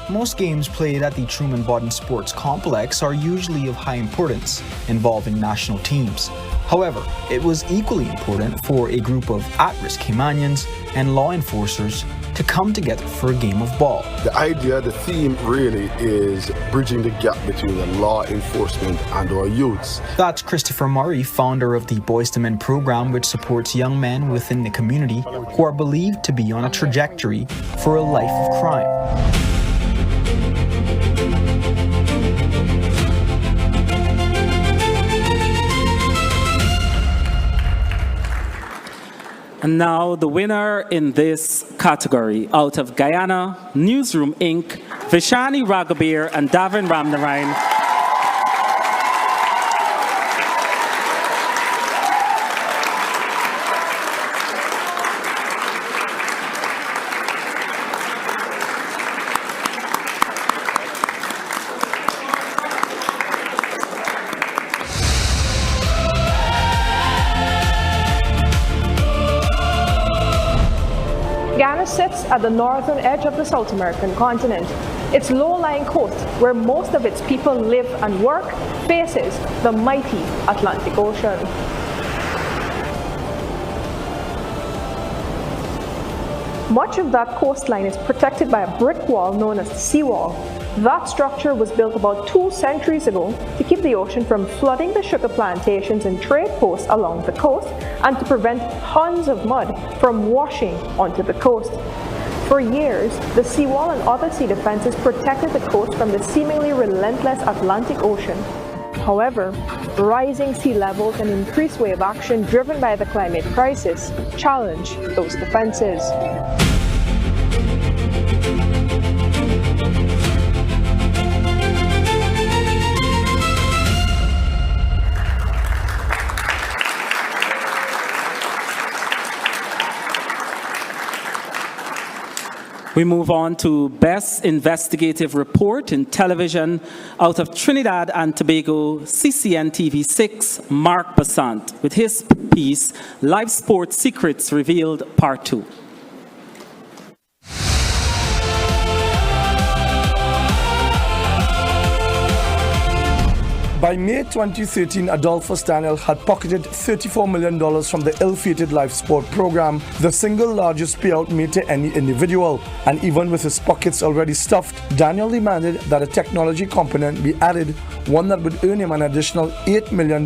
Most games played at the Truman Bodden Sports Complex are usually of high importance, involving national teams. However, it was equally important for a group of at-risk Caymanians and law enforcers to come together for a game of ball. The idea, the theme really is bridging the gap between the law enforcement and our youths. That's Christopher Murray, founder of the Boys to Men program, which supports young men within the community who are believed to be on a trajectory for a life of crime. And now the winner in this category, out of Guyana, Newsroom Inc., Vishani Raghabir and Davin Ramnarayan. Ghana sits at the northern edge of the South American continent. Its low-lying coast, where most of its people live and work, faces the mighty Atlantic Ocean. Much of that coastline is protected by a brick wall known as the seawall. That structure was built about 2 centuries ago to keep the ocean from flooding the sugar plantations and trade posts along the coast and to prevent tons of mud from washing onto the coast. For years, the seawall and other sea defenses protected the coast from the seemingly relentless Atlantic Ocean. However, rising sea levels and increased wave action driven by the climate crisis challenge those defenses. We move on to Best Investigative Report in Television. Out of Trinidad and Tobago, CCN TV6, Mark Bassant, with his piece, Live Sports Secrets Revealed, Part 2. By May 2013, Adolphus Daniel had pocketed $34 million from the ill-fated life sport program, the single largest payout made to any individual. And even with his pockets already stuffed, Daniel demanded that a technology component be added, one that would earn him an additional $8 million,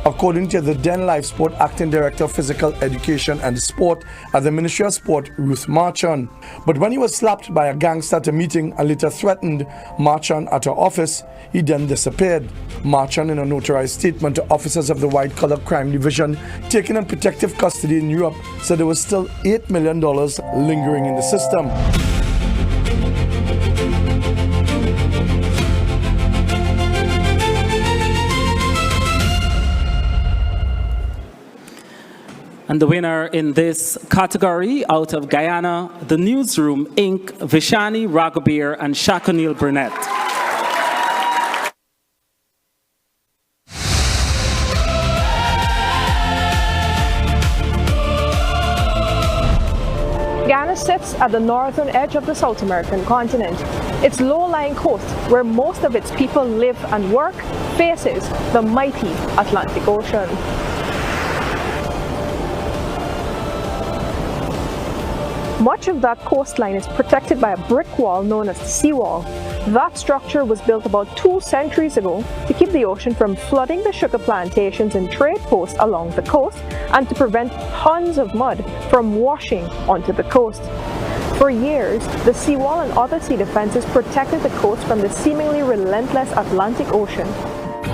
according to the then life sport acting director of physical education and sport at the Ministry of Sport, Ruth Marchand. But when he was slapped by a gangster at a meeting and later threatened Marchand at her office, he then disappeared. Marchand, in a notarized statement to officers of the White Collar Crime Division taken in protective custody in Europe, said there was still $8 million lingering in the system. And the winner in this category, out of Guyana, the Newsroom Inc., Vishani Raghuber and Shaquille Burnett. Ghana sits at the northern edge of the South American continent. Its low-lying coast, where most of its people live and work, faces the mighty Atlantic Ocean. Much of that coastline is protected by a brick wall known as the seawall. That structure was built about 2 centuries ago to keep the ocean from flooding the sugar plantations and trade posts along the coast and to prevent tons of mud from washing onto the coast. For years, the seawall and other sea defenses protected the coast from the seemingly relentless Atlantic Ocean.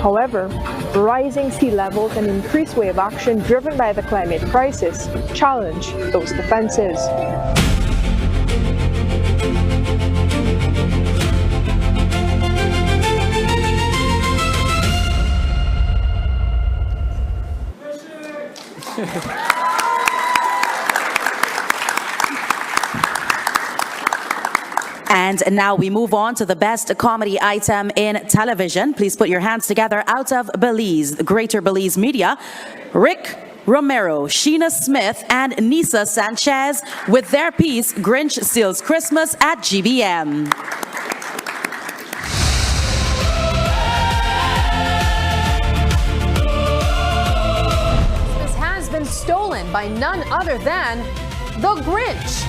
However, rising sea levels and increased wave action driven by the climate crisis challenge those defenses. And now we move on to the best comedy item in television. Please put your hands together. Out of Belize, Greater Belize Media, Rick Romero, Sheena Smith, and Nisa Sanchez with their piece, Grinch Steals Christmas at GBM. This has been stolen by none other than the Grinch.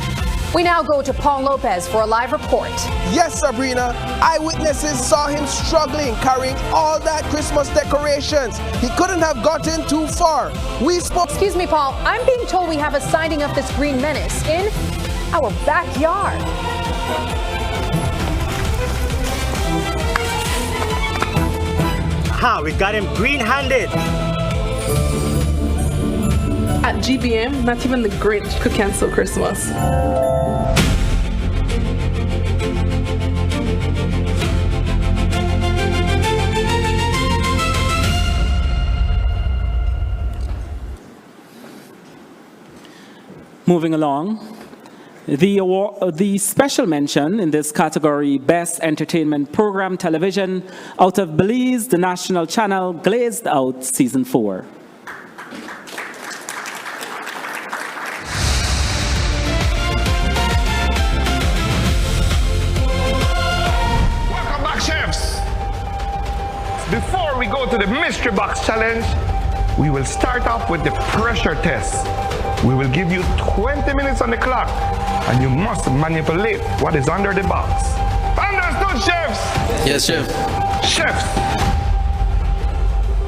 We now go to Paul Lopez for a live report. Yes, Sabrina. Eyewitnesses saw him struggling, carrying all that Christmas decorations. He couldn't have gotten too far. We spoke. Excuse me, Paul. I'm being told we have a sighting of this green menace in our backyard. Ha! We got him green-handed. At GBM, not even the Grinch could cancel Christmas. Moving along, the special mention in this category, Best Entertainment Program Television, out of Belize, the national channel, Glazed Out Season 4. Welcome back, chefs. Before we go to the Mystery Box Challenge, we will start off with the pressure test. We will give you 20 minutes on the clock, and you must manipulate what is under the box. Understood, chefs? Yes, chef. Chefs,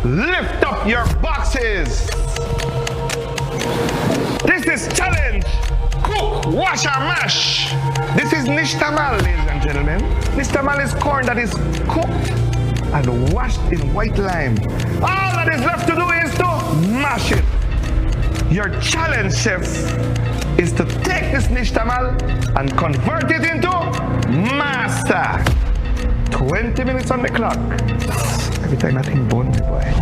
lift up your boxes. This is challenge. Cook, wash, or mash. This is nishtamal, ladies and gentlemen. Nishtamal is corn that is cooked and washed in white lime. All that is left to do is to mash it. Your challenge, chefs, is to take this nishtamal and convert it into masa. 20 minutes on the clock. Every time I think bone, boy.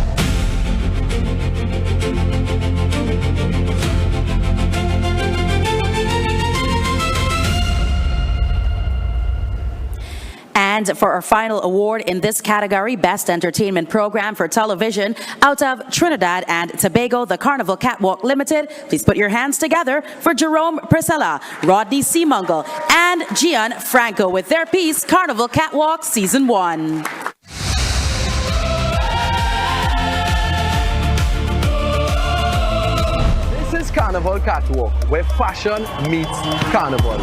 And for our final award in this category, Best Entertainment Program for Television, out of Trinidad and Tobago, the Carnival Catwalk Limited, please put your hands together for Jerome Priscilla, Rodney Seamungle, and Gian Franco with their piece, Carnival Catwalk Season 1. This is Carnival Catwalk, where fashion meets carnival.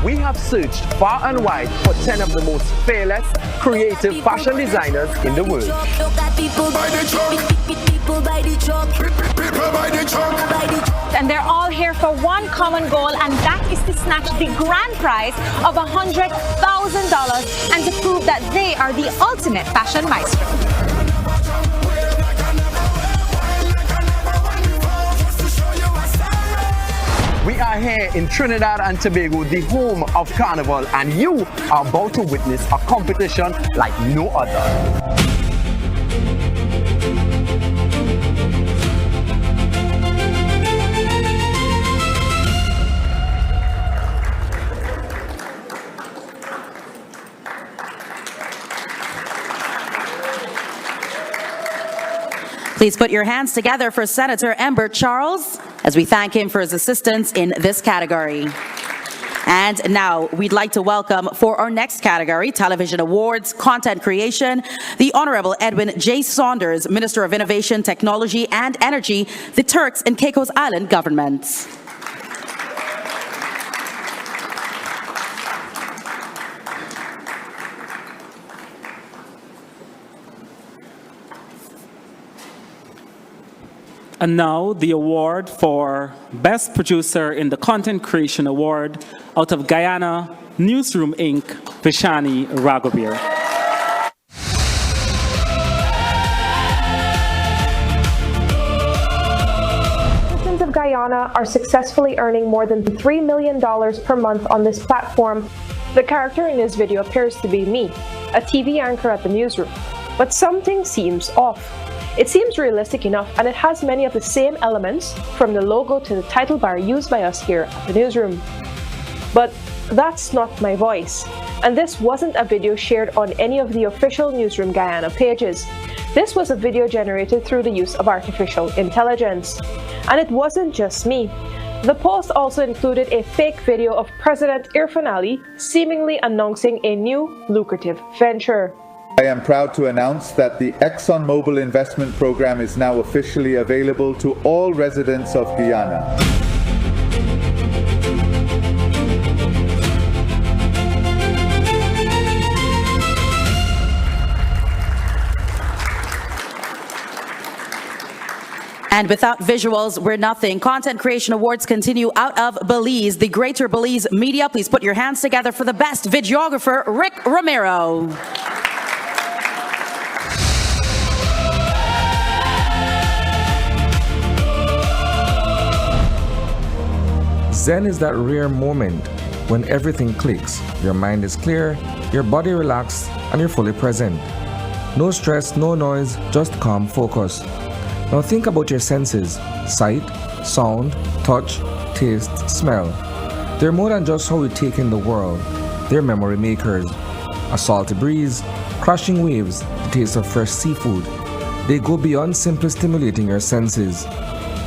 We have searched far and wide for 10 of the most fearless, creative fashion designers in the world. And they're all here for one common goal, and that is to snatch the grand prize of $100,000 and to prove that they are the ultimate fashion maestro. We are here in Trinidad and Tobago, the home of Carnival, and you are about to witness a competition like no other. Please put your hands together for Senator Ember Charles as we thank him for his assistance in this category. And now we'd like to welcome for our next category, Television Awards, Content Creation, the Honorable Edwin J. Saunders, Minister of Innovation, Technology and Energy, the Turks and Caicos Island governments. And now the award for Best Producer in the Content Creation Award out of Guyana, Newsroom Inc., Vishani Raghavir. Citizens of Guyana are successfully earning more than $3 million per month on this platform. The character in this video appears to be me, a TV anchor at the newsroom. But something seems off. It seems realistic enough, and it has many of the same elements, from the logo to the title bar used by us here at the newsroom. But that's not my voice, and this wasn't a video shared on any of the official Newsroom Guyana pages. This was a video generated through the use of artificial intelligence. And it wasn't just me. The post also included a fake video of President Irfan Ali seemingly announcing a new lucrative venture. I am proud to announce that the ExxonMobil investment program is now officially available to all residents of Guyana. And without visuals, we're nothing. Content Creation Awards continue out of Belize, the Greater Belize Media. Please put your hands together for the best videographer, Rick Romero. Zen is that rare moment when everything clicks. Your mind is clear, your body relaxed, and you're fully present. No stress, no noise, just calm focus. Now think about your senses: sight, sound, touch, taste, smell. They're more than just how we take in the world. They're memory makers. A salty breeze, crashing waves, the taste of fresh seafood. They go beyond simply stimulating your senses.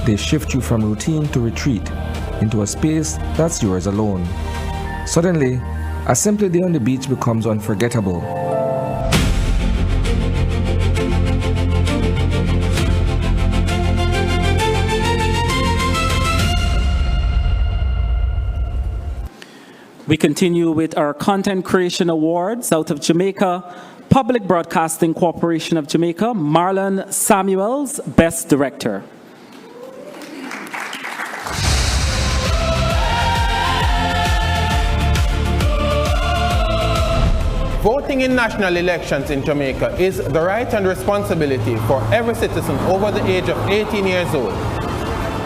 They shift you from routine to retreat, into a space that's yours alone. Suddenly, a simple day on the beach becomes unforgettable. We continue with our Content Creation Awards out of Jamaica, Public Broadcasting Corporation of Jamaica, Marlon Samuels, Best Director. Voting in national elections in Jamaica is the right and responsibility for every citizen over the age of 18 years old.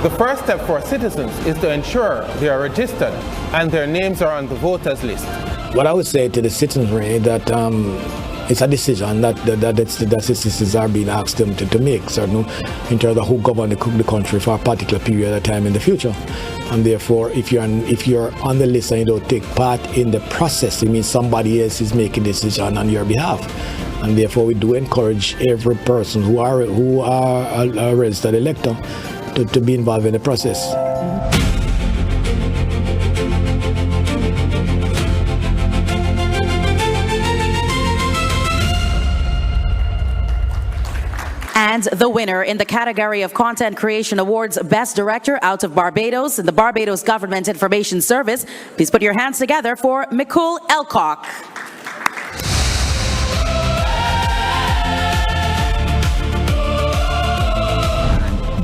The first step for citizens is to ensure they are registered and their names are on the voters list. What I would say to the citizenry is that it's a decision that the citizens are being asked them to make, certain in terms of who govern the country for a particular period of time in the future. And therefore, if you're on the list and you don't take part in the process, it means somebody else is making a decision on your behalf. And therefore, we do encourage every person who are a registered elector to be involved in the process. And the winner in the category of Content Creation Awards Best Director out of Barbados in the Barbados Government Information Service. Please put your hands together for Mikul Elcock.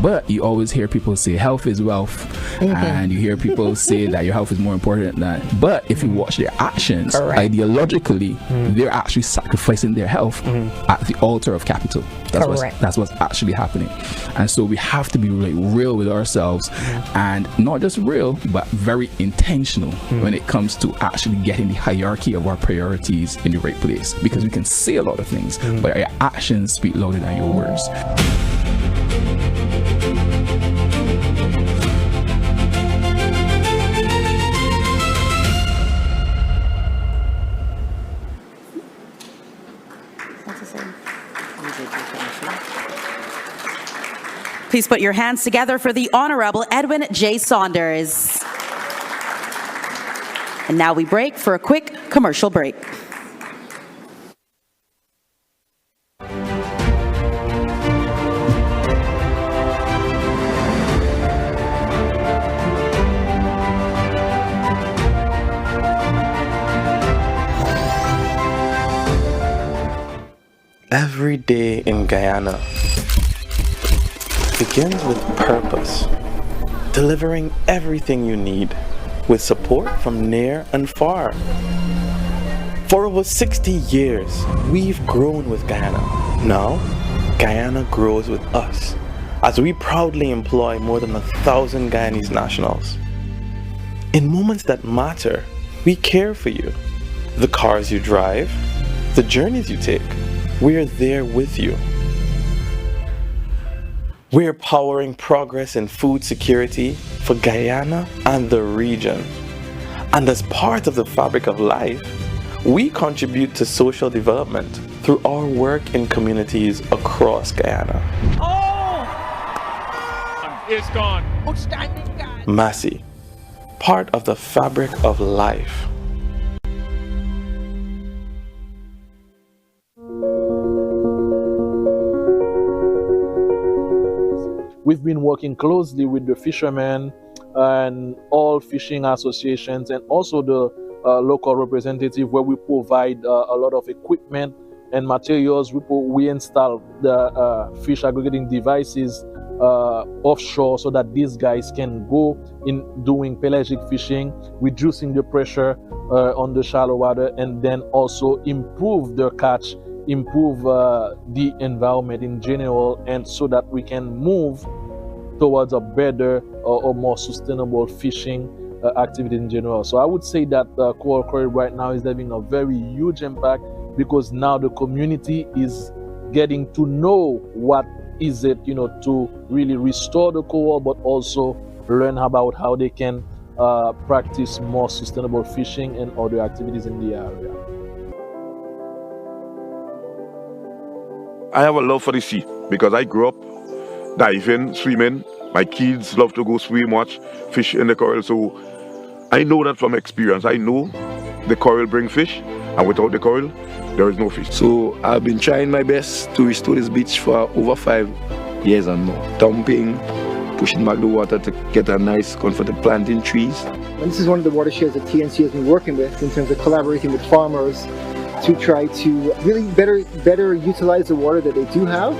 But you always hear people say health is wealth, and you hear people say that your health is more important than. But if you watch their actions, ideologically, they're actually sacrificing their health at the altar of capital. That's what's actually happening. And so we have to be real with ourselves, and not just real, but very intentional when it comes to actually getting the hierarchy of our priorities in the right place. Because we can say a lot of things, but your actions speak louder than your words. Please put your hands together for the Honorable Edwin J. Saunders. And now we break for a quick commercial break. Every day in Guyana begins with purpose, delivering everything you need with support from near and far. For over 60 years, we've grown with Guyana. Now, Guyana grows with us as we proudly employ more than 1,000 Guyanese nationals. In moments that matter, we care for you. The cars you drive, the journeys you take, we're there with you. We're powering progress in food security for Guyana and the region. And as part of the fabric of life, we contribute to social development through our work in communities across Guyana. It's gone. Massey, part of the fabric of life. We've been working closely with the fishermen and all fishing associations and also the local representative, where we provide a lot of equipment and materials. We install the fish aggregating devices offshore so that these guys can go in doing pelagic fishing, reducing the pressure on the shallow water, and then also improve their catch, improve the environment in general, and so that we can move towards a better or more sustainable fishing activity in general. So I would say that Coral Corridor right now is having a very huge impact, because now the community is getting to know what is it, to really restore the coral, but also learn about how they can practice more sustainable fishing and other activities in the area. I have a love for the sea because I grew up diving, swimming. My kids love to go swim, watch fish in the coral. So I know that from experience. I know the coral brings fish, and without the coral, there is no fish. So I've been trying my best to restore this beach for over 5 years and more. Dumping, pushing back the water to get a nice, comfortable planting trees. And this is one of the watersheds that TNC has been working with in terms of collaborating with farmers to try to really better utilize the water that they do have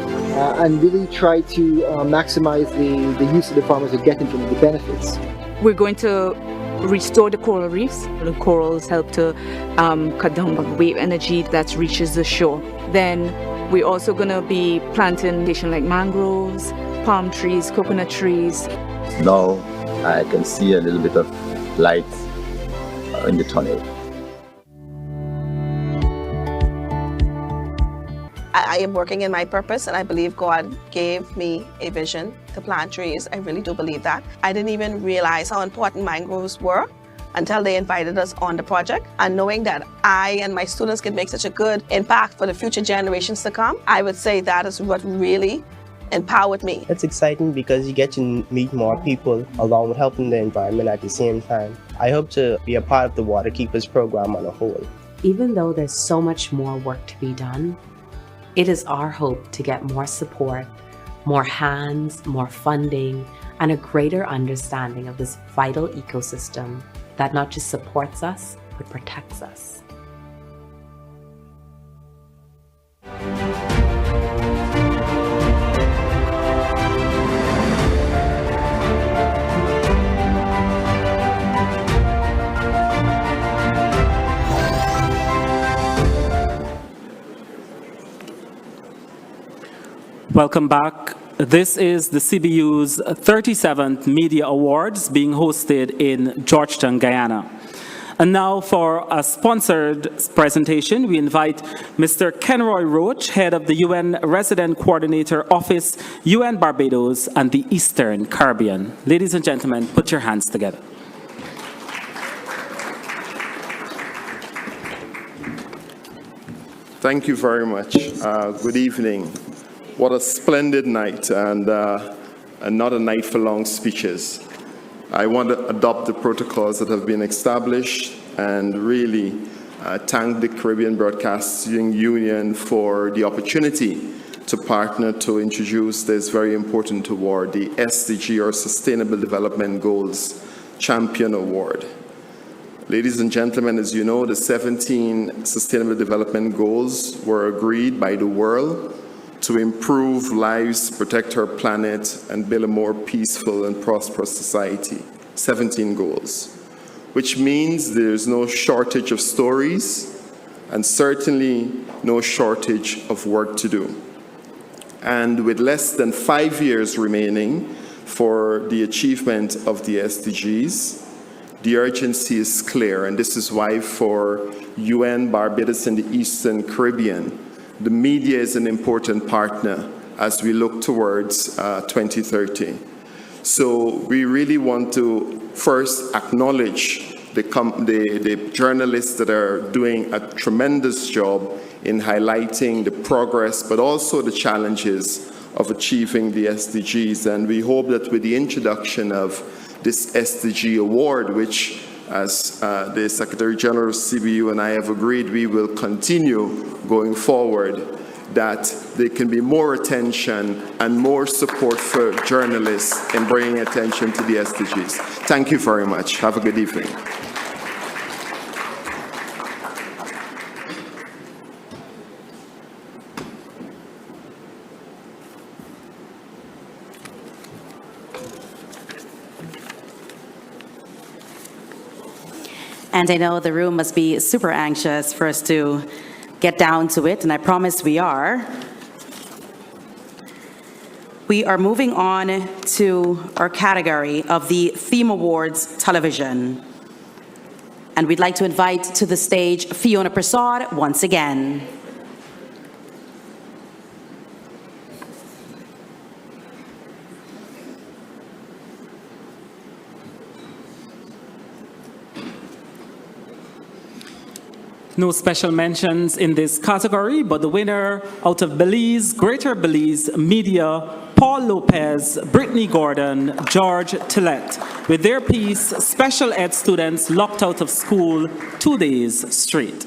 and really try to maximize the use of the farmers are getting from the benefits. We're going to restore the coral reefs. The corals help to cut down the wave energy that reaches the shore. Then we're also going to be planting like mangroves, palm trees, coconut trees. Now I can see a little bit of light in the tunnel. I am working in my purpose, and I believe God gave me a vision to plant trees. I really do believe that. I didn't even realize how important mangroves were until they invited us on the project. And knowing that I and my students can make such a good impact for the future generations to come, I would say that is what really empowered me. It's exciting because you get to meet more people along with helping the environment at the same time. I hope to be a part of the Water Keepers program on a whole. Even though there's so much more work to be done, it is our hope to get more support, more hands, more funding, and a greater understanding of this vital ecosystem that not just supports us, but protects us. Welcome back. This is the CBU's 37th Media Awards being hosted in Georgetown, Guyana. And now for a sponsored presentation, we invite Mr. Kenroy Roach, head of the UN Resident Coordinator Office, UN Barbados and the Eastern Caribbean. Ladies and gentlemen, put your hands together. Thank you very much. Good evening. What a splendid night, and not a night for long speeches. I want to adopt the protocols that have been established and really thank the Caribbean Broadcasting Union for the opportunity to partner to introduce this very important award, the SDG, or Sustainable Development Goals Champion Award. Ladies and gentlemen, as you know, the 17 Sustainable Development Goals were agreed by the world to improve lives, protect our planet, and build a more peaceful and prosperous society. 17 goals, which means there's no shortage of stories and certainly no shortage of work to do. And with less than 5 years remaining for the achievement of the SDGs, the urgency is clear, and this is why for UN Barbados and the Eastern Caribbean, the media is an important partner as we look towards 2030. So we really want to first acknowledge the journalists that are doing a tremendous job in highlighting the progress, but also the challenges of achieving the SDGs. And we hope that with the introduction of this SDG award, which as the Secretary General of CBU and I have agreed, we will continue going forward, that there can be more attention and more support for journalists in bringing attention to the SDGs. Thank you very much. Have a good evening. And I know the room must be super anxious for us to get down to it, and I promise we are. We are moving on to our category of the Theme Awards Television. And we'd like to invite to the stage Fiona Prasad once again. No special mentions in this category, but the winner out of Belize, Greater Belize Media, Paul Lopez, Brittany Gordon, George Tillett, with their piece, Special Ed Students Locked Out of School 2 Days Straight.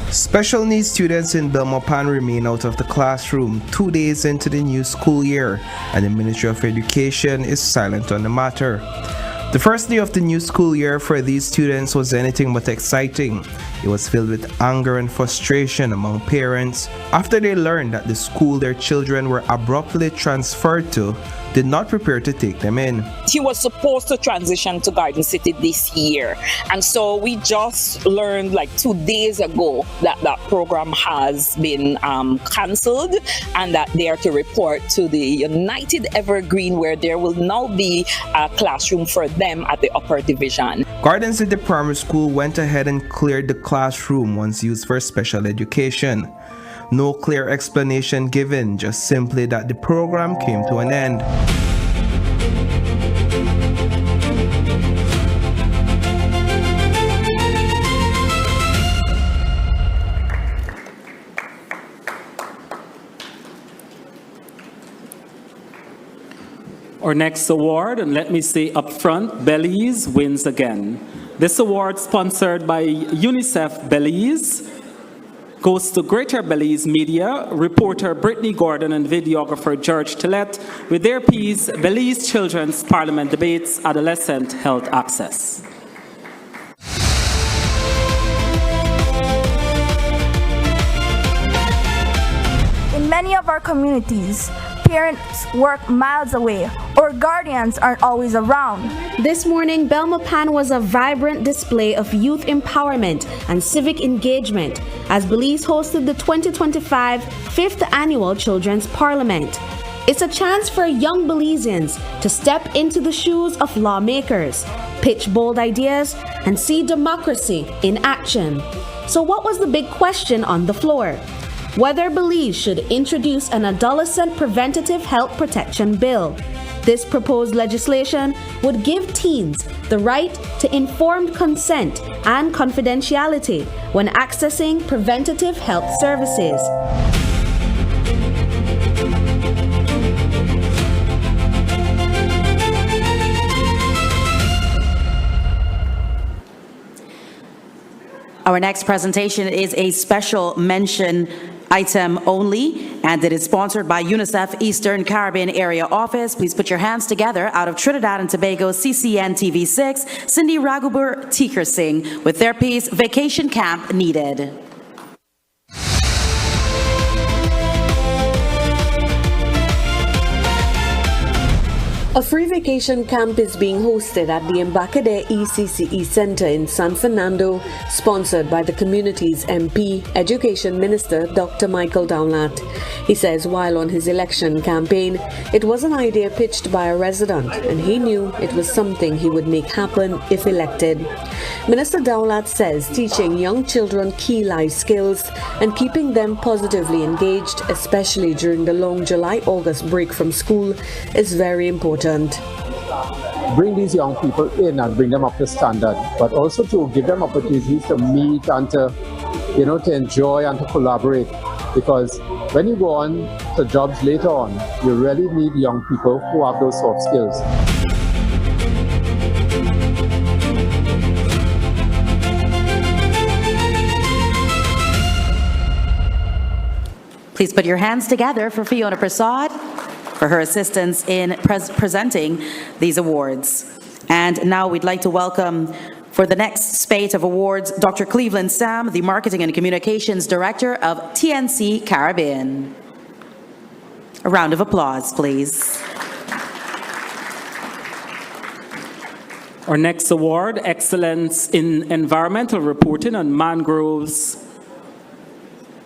Special needs students in Belmopan remain out of the classroom 2 days into the new school year, and the Ministry of Education is silent on the matter. The first day of the new school year for these students was anything but exciting. It was filled with anger and frustration among parents after they learned that the school their children were abruptly transferred to did not prepare to take them in. He was supposed to transition to Garden City this year, and so we just learned like 2 days ago that that program has been cancelled and that they are to report to the United Evergreen, where there will now be a classroom for them at the upper division. Gardens City Primary School went ahead and cleared the classroom once used for special education. No clear explanation given, just simply that the program came to an end. Our next award, and let me say up front, Belize wins again. This award, sponsored by UNICEF Belize, goes to Greater Belize Media, reporter Brittany Gordon and videographer George Tillett with their piece, Belize Children's Parliament Debates, Adolescent Health Access. In many of our communities, parents work miles away or guardians aren't always around. This morning, Belmopan was a vibrant display of youth empowerment and civic engagement as Belize hosted the 2025 5th Annual Children's Parliament. It's a chance for young Belizeans to step into the shoes of lawmakers, pitch bold ideas, and see democracy in action. So what was the big question on the floor? Whether Belize should introduce an adolescent preventative health protection bill. This proposed legislation would give teens the right to informed consent and confidentiality when accessing preventative health services. Our next presentation is a special mention item only, and it is sponsored by UNICEF Eastern Caribbean Area Office. Please put your hands together out of Trinidad and Tobago CCN TV6, Cindy Raghuber Tikar Singh with their piece, Vacation Camp Needed. A free vacation camp is being hosted at the Embarcadero ECCE Center in San Fernando, sponsored by the community's MP, Education Minister Dr. Michael Downlatt. He says while on his election campaign, it was an idea pitched by a resident, and he knew it was something he would make happen if elected. Minister Downlatt says teaching young children key life skills and keeping them positively engaged, especially during the long July-August break from school, is very important. Bring these young people in and bring them up to standard, but also to give them opportunities to meet and to enjoy and to collaborate. Because when you go on to jobs later on, you really need young people who have those soft skills. Please put your hands together for Fiona Prasad for her assistance in presenting these awards. And now we'd like to welcome for the next spate of awards, Dr. Cleveland Sam, the Marketing and Communications Director of TNC Caribbean. A round of applause, please. Our next award, Excellence in Environmental Reporting on Mangroves.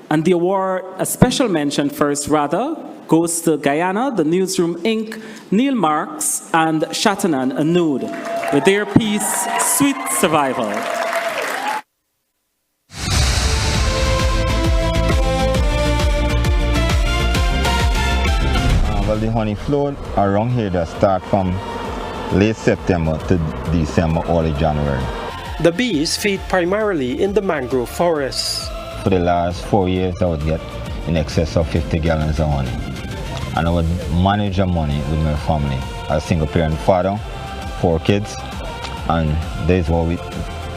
And the award, a special mention first rather, goes to Guyana, the Newsroom Inc., Neil Marks, and Shatanan Anud, with their piece, Sweet Survival. Well, the honey flow around here that start from late September to December, early January. The bees feed primarily in the mangrove forests. For the last 4 years, I would get in excess of 50 gallons of honey. And I would manage the money with my family. A single parent father, 4 kids, and that is what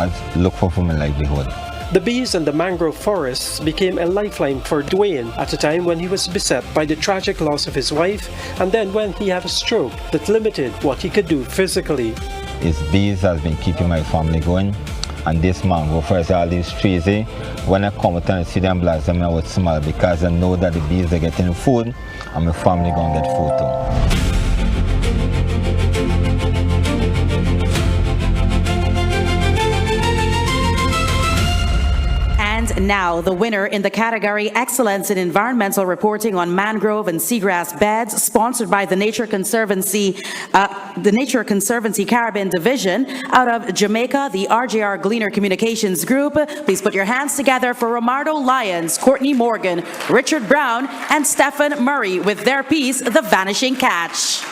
I look for my livelihood. The bees and the mangrove forests became a lifeline for Dwayne at a time when he was beset by the tragic loss of his wife, and then when he had a stroke that limited what he could do physically. It's bees has been keeping my family going. And this mangrove forest, all these trees, when I come out and see them blossom, I would smile because I know that the bees are getting food and my family gonna get food too. And And now the winner in the category Excellence in Environmental Reporting on Mangrove and Seagrass Beds, sponsored by the Nature Conservancy Caribbean Division out of Jamaica, the RJR Gleaner Communications Group. Please put your hands together for Romardo Lyons, Courtney Morgan, Richard Brown, and Stephen Murray with their piece, The Vanishing Catch.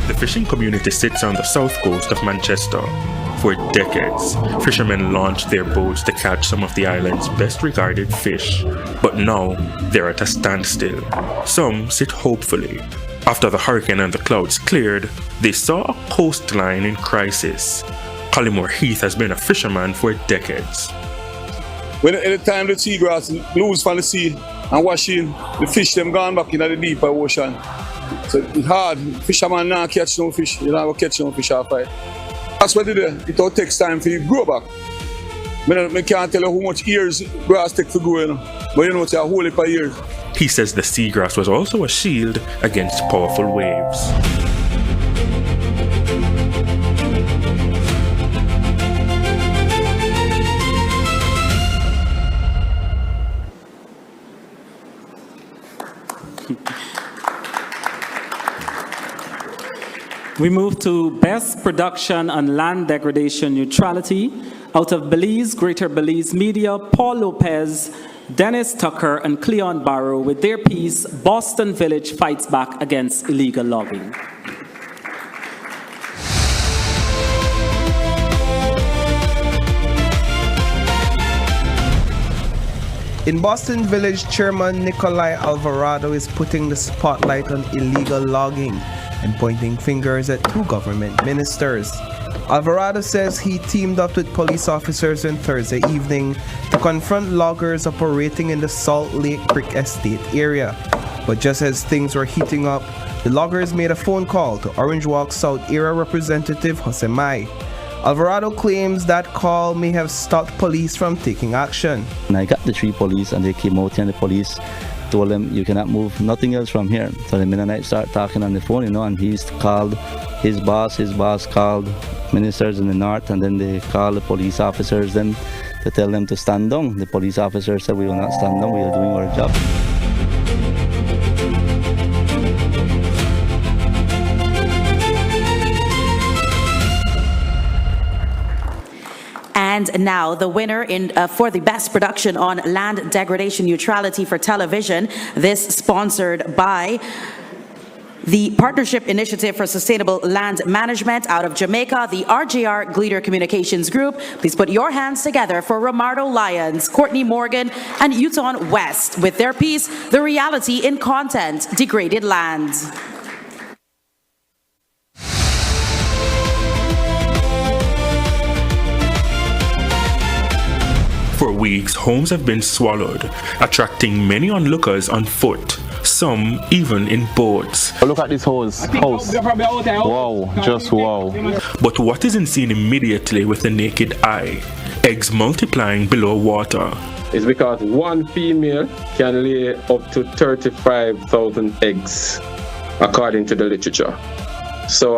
The fishing community sits on the south coast of Manchester. For decades, fishermen launched their boats to catch some of the island's best regarded fish, but now they're at a standstill. Some sit hopefully. After the hurricane and the clouds cleared, they saw a coastline in crisis. Collymore Heath has been a fisherman for decades. When at the time the seagrass lose from the sea and wash in, the fish them gone back into the deeper ocean. So it's hard. Fisherman now catch no fish. You don't catch no fish off it. That's what it is. It all takes time for you to grow back. I can't tell you how much years grass take to grow, you know. But you know it's a whole heap of years. He says the seagrass was also a shield against powerful waves. We move to Best Production on Land Degradation Neutrality. Out of Belize, Greater Belize Media, Paul Lopez, Dennis Tucker, and Cleon Barrow with their piece, Boston Village Fights Back Against Illegal Logging. In Boston Village, Chairman Nikolai Alvarado is putting the spotlight on illegal logging and pointing fingers at two government ministers. Alvarado says he teamed up with police officers on Thursday evening to confront loggers operating in the Salt Lake Creek Estate area. But just as things were heating up, the loggers made a phone call to Orange Walk South Area Representative Jose Mai. Alvarado claims that call may have stopped police from taking action. And I got the three police and they came out and the police told them, you cannot move nothing else from here. So the Mennonite start talking on the phone, you know, and he's called his boss called ministers in the north, and then they called the police officers then to tell them to stand down. The police officers said, we will not stand down, we are doing our job. And now the winner for the best production on land degradation neutrality for television, this sponsored by the Partnership Initiative for Sustainable Land Management out of Jamaica, the RJR Gleaner Communications Group. Please put your hands together for Romardo Lyons, Courtney Morgan, and Uton West with their piece, The Reality in Content, Degraded Land. For weeks, homes have been swallowed, attracting many onlookers on foot, some even in boats. Look at this house. Wow, just wow. But what isn't seen immediately with the naked eye? Eggs multiplying below water. It's because one female can lay up to 35,000 eggs, according to the literature. So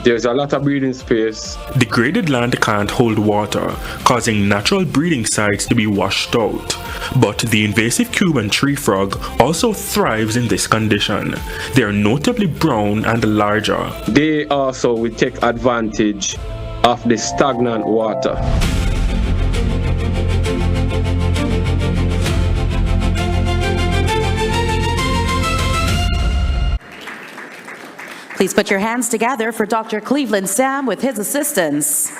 there's a lot of breeding space. Degraded land can't hold water, causing natural breeding sites to be washed out. But the invasive Cuban tree frog also thrives in this condition. They are notably brown and larger. They also will take advantage of the stagnant water. Please put your hands together for Dr. Cleveland Sam with his assistants.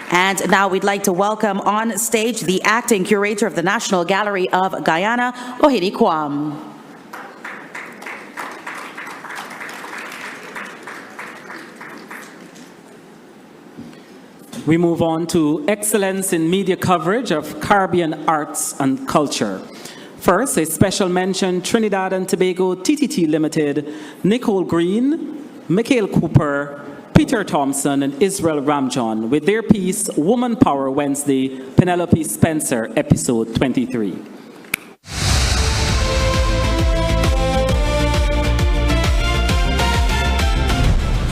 And now we'd like to welcome on stage the acting curator of the National Gallery of Guyana, Ohini Kwam. We move on to excellence in media coverage of Caribbean arts and culture. First, a special mention, Trinidad and Tobago TTT Limited, Nicole Green, Mikhail Cooper, Peter Thompson, and Israel Ramjohn with their piece, Woman Power Wednesday, Penelope Spencer, episode 23.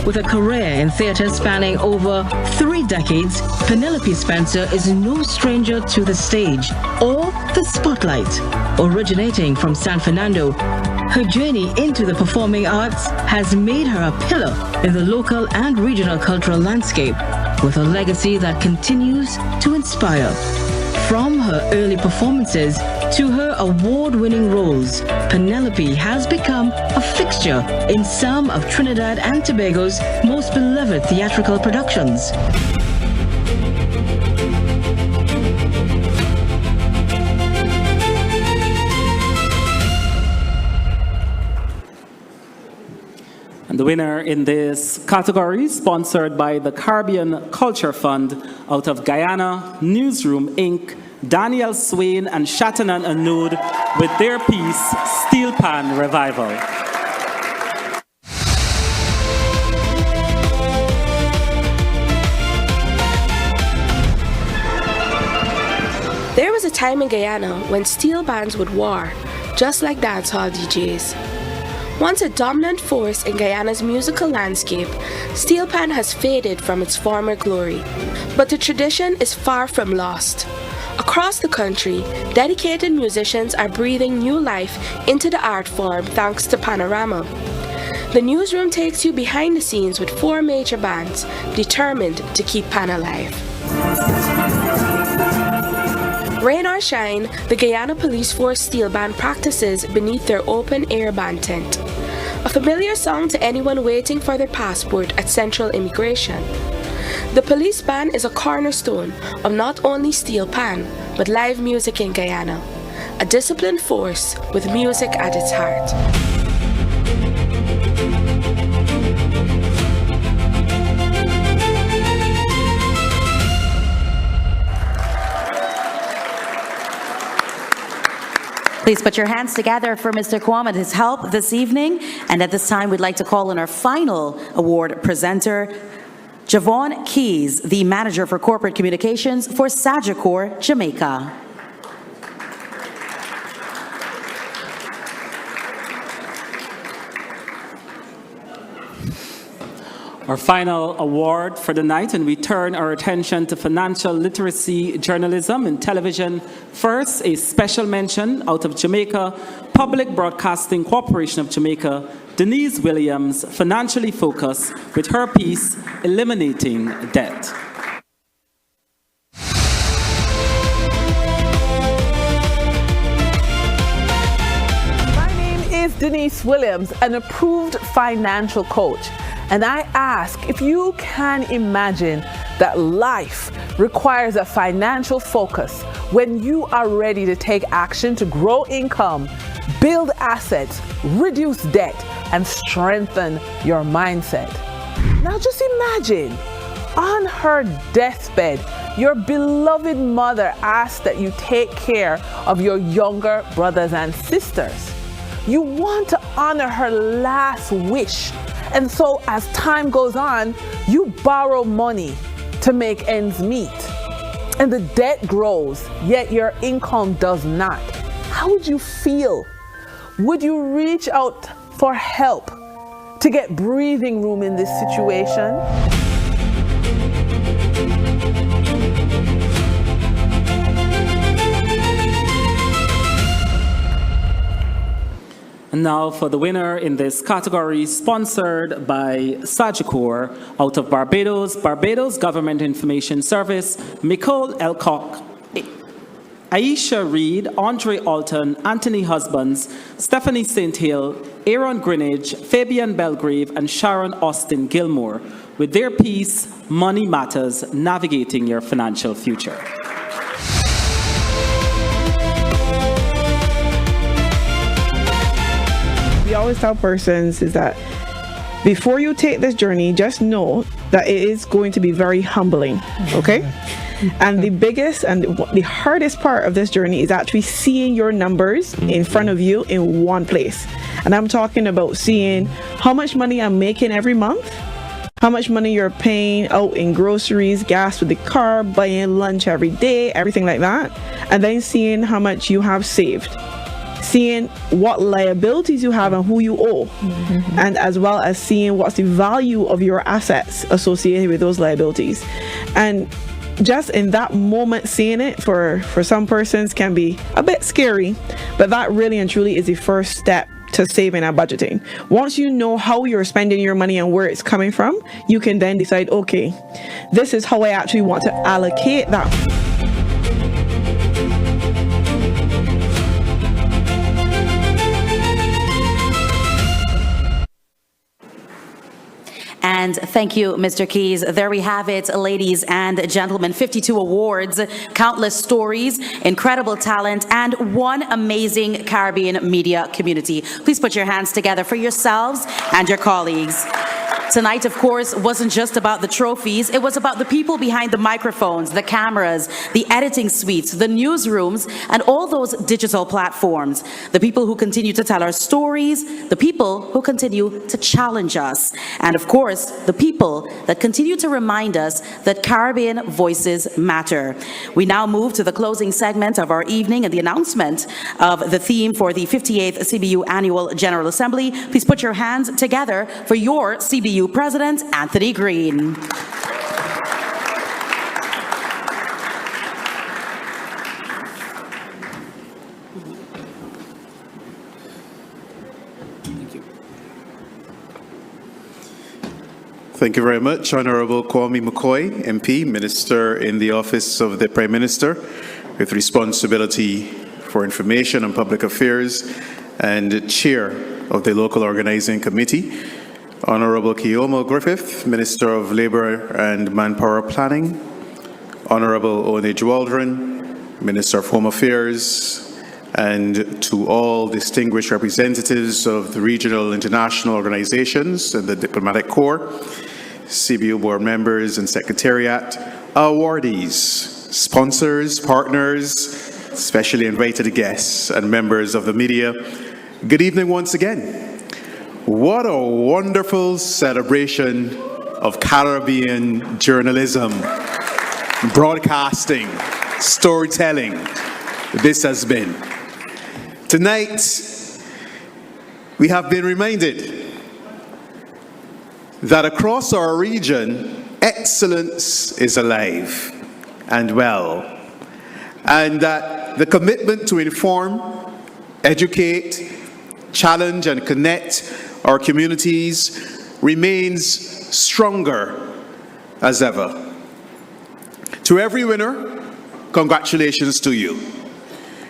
With a career in theatre spanning over 3 decades, Penelope Spencer is no stranger to the stage or the spotlight. Originating from San Fernando, her journey into the performing arts has made her a pillar in the local and regional cultural landscape, with a legacy that continues to inspire. From her early performances to her award-winning roles, Penelope has become a fixture in some of Trinidad and Tobago's most beloved theatrical productions. And the winner in this category, sponsored by the Caribbean Culture Fund out of Guyana, Newsroom Inc., Daniel Swain and Shatanan Anoud with their piece, Steel Pan Revival. There was a time in Guyana when steel bands would war, just like dancehall DJs. Once a dominant force in Guyana's musical landscape, steel pan has faded from its former glory. But the tradition is far from lost. Across the country, dedicated musicians are breathing new life into the art form thanks to Panorama. The newsroom takes you behind the scenes with 4 major bands determined to keep Pan alive. Rain or shine, the Guyana Police Force Steel Band practices beneath their open-air band tent. A familiar song to anyone waiting for their passport at Central Immigration. The police band is a cornerstone of not only steel pan, but live music in Guyana. A disciplined force with music at its heart. Please put your hands together for Mr. Kwam and his help this evening. And at this time, we'd like to call on our final award presenter, Javon Keys, the Manager for Corporate Communications for Sagicor, Jamaica. Our final award for the night, and we turn our attention to financial literacy journalism in television. First, a special mention out of Jamaica, Public Broadcasting Corporation of Jamaica, Denise Williams, financially focused with her piece, Eliminating Debt. My name is Denise Williams, an approved financial coach. And I ask if you can imagine that life requires a financial focus when you are ready to take action to grow income, build assets, reduce debt, and strengthen your mindset. Now just imagine, on her deathbed, your beloved mother asks that you take care of your younger brothers and sisters. You want to honor her last wish. And so as time goes on, you borrow money to make ends meet. And the debt grows, yet your income does not. How would you feel? Would you reach out for help to get breathing room in this situation? And now for the winner in this category, sponsored by Sagicor out of Barbados, Barbados Government Information Service, Nicole Elcock, Aisha Reed, Andre Alton, Anthony Husbands, Stephanie St. Hill, Aaron Greenidge, Fabian Belgrave, and Sharon Austin Gilmore with their piece, Money Matters, Navigating Your Financial Future. We always tell persons is that before you take this journey, just know that it is going to be very humbling, okay? And the biggest and the hardest part of this journey is actually seeing your numbers in front of you in one place. And I'm talking about seeing how much money I'm making every month, how much money you're paying out in groceries, gas with the car, buying lunch every day, everything like that. And then seeing how much you have saved. seeing what liabilities you have and who you owe, and as well as seeing what's the value of your assets associated with those liabilities. And just in that moment, seeing it for some persons can be a bit scary, but that really and truly is the first step to saving and budgeting. Once you know how you're spending your money and where it's coming from, you can then decide, okay, this is how I actually want to allocate that. And thank you, Mr. Keys. There we have it, ladies and gentlemen. 52 awards, countless stories, incredible talent, and one amazing Caribbean media community. Please put your hands together for yourselves and your colleagues. Tonight, of course, wasn't just about the trophies. It was about the people behind the microphones, the cameras, the editing suites, the newsrooms, and all those digital platforms. The people who continue to tell our stories, the people who continue to challenge us, and of course, the people that continue to remind us that Caribbean voices matter. We now move to the closing segment of our evening and the announcement of the theme for the 58th CBU Annual General Assembly. Please put your hands together for your CBU President, Anthony Green. Thank you very much, Honorable Kwame McCoy, MP, Minister in the Office of the Prime Minister, with responsibility for information and public affairs, and Chair of the Local Organizing Committee. Honorable Keoma Griffith, Minister of Labour and Manpower Planning. Honorable Onage Waldron, Minister of Home Affairs, and to all distinguished representatives of the regional international organizations and the Diplomatic Corps, CBU board members and secretariat, awardees, sponsors, partners, specially invited guests, and members of the media, good evening once again. What a wonderful celebration of Caribbean journalism, broadcasting, storytelling this has been. Tonight, we have been reminded that across our region, excellence is alive and well, and that the commitment to inform, educate, challenge, and connect our communities remains stronger as ever. To every winner, congratulations to you.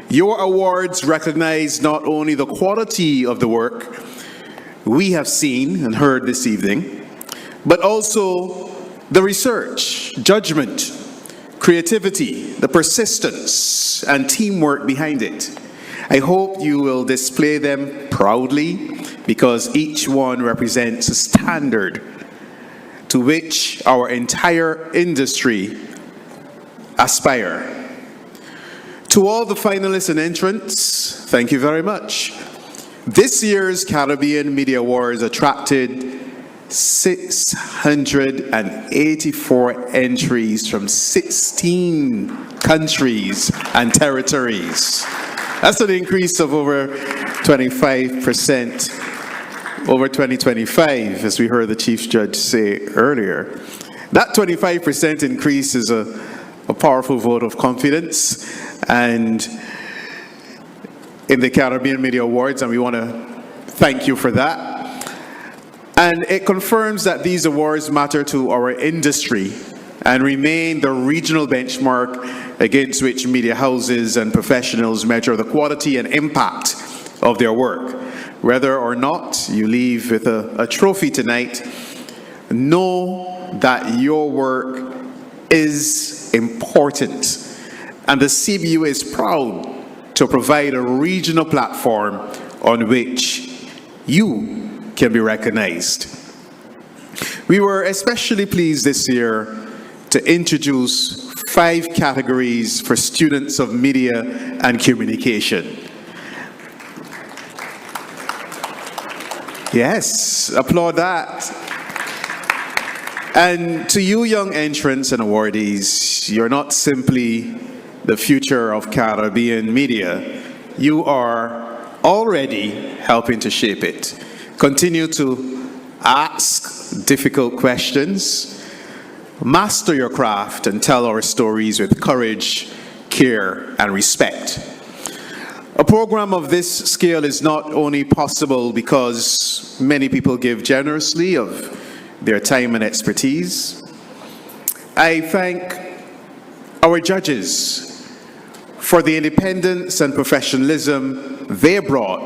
Your awards recognize not only the quality of the work we have seen and heard this evening, but also the research, judgment, creativity, the persistence, and teamwork behind it. I hope you will display them proudly, because each one represents a standard to which our entire industry aspire. To all the finalists and entrants, thank you very much. This year's Caribbean Media Awards attracted 684 entries from 16 countries and territories. That's an increase of over 25% over 2025, as we heard the Chief Judge say earlier. That 25% increase is a powerful vote of confidence and in the Caribbean Media Awards, and we want to thank you for that. And it confirms that these awards matter to our industry and remain the regional benchmark against which media houses and professionals measure the quality and impact of their work. Whether or not you leave with a trophy tonight, know that your work is important. And the CBU is proud to provide a regional platform on which you can be recognized. We were especially pleased this year to introduce 5 categories for students of media and communication. Yes, applaud that. And to you young entrants and awardees, you're not simply the future of Caribbean media. You are already helping to shape it. Continue to ask difficult questions, master your craft, and tell our stories with courage, care, and respect. A program of this scale is not only possible because many people give generously of their time and expertise. I thank our judges for the independence and professionalism they brought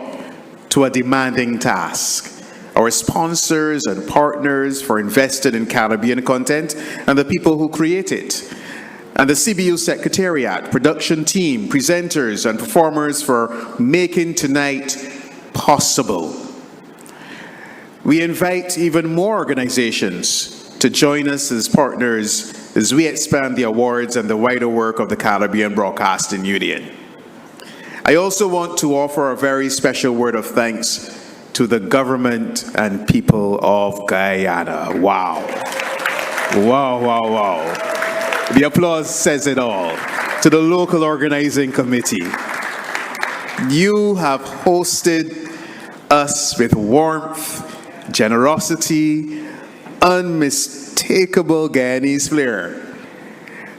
to a demanding task. Our sponsors and partners for investing in Caribbean content and the people who create it. And the CBU Secretariat, production team, presenters, and performers for making tonight possible. We invite even more organizations to join us as partners as we expand the awards and the wider work of the Caribbean Broadcasting Union. I also want to offer a very special word of thanks to the government and people of Guyana. Wow. Wow, wow, wow. The applause says it all. To the local organizing committee. You have hosted us with warmth, generosity, unmistakable Guyanese flair.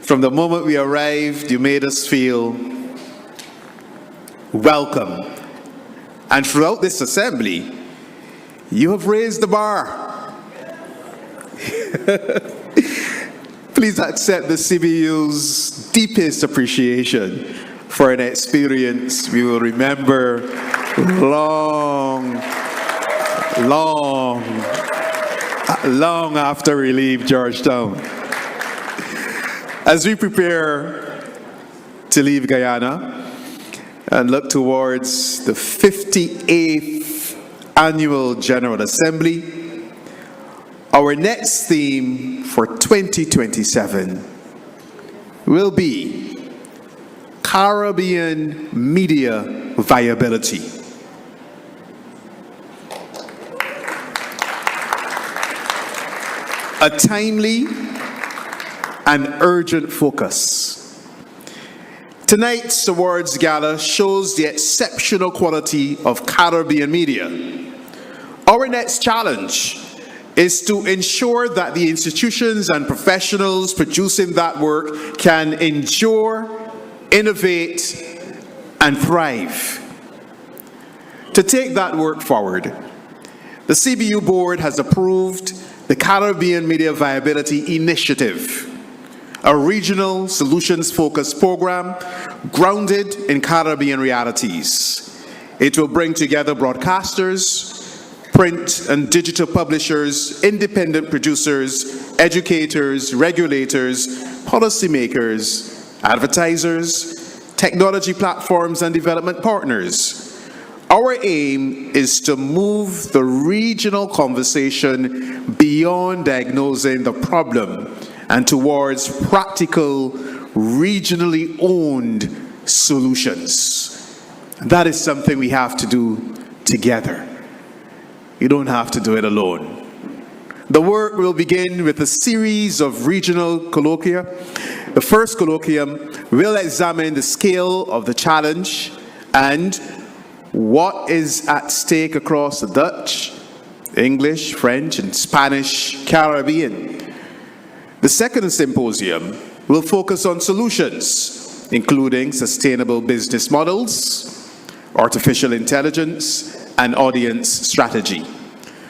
From the moment we arrived, you made us feel welcome. And throughout this assembly, you have raised the bar. Please accept the CBU's deepest appreciation for an experience we will remember long after we leave Georgetown. As we prepare to leave Guyana and look towards the 58th Annual General Assembly, our next theme for 2027 will be Caribbean media viability. A timely and urgent focus. Tonight's awards gala shows the exceptional quality of Caribbean media. Our next challenge is to ensure that the institutions and professionals producing that work can endure, innovate, and thrive. To take that work forward, the CBU board has approved the Caribbean Media Viability Initiative, a regional solutions-focused program grounded in Caribbean realities. It will bring together broadcasters, print and digital publishers, independent producers, educators, regulators, policymakers, advertisers, technology platforms, and development partners. Our aim is to move the regional conversation beyond diagnosing the problem and towards practical, regionally owned solutions. That is something we have to do together. You don't have to do it alone. The work will begin with a series of regional colloquia. The first colloquium will examine the scale of the challenge and what is at stake across the Dutch, English, French, and Spanish Caribbean. The second symposium will focus on solutions, including sustainable business models, artificial intelligence, and audience strategy.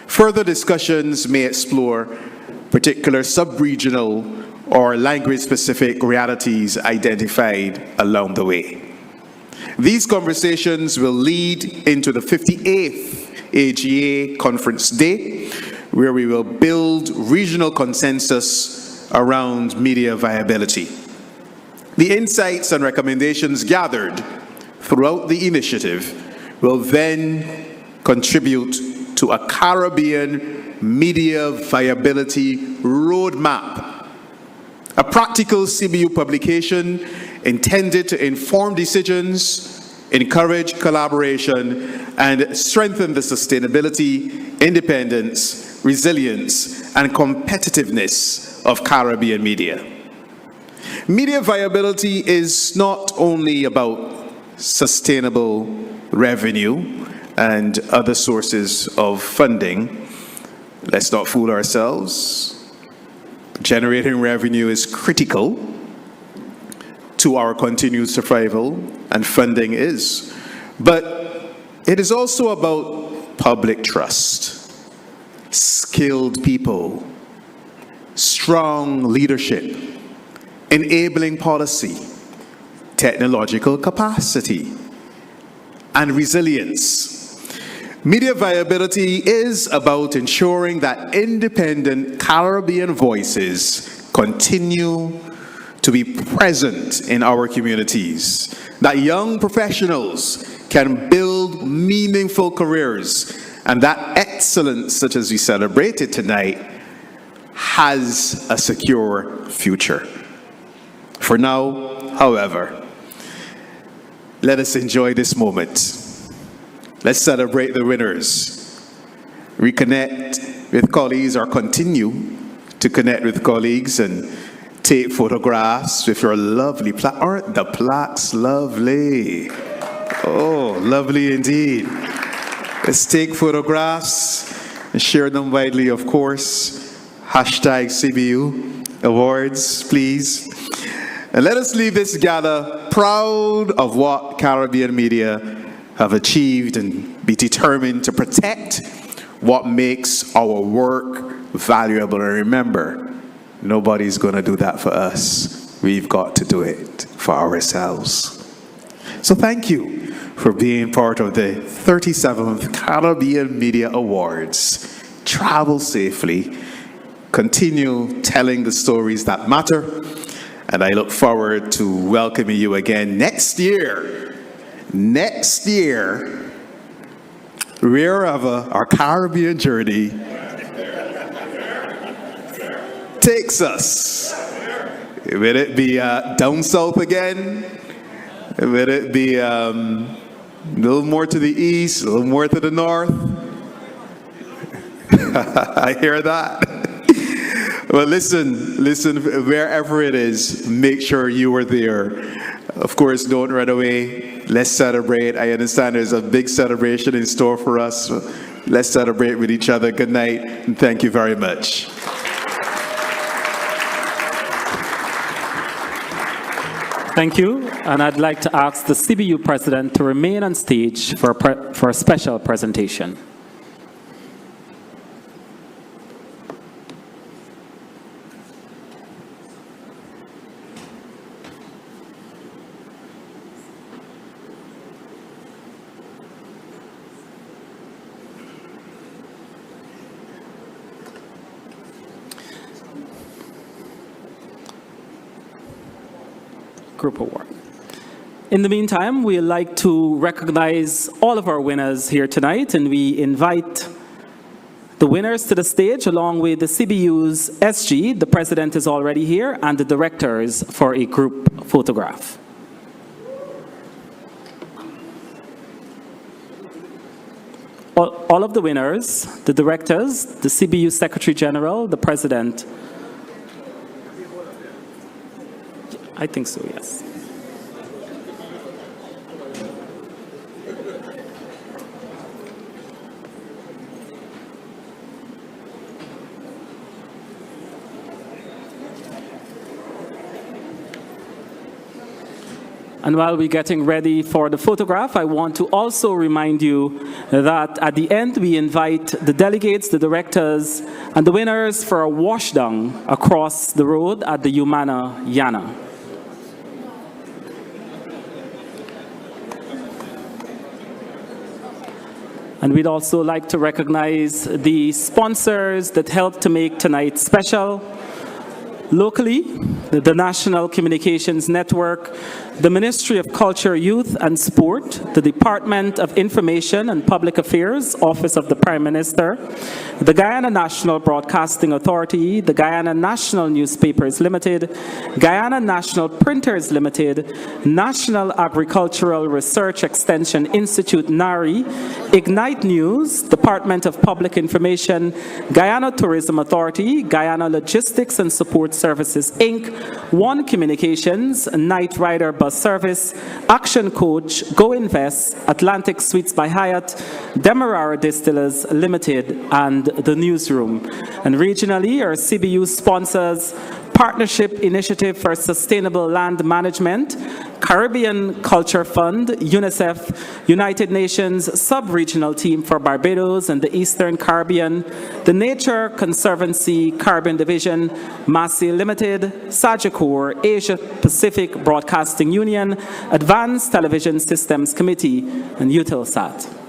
Further discussions may explore particular sub-regional or language-specific realities identified along the way. These conversations will lead into the 58th AGA Conference Day, where we will build regional consensus around media viability. The insights and recommendations gathered throughout the initiative will then contribute to a Caribbean media viability roadmap, a practical CBU publication intended to inform decisions, encourage collaboration, and strengthen the sustainability, independence, resilience, and competitiveness of Caribbean media. Media viability is not only about sustainable revenue and other sources of funding, let's not fool ourselves. Generating revenue is critical to our continued survival, and funding is. But it is also about public trust, skilled people, strong leadership, enabling policy, technological capacity, and resilience. Media viability is about ensuring that independent Caribbean voices continue to be present in our communities, that young professionals can build meaningful careers, and that excellence, such as we celebrated tonight, has a secure future. For now, however, let us enjoy this moment. Let's celebrate the winners, reconnect with colleagues, or continue to connect with colleagues and take photographs with your lovely plaque. Aren't the plaques lovely? Oh, lovely indeed. Let's take photographs and share them widely, of course. Hashtag CBU Awards, please. And let us leave this gala proud of what Caribbean media have achieved and be determined to protect what makes our work valuable. And remember, nobody's going to do that for us. We've got to do it for ourselves. So thank you for being part of the 37th Caribbean Media Awards. Travel safely. Continue telling the stories that matter. And I look forward to welcoming you again next year. Next year, wherever our Caribbean journey takes us. Will it be down south again? Will it be a little more to the east, a little more to the north? I hear that. Well, listen, wherever it is, make sure you are there. Of course, don't run away. Let's celebrate. I understand there's a big celebration in store for us. Let's celebrate with each other. Good night, and thank you very much. Thank you, and I'd like to ask the CBU president to remain on stage for a special presentation. Group Award. In the meantime, we'd like to recognize all of our winners here tonight, and we invite the winners to the stage along with the CBU's SG, the president is already here, and the directors for a group photograph. All of the winners, the directors, the CBU Secretary General, the president. I think so, yes. And while we're getting ready for the photograph, I want to also remind you that at the end, we invite the delegates, the directors, and the winners for a washdown across the road at the Humana Yana. And we'd also like to recognize the sponsors that helped to make tonight special. Locally, the National Communications Network, the Ministry of Culture, Youth and Sport, the Department of Information and Public Affairs, Office of the Prime Minister, the Guyana National Broadcasting Authority, the Guyana National Newspapers Limited, Guyana National Printers Limited, National Agricultural Research Extension Institute, NARI, Ignite News, Department of Public Information, Guyana Tourism Authority, Guyana Logistics and Support Services, Inc., One Communications, Night Rider Bus Service, Action Coach, Go Invest, Atlantic Suites by Hyatt, Demerara Distillers Limited, and The Newsroom. And regionally, our CBU sponsors Partnership Initiative for Sustainable Land Management, Caribbean Culture Fund, UNICEF, United Nations Sub-Regional Team for Barbados and the Eastern Caribbean, the Nature Conservancy Caribbean Division, Massey Limited, Sagicor, Asia Pacific Broadcasting Union, Advanced Television Systems Committee, and Utelsat.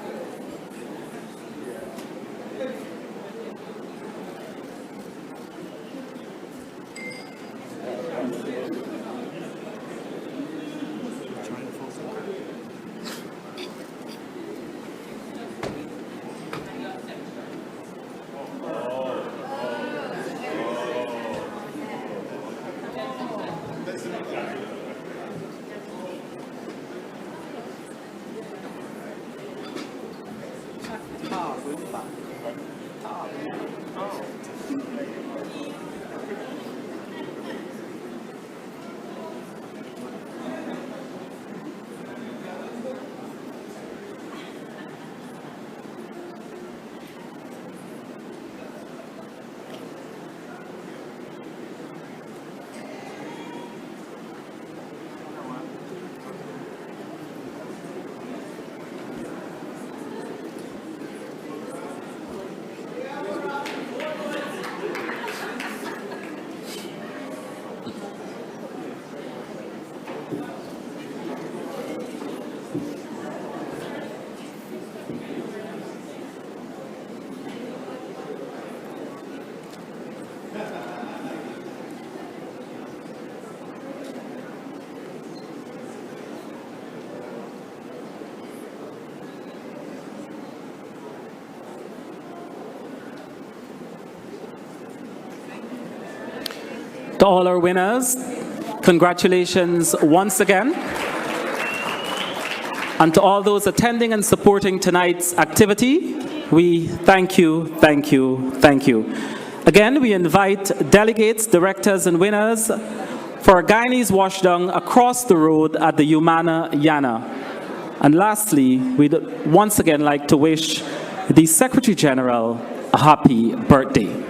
To all our winners, congratulations once again. And to all those attending and supporting tonight's activity, we thank you, thank you, thank you. Again, we invite delegates, directors, and winners for a Guyanese washdown across the road at the Humana Yana. And lastly, we'd once again like to wish the Secretary General a happy birthday.